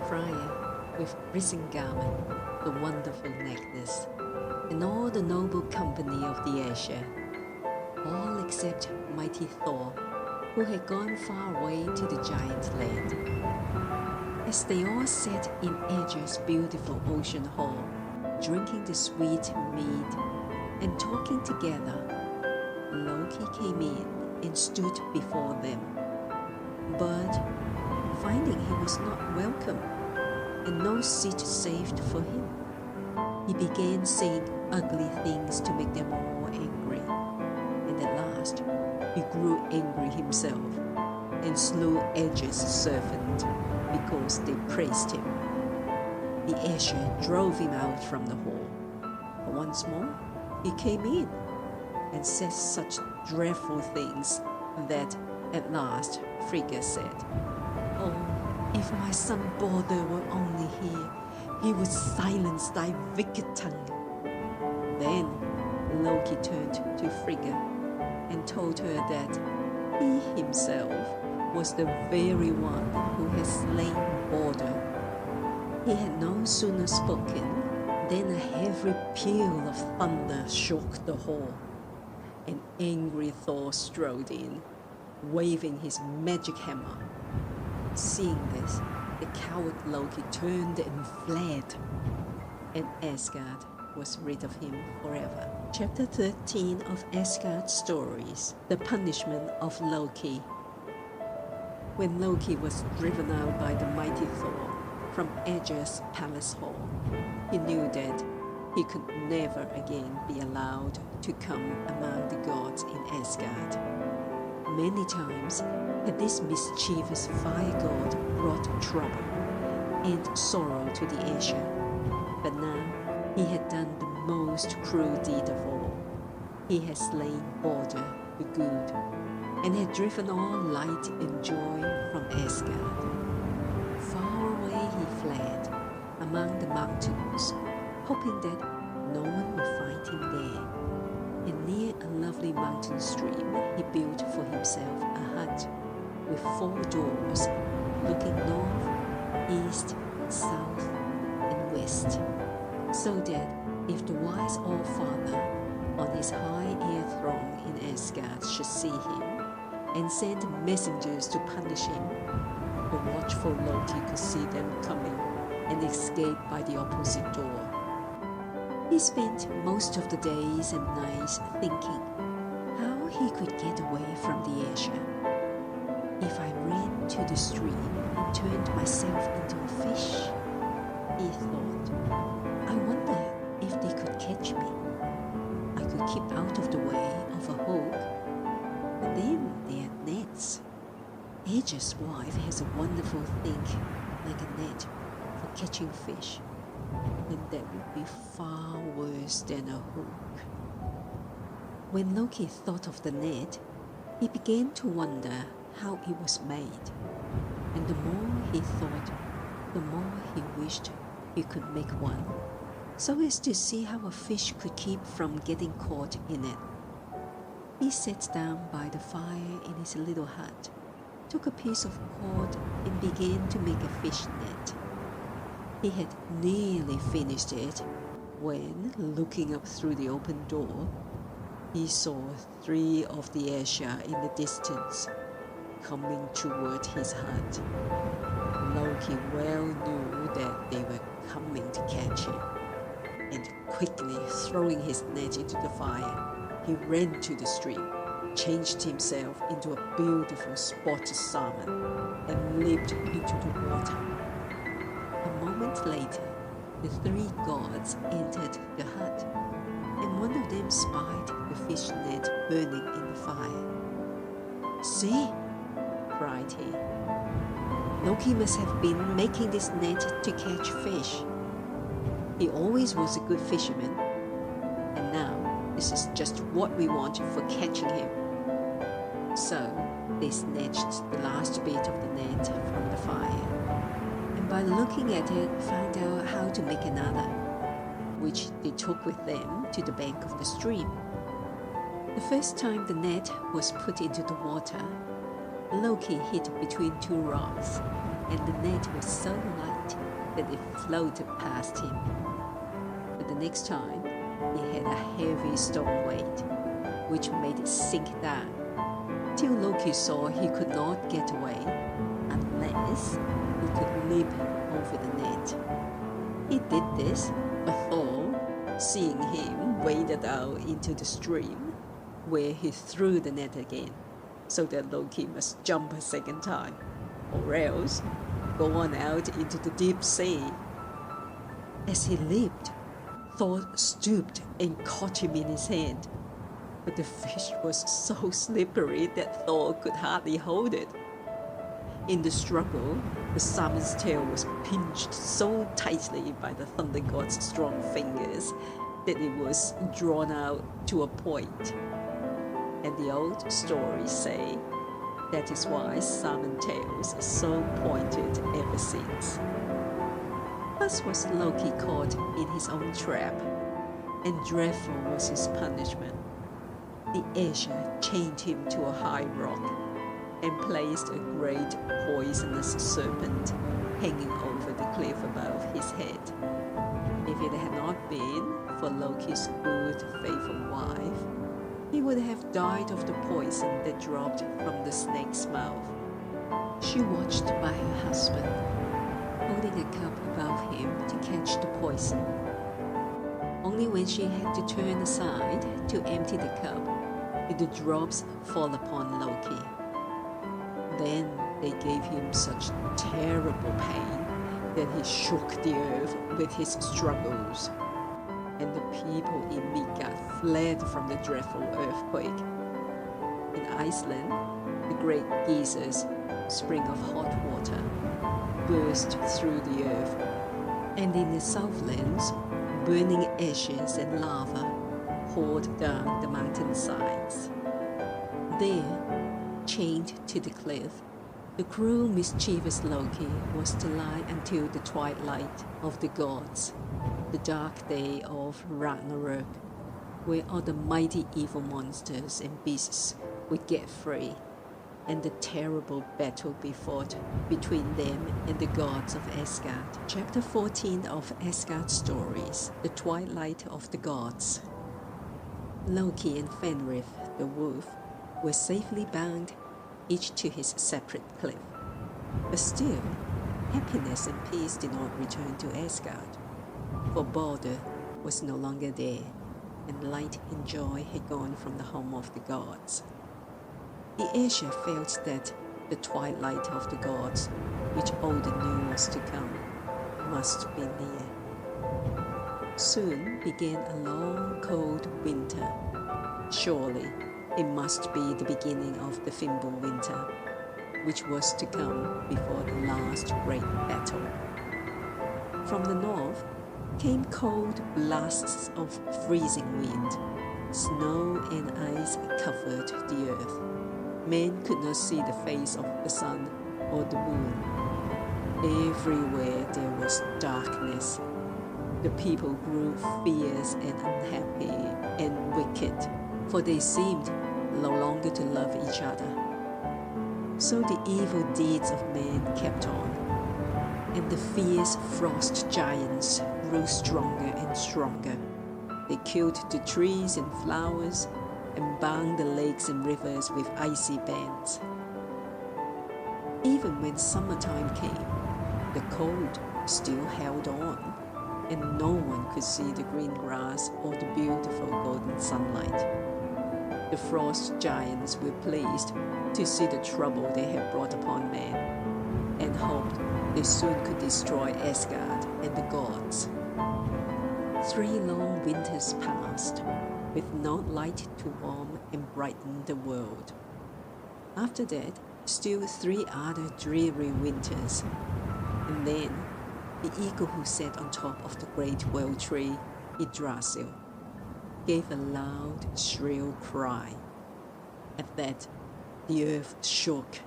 Freya with Brisingamen, the wonderful necklace, and all the noble company of the Aesir, all except mighty Thor, who had gone far away to the giant land. As they all sat in Aegir's beautiful ocean hall, drinking the sweet mead and talking together, Loki came in and stood before them. But finding he was not welcome and no seat saved for him, he began saying ugly things to make them all angry. And at last, he grew angry himself and slew Aegir's servant because they praised him. The Aesir drove him out from the hall. But once more, he came in and said such dreadful things that at last Frigga said, "Oh, if my son Balder were only here, he would silence thy wicked tongue." Then Loki turned to Frigga and told her that he himself was the very one who had slain Balder. He had no sooner spoken than a heavy peal of thunder shook the hall. An angry Thor strode in, waving his magic hammer. Seeing this, the coward Loki turned and fled, and Asgard was rid of him forever. Chapter 13 of Asgard Stories, The Punishment of Loki. When Loki was driven out by the mighty Thor, from Aegir's palace hall, he knew that he could never again be allowed to come among the gods in Asgard. Many times had this mischievous fire god brought trouble and sorrow to the Aesir, but now he had done the most cruel deed of all. He had slain Balder the Good, and had driven all light and joy from Asgard. Far away he fled among the mountains, hoping that no one would find him there. And near a lovely mountain stream, he built for himself a hut with 4 doors, looking north, east, south, and west, so that if the wise All-Father on his high air throne in Asgard should see him and send messengers to punish him, the watchful Loki could see them coming and escape by the opposite door. He spent most of the days and nights thinking how he could get away from the Aesir. If I ran to the stream and turned myself into a fish, he thought, I wonder if they could catch me. I could keep out of the way of a hook, but then they had nets. Aegir's wife has a wonderful thing like a net for catching fish, and that would be far worse than a hook. When Loki thought of the net, he began to wonder how it was made, and the more he thought, the more he wished he could make one, so as to see how a fish could keep from getting caught in it. He sat down by the fire in his little hut, took a piece of cord, and began to make a fish net. He had nearly finished it when, looking up through the open door, he saw 3 of the Aesir in the distance, coming toward his hut. Loki well knew that they were coming to catch him, and quickly throwing his net into the fire, he ran to the stream, changed himself into a beautiful spotted salmon, and leaped into the water. A moment later, the 3 gods entered the hut, and one of them spied the fish net burning in the fire. See, cried he, Loki must have been making this net to catch fish. He always was a good fisherman, and now this is just what we want for catching him. So they snatched the last bit of the net from the fire, and by looking at it found out how to make another, which they took with them to the bank of the stream. The first time the net was put into the water, Loki hid between 2 rocks, and the net was so light that it floated past him. But the next time, he had a heavy stone weight, which made it sink down, till Loki saw he could not get away unless he could leap over the net. He did this, but Thor, seeing him, waded out into the stream, where he threw the net again, so that Loki must jump a second time, or else go on out into the deep sea. As he leaped, Thor stooped and caught him in his hand, but the fish was so slippery that Thor could hardly hold it. In the struggle, the salmon's tail was pinched so tightly by the thunder god's strong fingers that it was drawn out to a point. And the old stories say that is why salmon tails are so pointed ever since. Thus was Loki caught in his own trap, and dreadful was his punishment. The Aesir chained him to a high rock and placed a great poisonous serpent hanging over the cliff above his head. If it had not been for Loki's good, faithful wife, he would have died of the poison that dropped from the snake's mouth. She watched by her husband, holding a cup above him to catch the poison. Only when she had to turn aside to empty the cup did the drops fall upon Loki. Then they gave him such terrible pain Then he shook the earth with his struggles, and the people in Midgard fled from the dreadful earthquake. In Iceland, the great geysers, spring of hot water, burst through the earth, and in the Southlands, burning ashes and lava poured down the mountainsides. There, chained to the cliff, the cruel, mischievous Loki was to lie until the twilight of the gods, the dark day of Ragnarök, where all the mighty evil monsters and beasts would get free, and the terrible battle be fought between them and the gods of Asgard. Chapter 14 of Asgard Stories, The Twilight of the Gods. Loki and Fenrir the wolf were safely bound, each to his separate cliff. But still, happiness and peace did not return to Asgard, for Balder was no longer there, and light and joy had gone from the home of the gods. The Aesir felt that the twilight of the gods, which Odin knew was to come, must be near. Soon began a long, cold winter. Surely it must be the beginning of the Fimbul winter, which was to come before the last great battle. From the north came cold blasts of freezing wind. Snow and ice covered the earth. Men could not see the face of the sun or the moon. Everywhere there was darkness. The people grew fierce and unhappy and wicked, for they seemed no longer to love each other. So the evil deeds of men kept on, and the fierce frost giants grew stronger and stronger. They killed the trees and flowers, and bound the lakes and rivers with icy bands. Even when summertime came, the cold still held on, and no one could see the green grass or the beautiful golden sunlight. The frost giants were pleased to see the trouble they had brought upon man, and hoped they soon could destroy Asgard and the gods. 3 long winters passed, with no light to warm and brighten the world. After that, still 3 other dreary winters, and then the eagle who sat on top of the great world tree, Yggdrasil, gave a loud, shrill cry. At that, the earth shook,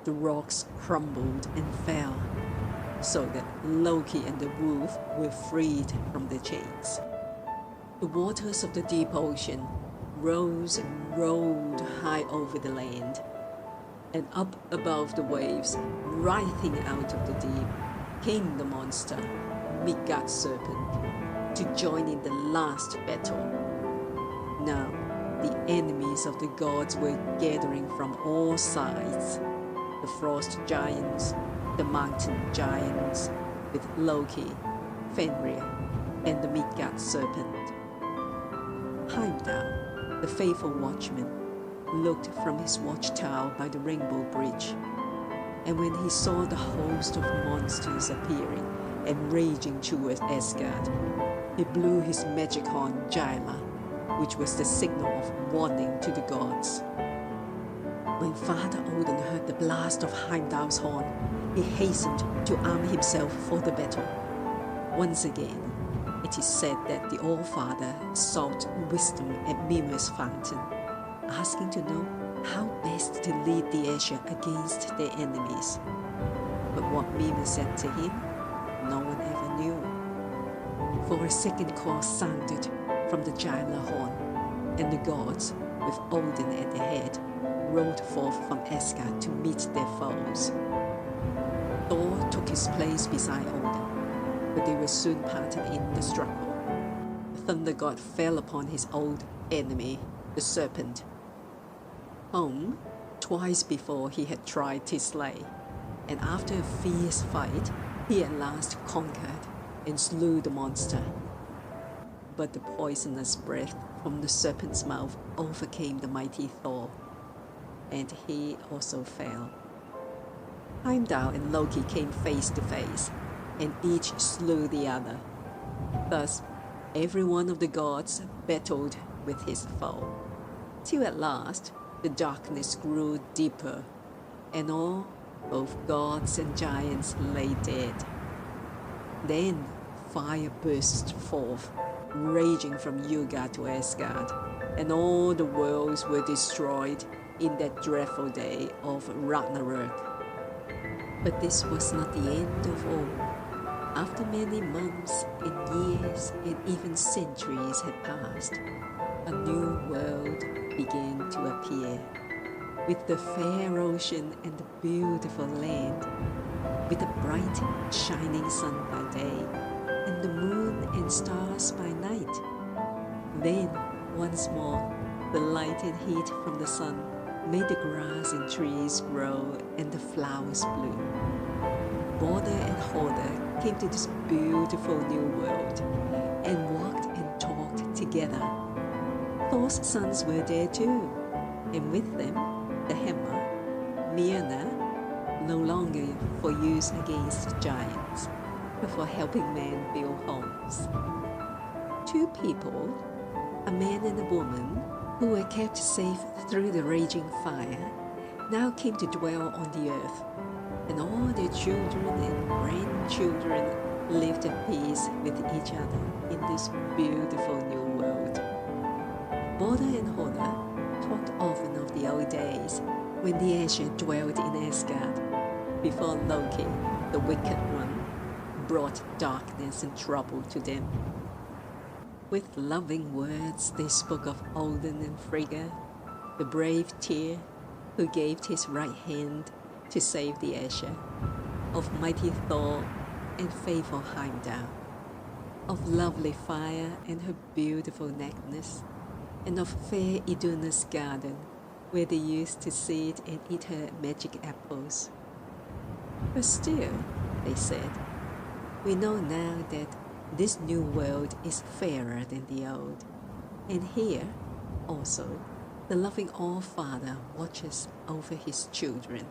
the rocks crumbled and fell, so that Loki and the wolf were freed from their chains. The waters of the deep ocean rose and rolled high over the land, and up above the waves, writhing out of the deep, came the monster, Midgard serpent, to join in the last battle. Now, the enemies of the gods were gathering from all sides, the frost giants, the mountain giants, with Loki, Fenrir, and the Midgard serpent. Heimdall, the faithful watchman, looked from his watchtower by the Rainbow Bridge, and when he saw the host of monsters appearing and raging towards Asgard, he blew his magic horn Gyla, which was the signal of warning to the gods. When Father Odin heard the blast of Heimdall's horn, he hastened to arm himself for the battle. Once again, it is said that the All-Father sought wisdom at Mimir's fountain, asking to know how best to lead the Aesir against their enemies. But what Mimir said to him, no one ever knew. For a second call sounded from the Gyla horn, and the gods, with Odin at their head, rode forth from Asgard to meet their foes. Thor took his place beside Odin, but they were soon parted in the struggle. The thunder god fell upon his old enemy, the serpent, whom twice before he had tried to slay, and after a fierce fight, he at last conquered and slew the monster. But the poisonous breath from the serpent's mouth overcame the mighty Thor, and he also fell. Heimdall and Loki came face to face, and each slew the other. Thus, every one of the gods battled with his foe, till at last the darkness grew deeper, and all, both gods and giants, lay dead. Then fire burst forth, raging from Yuga to Asgard, and all the worlds were destroyed in that dreadful day of Ragnarök. But this was not the end of all. After many months and years and even centuries had passed, a new world began to appear, with the fair ocean and the beautiful land, with a bright, shining sun by day, and the moon and stars by night. Then, once more, the light and heat from the sun made the grass and trees grow and the flowers bloom. Border and Hoarder came to this beautiful new world and walked and talked together. Thor's sons were there too, and with them the hammer, Mjolnir, no longer for use against giants, but for helping men build homes. Two people, a man and a woman, who were kept safe through the raging fire, now came to dwell on the earth, and all their children and grandchildren lived at peace with each other in this beautiful new world. Border and Hoarder talked often of the old days when the Aesir dwelled in Asgard, before Loki, the wicked one, brought darkness and trouble to them. With loving words they spoke of Odin and Frigga, the brave Tyr, who gave his right hand to save the Aesir, of mighty Thor and faithful Heimdall, of lovely Fire and her beautiful nakedness, and of fair Iduna's garden, where they used to sit and eat her magic apples. But still, they said, we know now that this new world is fairer than the old, and here, also, the loving All-Father watches over his children.